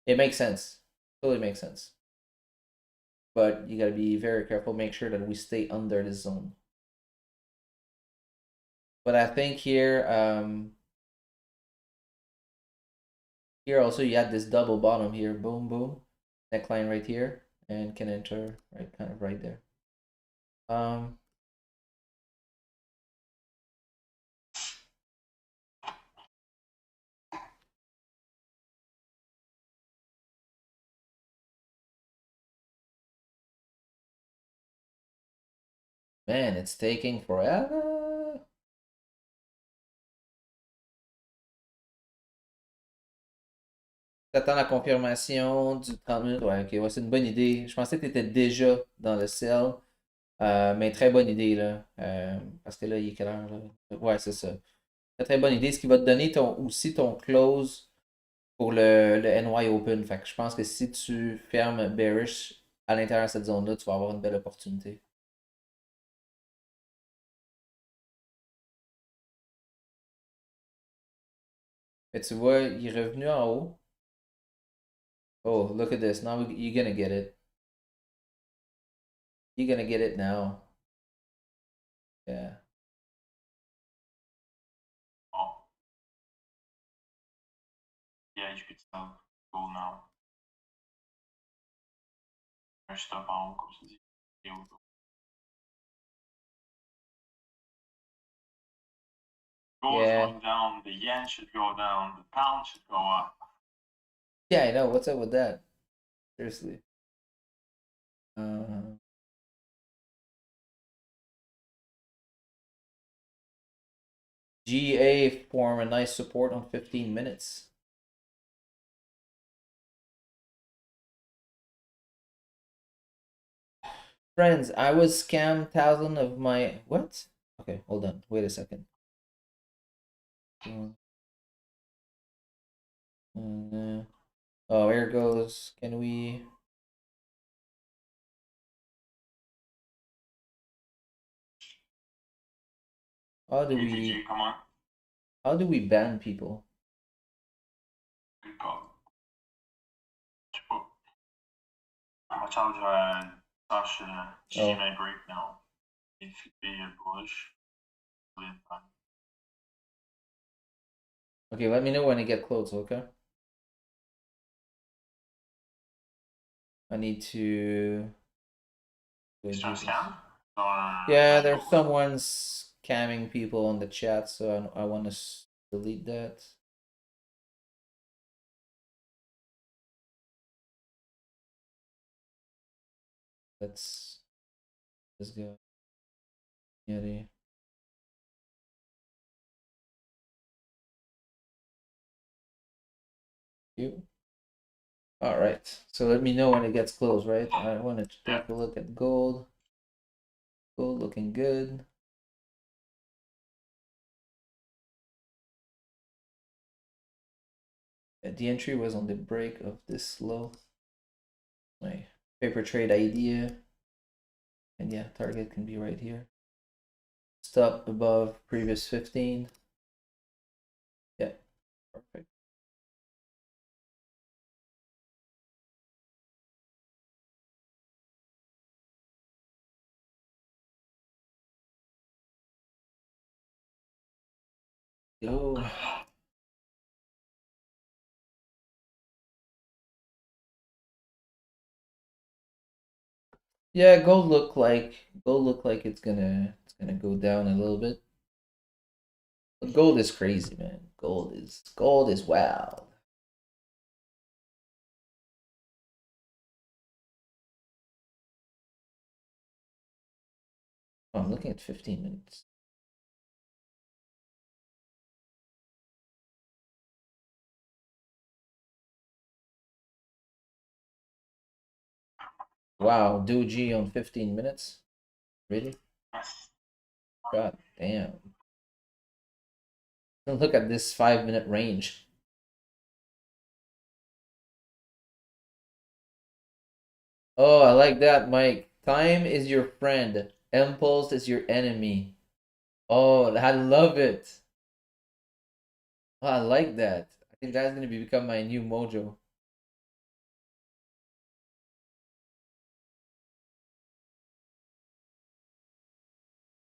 it makes sense. Totally makes sense. But you got to be very careful. Make sure that we stay under this zone. But I think here, here also you had this double bottom here. Boom, boom. Neckline right here. And can enter right kind of right there. Man, it's taking forever. T'attends la confirmation du 30 minutes. Ouais, ok, ouais, c'est une bonne idée. Je pensais que tu étais déjà dans le sell. Mais très bonne idée, là. Parce que là, il est quelle heure, là? Ouais, c'est ça. Très, très bonne idée. Ce qui va te donner aussi ton close pour le NY Open. Fait que je pense que si tu fermes bearish à l'intérieur de cette zone-là, tu vas avoir une belle opportunité. Mais tu vois, il est revenu en haut. Oh, look at this. Now you're gonna get it. You're gonna get it now. Yeah. oh. Yeah, you could sell gold now. Un stop en haut, comme tu dis. Et au dos. Gold is Yeah. going down, the yen should go down, the pound should go up. Yeah, I know. What's up with that? Seriously. GA form a nice support on 15 minutes. Friends, I was scammed 1,000 of my... What? Okay, hold on. Wait a second. Oh, here goes. Can we... How do we... ATG, come on. How do we ban people? Good call. charge slash GG may break now. It should be bullish. Okay, let me know when it get close, okay? I need to go Is do there a this. scam? Yeah, there's someone scamming people on the chat, so I want to delete that. Let's go. Yeah. You. All right. So let me know when it gets close, right? I wanted to take a look at gold. Gold looking good. The entry was on the break of this low. My paper trade idea. And yeah, target can be right here. Stop above previous 15. Yeah, perfect. Go. Yeah, gold look like it's gonna go down a little bit. But gold is crazy, man. Gold is wild. Oh, I'm looking at 15 minutes. Wow, Doji on 15 minutes? Really? God damn. Look at this 5-minute range. Oh, I like that, Mike. Time is your friend. Impulse is your enemy. Oh, I love it. Oh, I like that. I think that's gonna become my new mojo.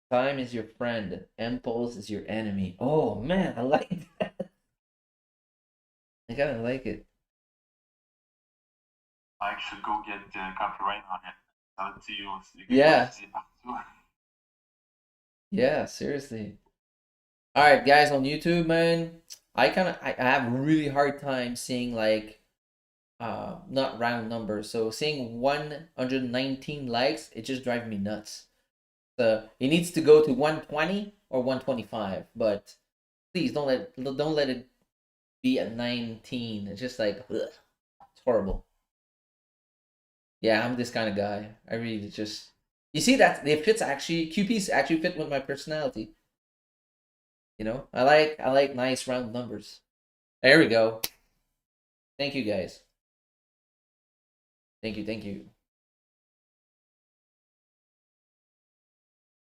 Time is your friend. Impulse is your enemy. Oh man, I like that. I kind of like it. I should go get copyright on it. Sell it to you. Yeah. Yeah, seriously. All right, guys on YouTube, man. I have a really hard time seeing like not round numbers. So seeing 119 likes, it just drives me nuts. So it needs to go to 120 or 125, but please don't let it be at 19. It's just like ugh, it's horrible. Yeah, I'm this kind of guy. I really just you see that it fits actually QPs actually fit with my personality. You know, I like nice round numbers. There we go. Thank you guys. Thank you.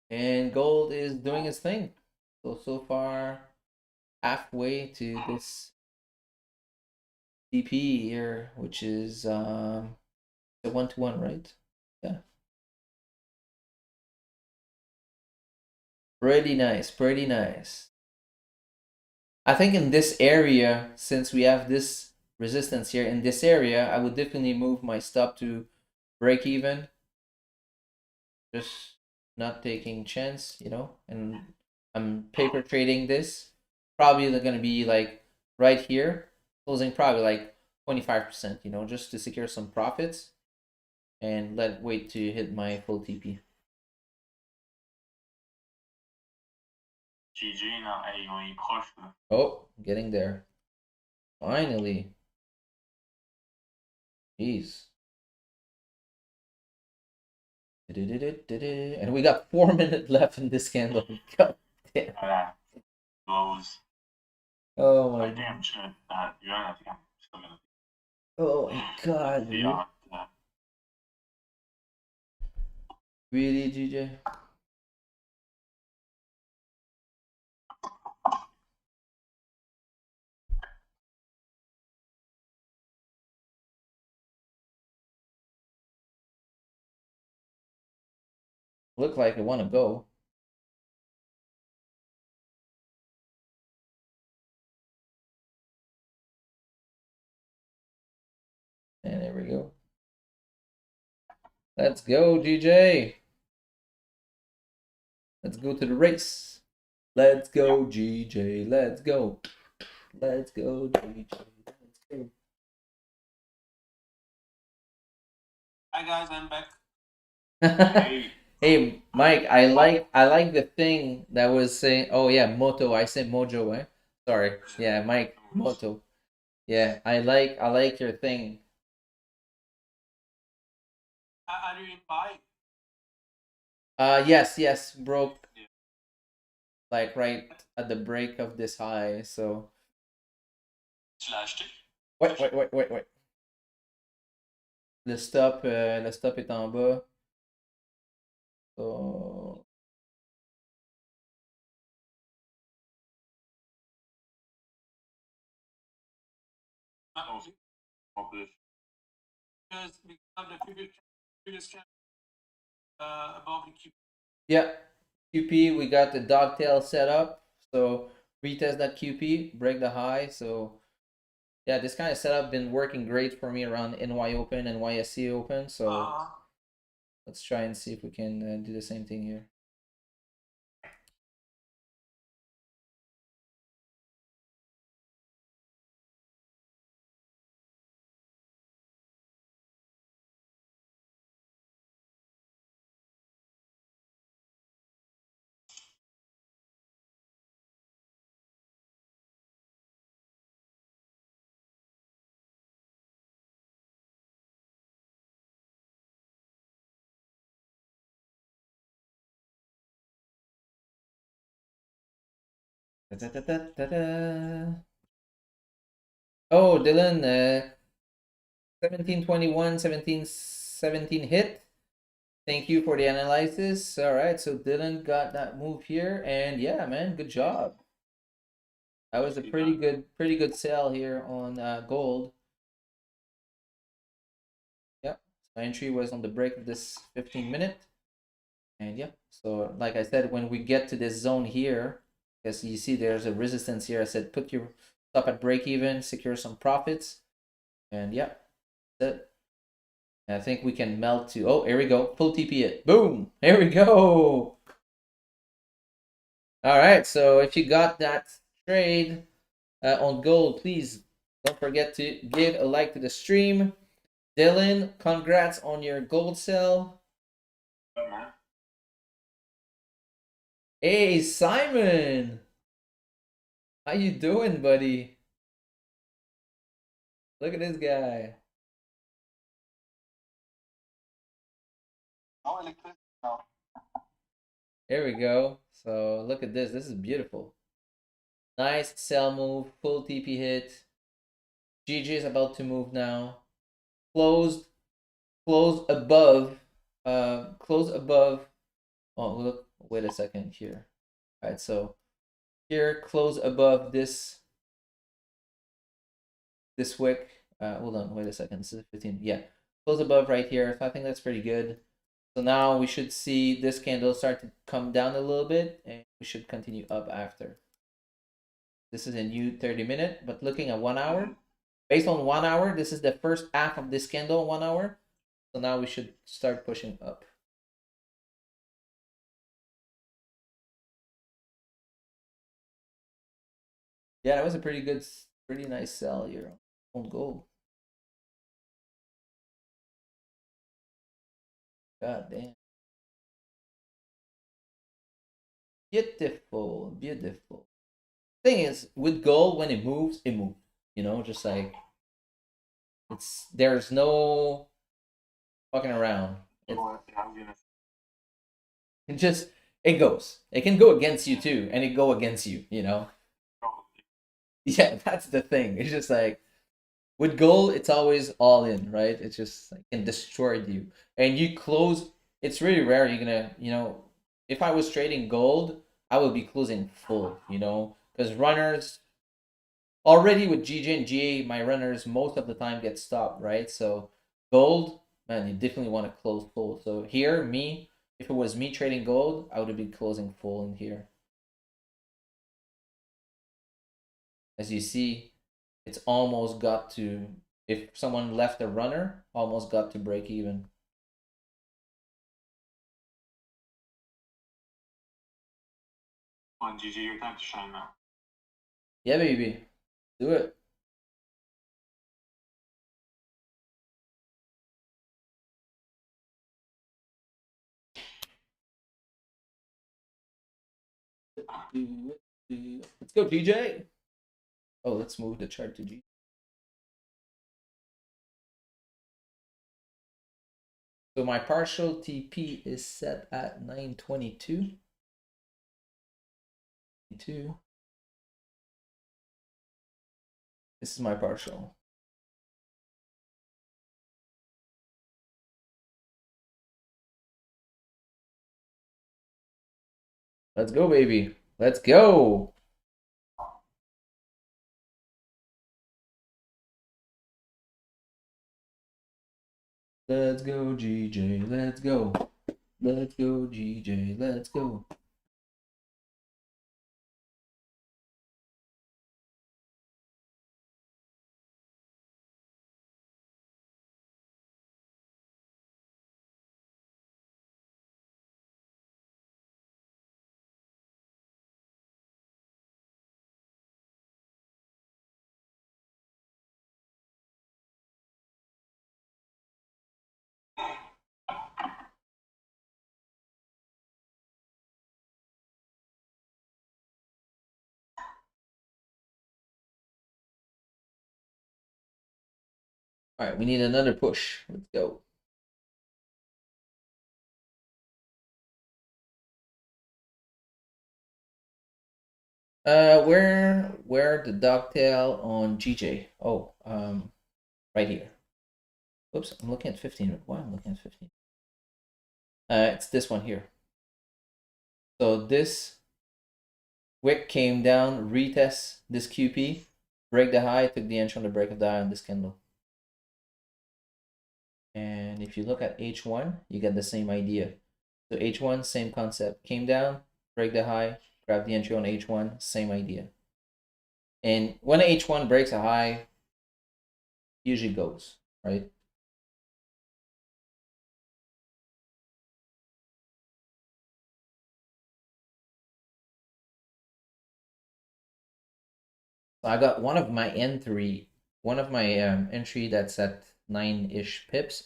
And gold is doing its thing. So far halfway to this DP here, which is the 1-to-1, right? Yeah. Pretty nice, pretty nice. I think in this area, since we have this resistance here, in this area, I would definitely move my stop to break even. Just not taking chance, you know, and I'm paper trading this. Probably they're gonna be like right here, closing probably like 25%, you know, just to secure some profits and wait to hit my full TP. GG, là. Hey, on est proche, là. Oh, getting there. Finally. Jeez. And we got 4 minutes left in this candle. God damn. Close. Oh my damn shit. You're I think I'm still gonna. Oh my god. Really, GJ? Look like I want to go. And there we go. Let's go, GJ. Let's go to the race. Let's go, GJ. Let's go. Let's go, GJ. Let's go. Hi guys, I'm back. Hey, Hey, Mike, I like the thing that was saying. Oh yeah, Moto. I said Mojo. Eh? Sorry. Yeah, Mike, Moto. Yeah, I like your thing. Are you in buy? Yes, broke like right at the break of this high. So Tu l'as acheté? wait. Le stop est en bas. So no, of this. Because of the previous channel above the Q. yeah, QP, we got the dogtail set up. So retest that QP, break the high. So yeah, this kind of setup been working great for me around NY Open and YSC Open. So let's try and see if we can do the same thing here. Da, da, da, da, da. Oh, Dylan, 1721, 1717 hit. Thank you for the analysis. All right, so Dylan got that move here, and yeah, man, good job. That was a pretty good sell here on gold. Yep, my entry was on the break of this 15-minute, and yeah. So like I said, when we get to this zone here, because you see there's a resistance here, I said put your stop at break even, secure some profits, and yeah, that's it. And I think we can melt to. Oh, here we go. Full TP it. Boom. Here we go. All right. So if you got that trade on gold, please don't forget to give a like to the stream. Dylan, congrats on your gold sell. Hey, Simon. How you doing, buddy? Look at this guy. No electricity now. Here we go. So look at this. This is beautiful. Nice sell move. Full TP hit. GG is about to move now. Closed above close above. Oh, look, wait a second here. All right, so here close above this wick. Hold on, wait a second. This is 15. Yeah, close above right here. So I think that's pretty good. So now we should see this candle start to come down a little bit, and we should continue up after. This is a new 30-minute, but looking at 1 hour, based on 1 hour, this is the first half of this candle, 1 hour. So now we should start pushing up. Yeah, that was a pretty nice sell here on gold. God damn. Beautiful. Thing is, with gold, when it moves, it moves. You know, just like there's no fucking around. It goes. It can go against you too, and it go against you. You know. Yeah, that's the thing. It's just like with gold, it's always all in, right? It's just like can destroy you, and you close. It's really rare you're gonna, if I was trading gold, I would be closing full, because runners already with GJ and GA, my runners most of the time get stopped, right? So gold, man, you definitely want to close full. So here, me, If it was me trading gold, I would have been closing full in here. As you see, it's almost got to, if someone left a runner, almost got to break even. Come on, GG, your time to shine now. Yeah, baby. Do it. Let's go, TJ. Oh, let's move the chart to G. So my partial TP is set at 922. This is my partial. Let's go, baby. Let's go. Let's go, GJ. Let's go. Let's go, GJ. Let's go. All right, we need another push. Let's go. Where the dogtail on GJ? Oh, right here. Oops, I'm looking at 15. Why I'm looking at 15? It's this one here. So this wick came down, retest this QP, break the high, took the entry on the break of the high on this candle. And if you look at H1, you get the same idea. So H1, same concept. Came down, break the high, grab the entry on H1, same idea. And when H1 breaks a high, usually goes, right? So I got one of my entry that's at 9-ish pips.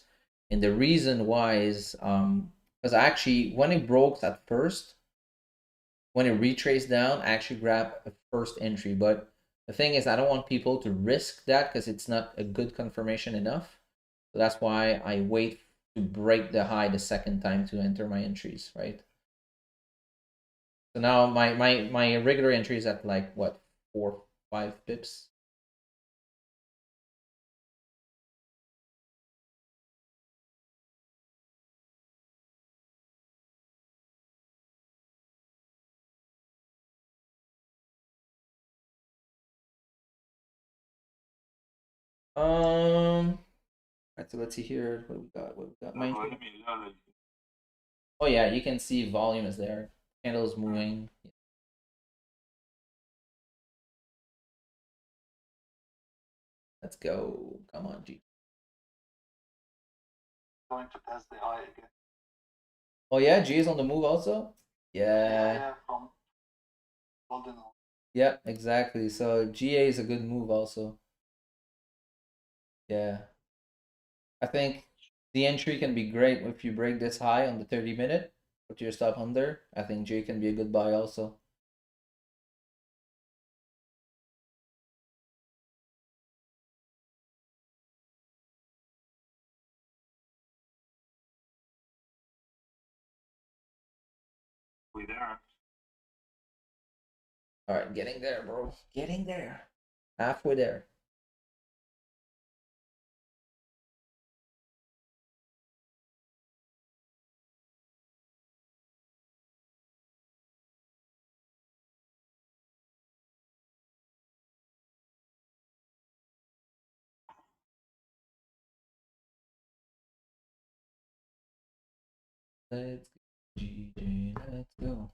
And the reason why is because actually when it broke at first, when it retraced down, I actually grabbed a first entry. But the thing is, I don't want people to risk that because it's not a good confirmation enough. So that's why I wait to break the high the second time to enter my entries, right? So now my regular entry is at like what, 4-5 pips. Right, so let's see here what we got. What we got? Oh yeah, you can see volume is there. Candles moving. Let's go. Come on, G. Going to test the high again. Oh yeah, G is on the move also. Yeah. Yeah, from golden. Yeah, exactly. So GA is a good move also. Yeah. I think the entry can be great if you break this high on the 30-minute. Put your stop under. I think G can be a good buy also. We there? All right, getting there, bro. Getting there. Halfway there. Let's GJ, let's go.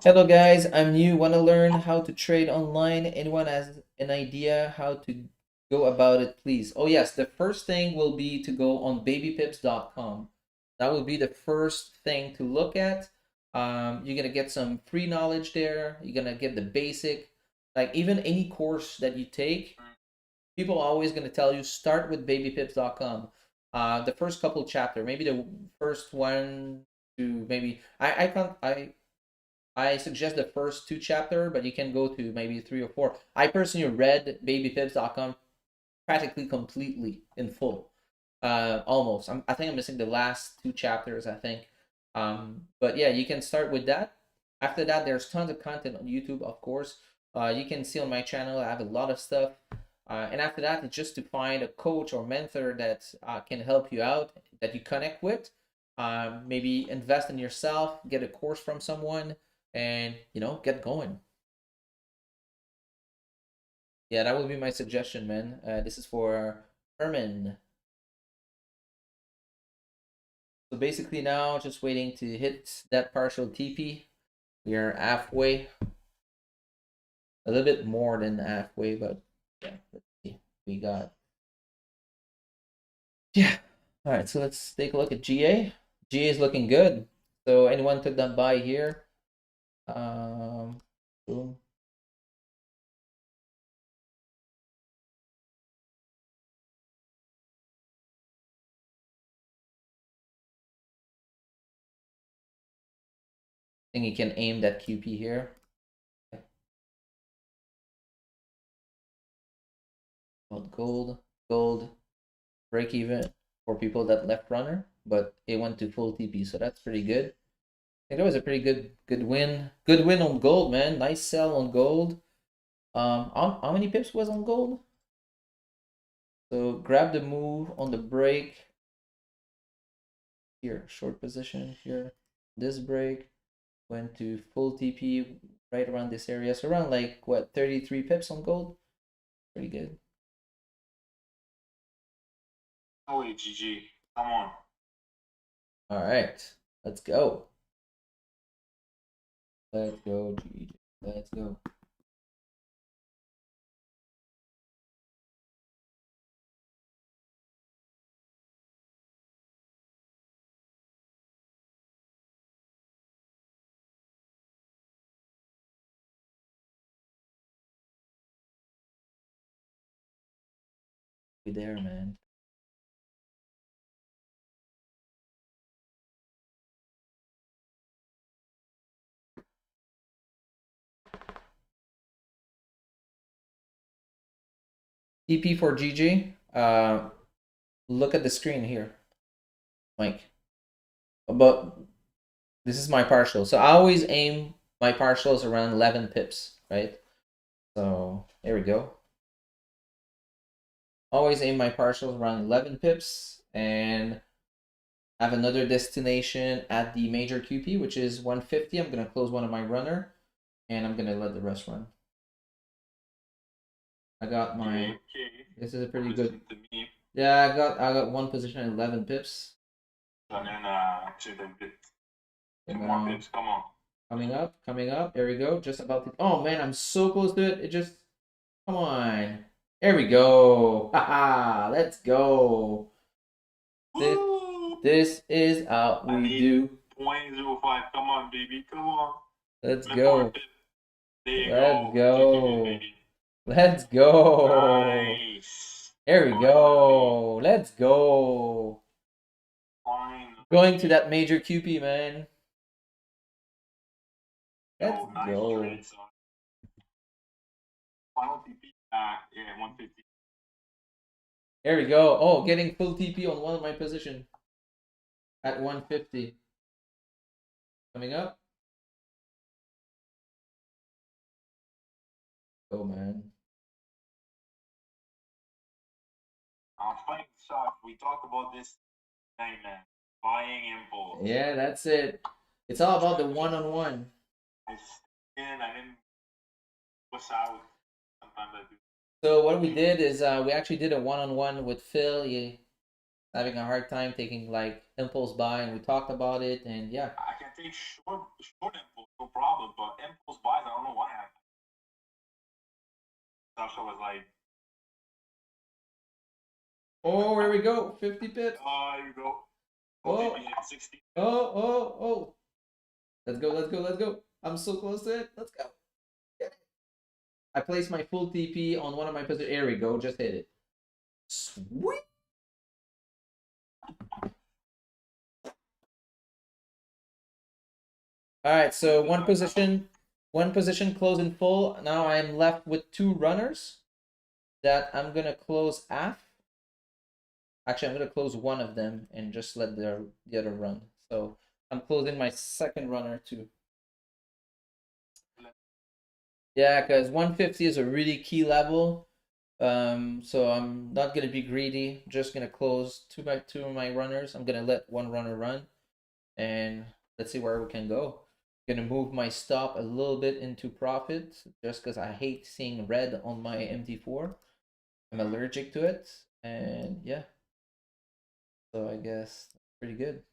Hello guys, I'm new. Want to learn how to trade online? Anyone has an idea how to go about it, please? Oh yes, the first thing will be to go on babypips.com. That will be the first thing to look at. You're gonna get some free knowledge there. You're gonna get the basic, like even any course that you take, people are always gonna tell you start with babypips.com. The first couple chapter, maybe the first one to maybe I suggest the first two chapter, but you can go to maybe 3 or 4. I personally read babypips.com practically completely in full, almost. I think I'm missing the last two chapters, I think. But yeah, you can start with that. After that, there's tons of content on YouTube, of course. You can see on my channel, I have a lot of stuff. And after that, it's just to find a coach or mentor that can help you out, that you connect with. Maybe invest in yourself, get a course from someone, and get going. Yeah, that would be my suggestion, man. This is for Herman. So basically now just waiting to hit that partial TP. We are halfway, a little bit more than halfway, but yeah, let's see. We got, yeah. All right, so let's take a look at GA. GA is looking good. So anyone took that buy here? Boom. I think you can aim that QP here. Gold, break even for people that left runner, but it went to full TP, so that's pretty good. I think that was a pretty good win. Good win on gold, man. Nice sell on gold. How many pips was on gold? So grab the move on the break. Here, short position here. This break went to full TP right around this area. So around like what, 33 pips on gold? Pretty good. Oh wait, GG. Come on. All right, let's go. Let's go, GG. Let's go. Be there, man. TP for GG. Look at the screen here, Mike. But this is my partial. So I always aim my partials around 11 pips, right? So there we go. Always aim my partials around 11 pips and have another destination at the major QP, which is 150. I'm going to close one of my runner and I'm going to let the rest run. I got my, this is a pretty good, yeah, I got one position at 11 pips. And then actually the bit. Two more pips, come on. Coming up. There we go. Just about to, oh man, I'm so close to it. It just, come on. There we go. Haha, let's go. This is how we do. 0.05. Come on, baby. Come on. Let's go. Let's go. Let's go. Nice. There we go. Let's go. Fine. Going to that major QP, man. Let's go. Nice trade, final TP back. Yeah, 150. There we go. Oh, getting full TP on one of my position at 150. Coming up. Oh man. I'm playing soft. We talk about this thing, man. Buying impulse. Yeah, that's it. It's all about the one-on-one. I didn't push out. Sometimes I do. So what we did is we actually did a one-on-one with Phil. He having a hard time taking like impulse buy, and we talked about it. And yeah, I can take short impulse, no problem, but impulse buys, I don't know why happened. Sasha was like, oh, here we go, 50 pips. oh, here you go. Oh. Maybe at 60. Oh. Let's go. I'm so close to it. Let's go. Get it. I placed my full TP on one of my positions. Here we go. Just hit it. Sweet. All right. So one position closed in full. Now I'm left with 2 runners that I'm gonna close half. Actually, I'm gonna close one of them and just let the other run. So I'm closing my second runner too. Yeah, because 150 is a really key level. So I'm not gonna be greedy. I'm just gonna close two of my runners. I'm gonna let one runner run, and let's see where we can go. Gonna move my stop a little bit into profit, just because I hate seeing red on my MT4. I'm allergic to it, and yeah. So I guess that's pretty good.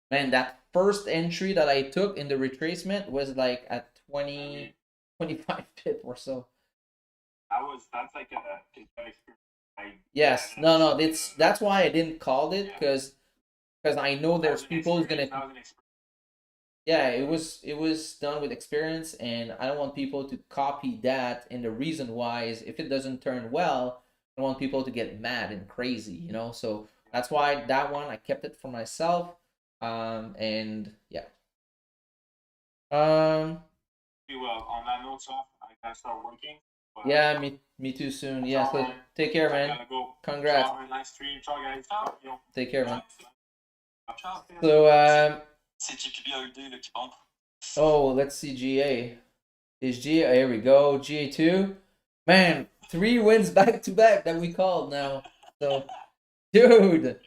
Man, that first entry that I took in the retracement was like at 20, 25 pip or so. That's like a experience. Yes, no, that's why I didn't call it, because I know there's people who's gonna. Yeah, it was done with experience, and I don't want people to copy that. And the reason why is if it doesn't turn well, I don't want people to get mad and crazy, you know. So that's why that one I kept it for myself. And yeah. Well, on that note, so I gotta start working. Yeah, me too soon. Yeah, so take care, man. Congrats. Nice stream. Ciao, guys. Take care, man. Ciao. So C'est JPB AUD là, qui pompe. oh, let's see GA. Is GA? Here we go. GA2. Man, 3 wins back to back that we called now. So, dude,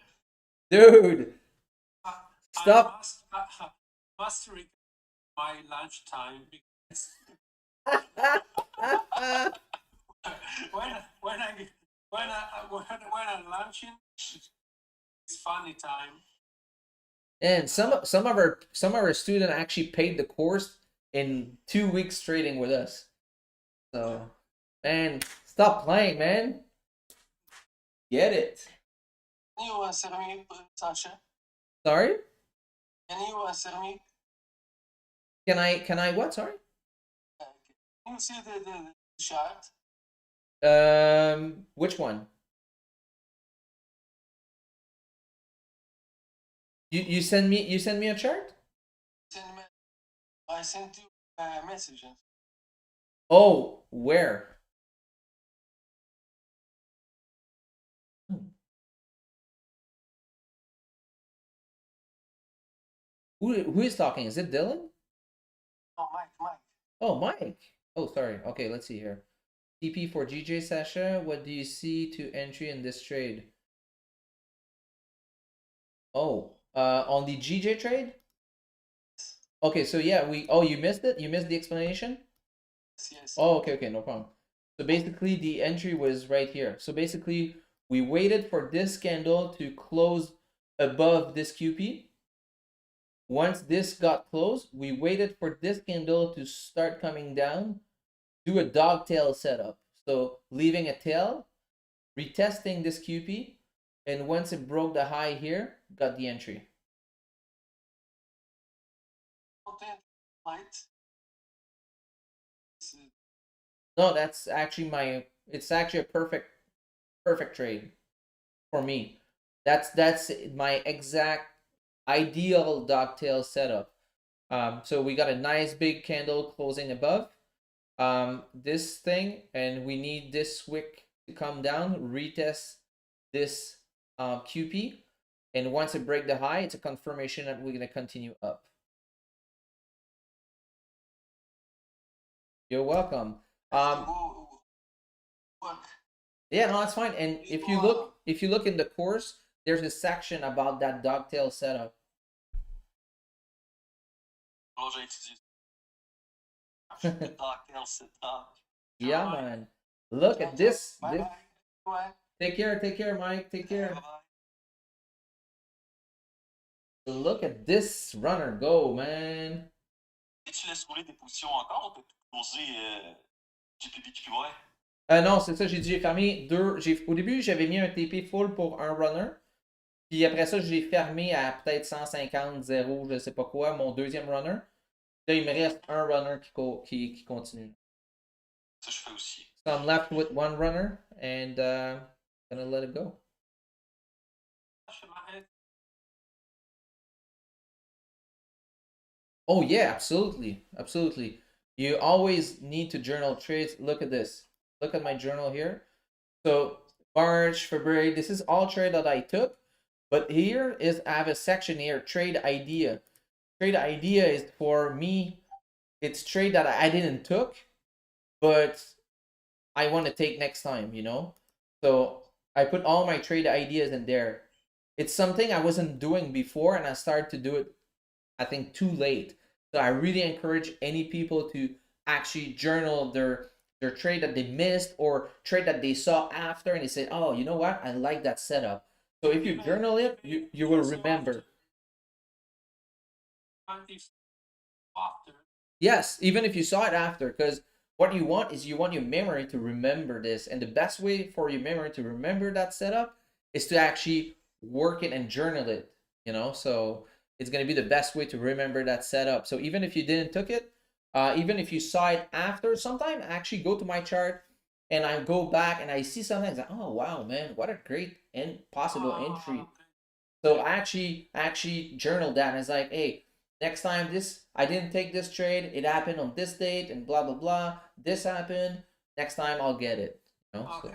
stop. I must record my lunchtime because when I'm lunching, it's funny time. And some of our student actually paid the course in 2 weeks trading with us. So, man, stop playing, man. Get it. Can you answer me, Sasha? Sorry? Can you answer me? Can I what? Sorry? Can you see the chart? Which one? You send me a chart? I sent you messages. Oh, where? Who is talking? Is it Dylan? Oh, Mike. Oh, Mike. Oh, sorry. Okay, let's see here. TP for GJ Sasha. What do you see to entry in this trade? Oh, on the GJ trade? Okay, so yeah, you missed it? You missed the explanation? Yes. Oh, okay, no problem. So basically the entry was right here. So basically we waited for this candle to close above this QP. Once this got closed, we waited for this candle to start coming down, do a dog tail setup. So leaving a tail, retesting this QP, and once it broke the high here, got the entry. No, that's actually it's actually a perfect trade for me. That's my exact ideal dogtail setup. So we got a nice big candle closing above this thing, and we need this wick to come down, retest this QP, and once it break the high, it's a confirmation that we're gonna continue up. You're welcome. Yeah, no, that's fine. And if you look in the course, there's a section about that dogtail setup. Alors, j'ai étudié. Dogtail setup. Yeah, man. Look at this. Bye This. bye. Take care, Mike. Take care. Look at this runner go, man. Si tu laisses rouler des positions encore, on peut poser GPBQI. Non, c'est ça, j'ai fermé deux. Au début, j'avais mis un TP full pour un runner. Puis après ça, j'ai fermé à peut-être 150, 0, je sais pas quoi, mon deuxième runner. Là, il me reste un runner qui continue. Ça, je fais aussi. So I'm left with one runner and gonna let it go. Oh yeah, absolutely. Absolutely. You always need to journal trades. Look at this. Look at my journal here. So March, February, this is all trade that I took. But here is I have a section here, trade idea. Trade idea is for me, it's trade that I didn't took, but I want to take next time, you know? So I put all my trade ideas in there. It's something I wasn't doing before, and I started to do it, I think, too late. So I really encourage any people to actually journal their trade that they missed or trade that they saw after, and they said, "Oh, you know what? I like that setup." So if you journal it, you will remember. Yes, even if you saw it after, because what you want is you want your memory to remember this, and the best way for your memory to remember that setup is to actually work it and journal it. You know, so it's gonna be the best way to remember that setup. So even if you didn't took it, even if you saw it after, sometime I actually go to my chart and I go back and I see something. Like, oh wow, man, what a great and possible entry. So I actually journaled that, and it's like, hey, next time this I didn't take this trade, it happened on this date, and blah blah blah. This happened. Next time I'll get it. You know, Okay.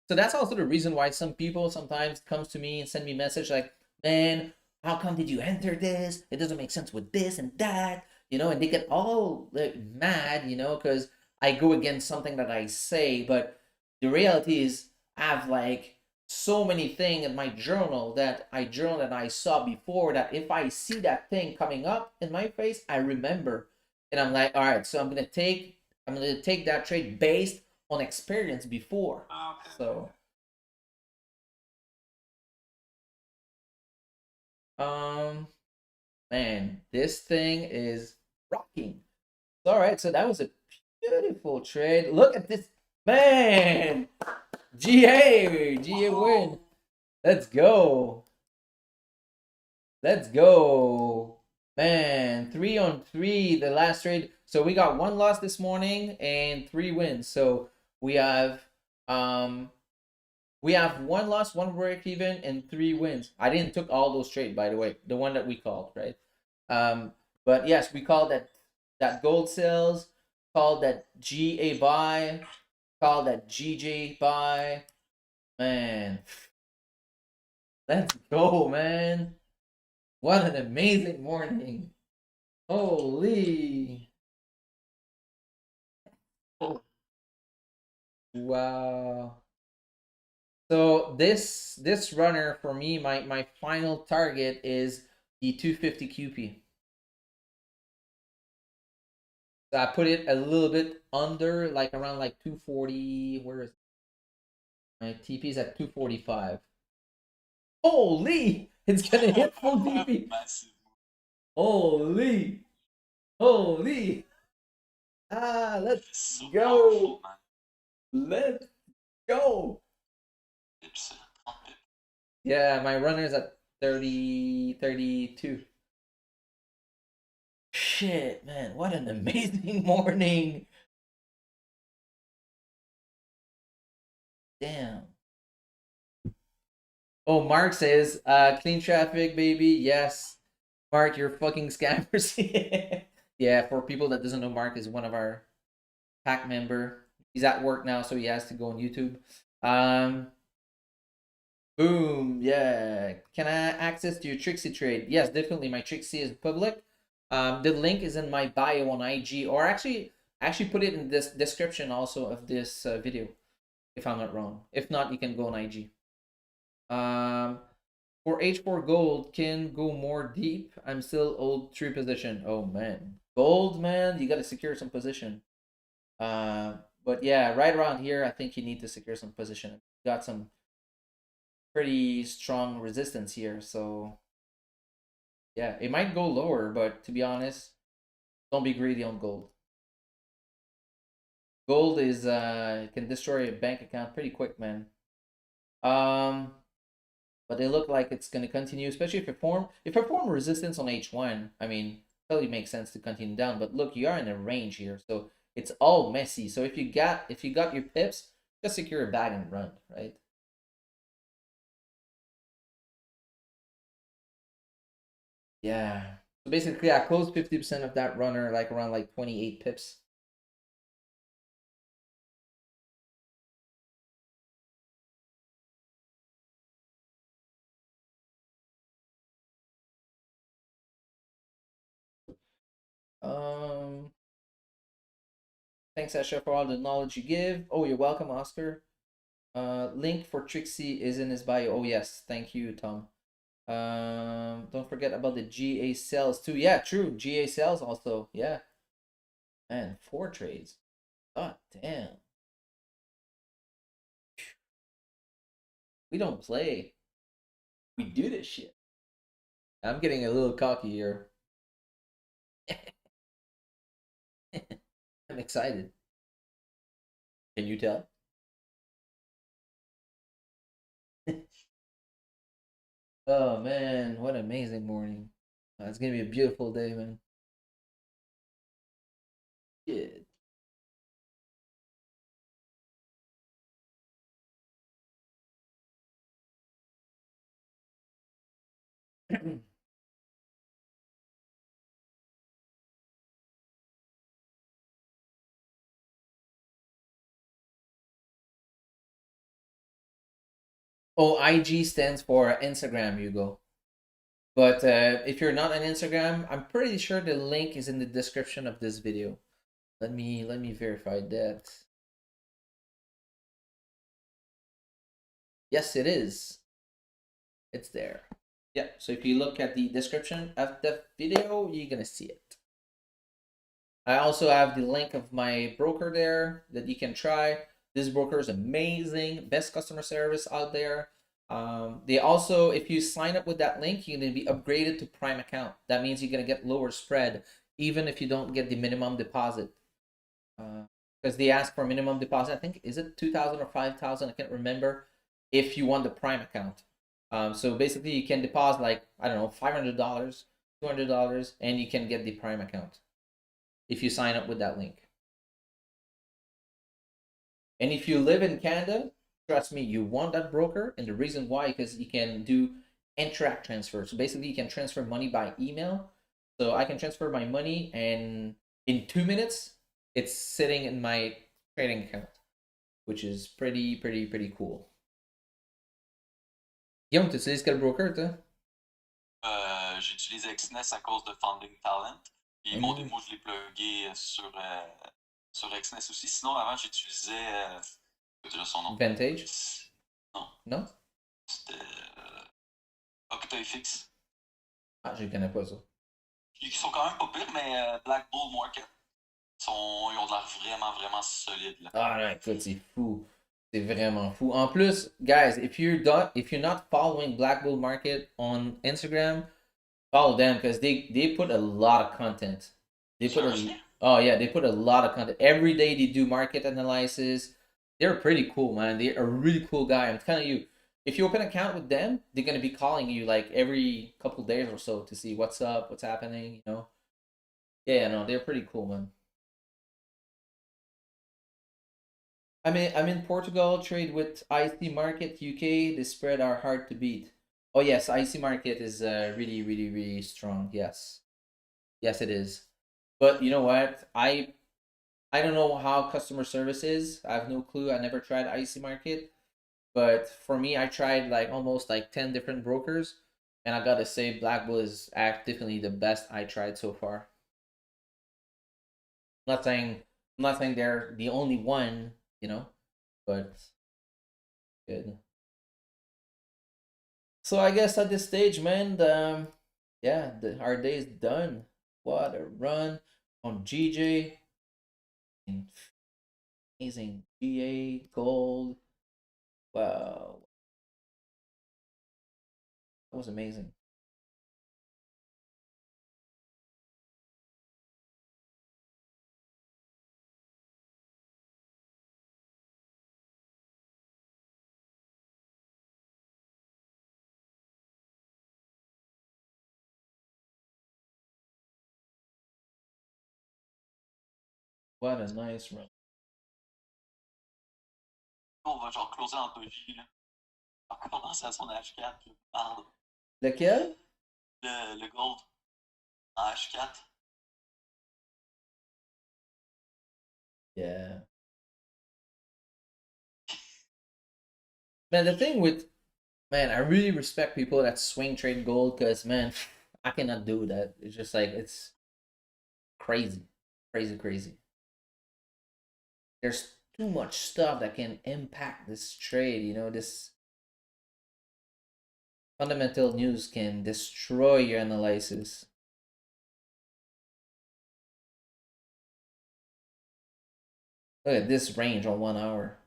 so that's also the reason why some people sometimes comes to me and send me a message like, man, how come did you enter this? It doesn't make sense with this and that, you know, and they get all like, mad, you know, because I go against something that I say. But the reality is I have like so many things in my journal that I journal that I saw before that if I see that thing coming up in my face, I remember. And I'm like, all right, so I'm gonna take that trade based on experience before. Okay. So man, this thing is rocking. All right, so that was a beautiful trade. Look at this, man. GA win. Let's go. Let's go. Man, 3-on-3 the last trade. So we got one loss this morning and 3 wins. So we have one loss, one break even, and 3 wins. I didn't took all those trades, by the way. The one that we called, right? But yes, we called that gold sales, called that GA buy, called that GJ buy. Man, let's go, man. What an amazing morning. Holy. Oh, wow. So this runner for me, my final target is the 250 QP. So I put it a little bit under, like around like 240. Where is my TP is at 245. Holy! It's gonna hit full TP. Holy! Holy! Ah, let's go! Let's go! Yeah, my runner's at 30, 32. Shit, man, what an amazing morning. Damn. Oh, Mark says, clean traffic, baby. Yes. Mark, you're fucking scammers. Yeah, for people that doesn't know, Mark is one of our pack member. He's at work now, so he has to go on YouTube. Boom, yeah. Can I access to your Trixie trade? Yes, definitely. My Trixie is public. The link is in my bio on IG, or actually put it in this description also of this video, if I'm not wrong. If not, you can go on IG. For H4 gold, can go more deep. I'm still old 3 position. Oh man, gold, man, you got to secure some position. But yeah, right around here, I think you need to secure some position. Got some pretty strong resistance here, so yeah, it might go lower, but to be honest, don't be greedy on gold. Gold is can destroy a bank account pretty quick, man. Um, but they look like it's gonna continue, especially if it form resistance on H1. I mean, totally makes sense to continue down. But look, you are in a range here, so it's all messy. So if you got your pips, just secure a bag and run, right? Yeah. So basically, I closed 50% of that runner, like around like 28 pips. Um, Thanks, Asha, for all the knowledge you give. Oh, you're welcome, Oscar. Link for Trixie is in his bio. Oh yes, thank you, Tom. Don't forget about the GA sales too. Yeah, true. GA sales also. Yeah. Man, 4 trades. God damn. We don't play. We do this shit. I'm getting a little cocky here. I'm excited. Can you tell? Oh man, what an amazing morning. It's gonna be a beautiful day, man. Yeah. Oh, IG stands for Instagram, Hugo. But if you're not on Instagram, I'm pretty sure the link is in the description of this video. Let me verify that. Yes, it is. It's there. Yeah, so if you look at the description of the video, you're gonna see it. I also have the link of my broker there that you can try. This broker is amazing, best customer service out there. They also, if you sign up with that link, you're gonna be upgraded to Prime account. That means you're gonna get lower spread, even if you don't get the minimum deposit. Because they ask for a minimum deposit. I think is it 2,000 or 5,000? I can't remember. If you want the Prime account, so basically you can deposit like I don't know $500, $200, and you can get the Prime account if you sign up with that link. And if you live in Canada, trust me, you want that broker, and the reason why because you can do interact transfer. So basically, you can transfer money by email. So I can transfer my money, and in 2 minutes, it's sitting in my trading account, which is pretty cool. Guillaume, tu utilises quel broker, toi? J'utilise Exness à cause de Funding Talent. Puis mon démo, je l'ai plugué sur Exness aussi. Sinon, avant, j'utilisais. Déjà son nom. Vantage? Non. Non? C'était OctaFX. Ah, je ne connais pas ça. Ils sont quand même pas pires, mais Black Bull Market, ils ont de l'air vraiment solides. Là. Ah non, écoute, c'est fou. C'est vraiment fou. En plus, guys, if you're not following Black Bull Market on Instagram, follow them because they put a lot of content. They put they put a lot of content. Every day they do market analysis. They're pretty cool, man. They're a really cool guy. I'm telling you, if you open an account with them, they're gonna be calling you like every couple days or so to see what's up, what's happening, you know. Yeah, no, they're pretty cool, man. I'm in Portugal, trade with IC Market UK. The spread are hard to beat. Oh yes, IC Market is really strong. Yes. Yes, it is. But you know what? I don't know how customer service is. I have no clue. I never tried IC Market. But for me, I tried like almost like 10 different brokers, and I gotta say Black Bull is definitely the best I tried so far. I'm not saying they're the only one, you know, but good. So I guess at this stage, man, yeah, our day is done. What a run on GJ. Amazing. GA, gold. Wow. That was amazing. What a nice run. On va genre closer en doji, là. On va commencer à son H4, là. Pardon. Lequel? Le gold en H4. Yeah. Man, the thing with man, I really respect people that swing trade gold because man, I cannot do that. It's just like it's crazy, crazy, crazy. There's too much stuff that can impact this trade. You know, this fundamental news can destroy your analysis. Look at this range on 1 hour.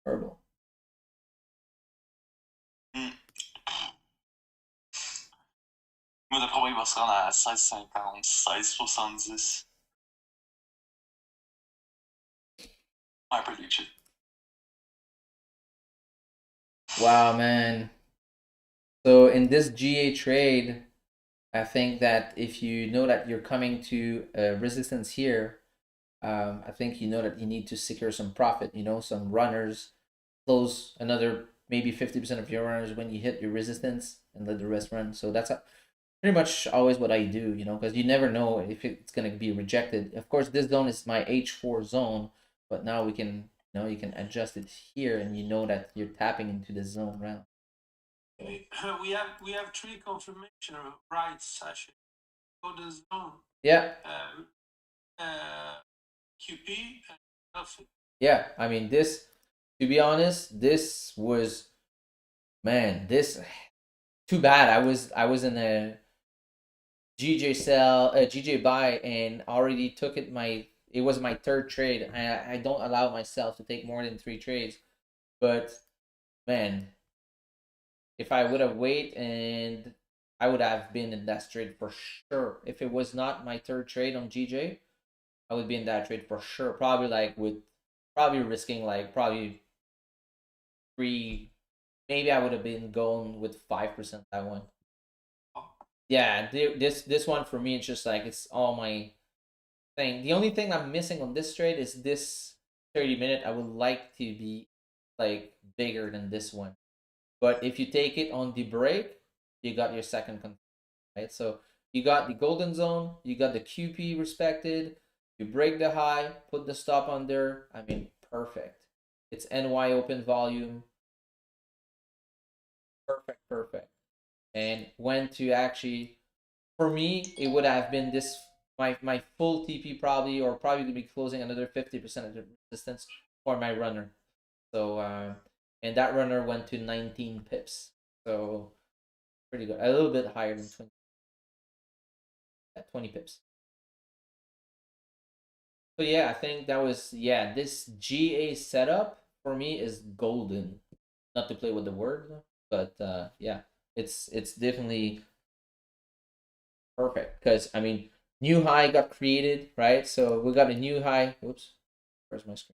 Horrible. Moi, d'après moi, il va se rendre à 16,50, 16,70. My prediction. Wow, man. So in this GA trade, I think that if you know that you're coming to a resistance here, I think you know that you need to secure some profit, you know, some runners, close another maybe 50% of your runners when you hit your resistance and let the rest run. So that's pretty much always what I do, you know, because you never know if it's going to be rejected. Of course, this zone is my H4 zone, but now we can, you know, you can adjust it here and you know that you're tapping into the zone round. We have three confirmation rights actually. For the zone. Yeah. QP and nothing. Yeah, I mean this. To be honest, this was, man, this too bad. I was in a GJ sell, GJ buy, and already took it. It was my third trade. I don't allow myself to take more than 3 trades, but man, if I would have waited and I would have been in that trade for sure. If it was not my third trade on GJ, I would be in that trade for sure. Probably like probably risking like probably 3. Maybe I would have been going with 5% that one. Yeah, this one for me, it's just like it's all my thing. The only thing I'm missing on this trade is this 30-minute. I would like to be like bigger than this one. But if you take it on the break, you got your second confirm, right? So you got the golden zone, you got the QP respected, you break the high, put the stop on there. I mean, perfect. It's NY open volume. Perfect, perfect. And when to actually, for me, it would have been this my full TP probably, or probably to be closing another 50% of the resistance for my runner. So and that runner went to 19 pips. So pretty good. A little bit higher than 20. At 20 pips. So yeah, I think that was, yeah, this GA setup for me is golden. Not to play with the word, but yeah, it's definitely perfect because I mean, new high got created, right? So we got a new high. Oops, where's my screen?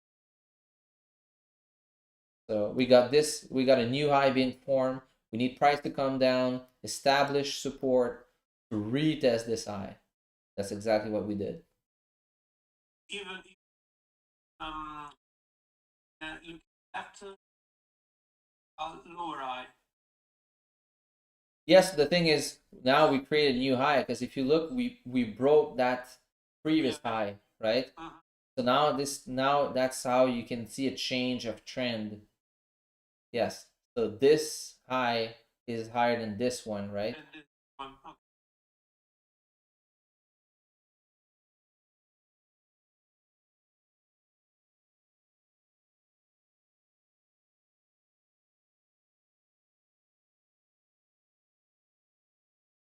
So we got this. We got a new high being formed. We need price to come down, establish support to retest this high. That's exactly what we did. Even look after lower high. Yes, the thing is now we create a new high because if you look, we broke that previous high, right? So now that's how you can see a change of trend. Yes. So this high is higher than this one, right?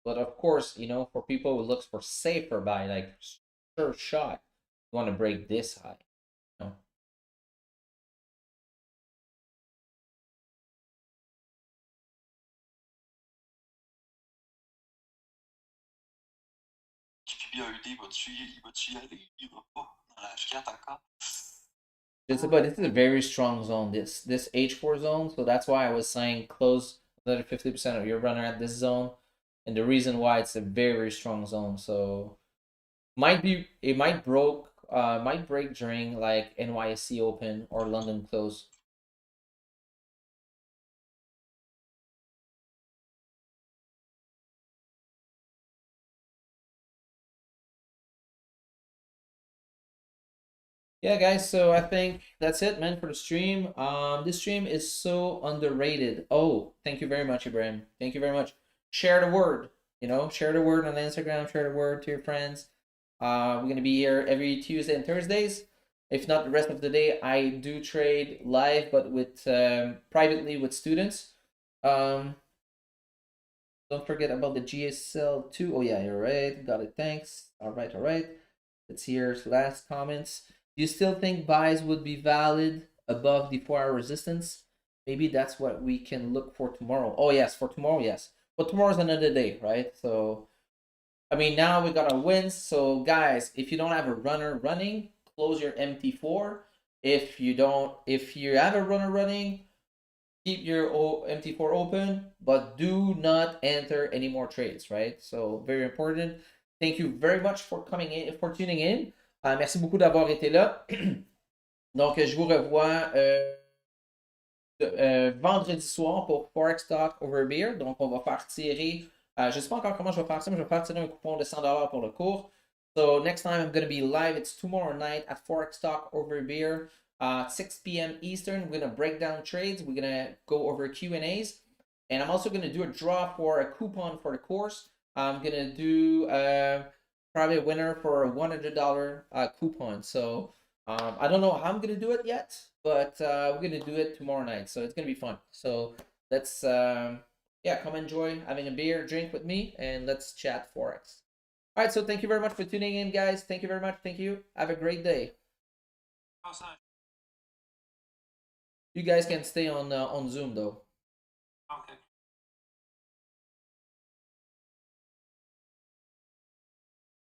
But of course, you know, for people who looks for safer buy, like sure shot, you want to break this high. You know? BAED, va-tu y aller? Il va pas dans la H4 encore. But this is a very strong zone. This H4 zone, so that's why I was saying close another 50% of your runner at this zone, and the reason why it's a very strong zone. So it might break during like NYSE Open or London close. Yeah, guys, so I think that's it, man, for the stream. This stream is so underrated. Oh, thank you very much, Ibrahim. Thank you very much. Share the word, share the word on Instagram, share the word to your friends. We're gonna be here every Tuesday and Thursdays. If not the rest of the day, I do trade live, but with privately with students. Don't forget about the GSL2. Oh yeah, you're right. Got it. Thanks. All right, all right. Let's hear last comments. Do you still think buys would be valid above the 4-hour resistance? Maybe that's what we can look for tomorrow. Oh yes, for tomorrow, yes. But tomorrow's another day, right? So I mean, now we got our wins. So guys, if you don't have a runner running, close your MT4. If you have a runner running, keep your MT4 open, but do not enter any more trades, right? So very important. Thank you very much for coming in, for tuning in. Merci beaucoup d'avoir été là. Donc, je vous revois vendredi soir pour Forex Talk Over Beer. Donc, on va faire tirer, je ne sais pas encore comment je vais faire ça, mais je vais faire tirer un coupon de $100 pour le cours. So, next time I'm going to be live. It's tomorrow night at Forex Talk Over Beer, 6 p.m. Eastern. We're going to break down trades. We're going to go over Q&As. And I'm also going to do a draw for a coupon for the course. I'm going to do probably a winner for a $100 coupon. So, I don't know how I'm going to do it yet, but we're going to do it tomorrow night. So it's going to be fun. So let's, come enjoy having a beer, drink with me, and let's chat Forex. All right, so thank you very much for tuning in, guys. Thank you very much. Thank you. Have a great day. Awesome. You guys can stay on Zoom, though.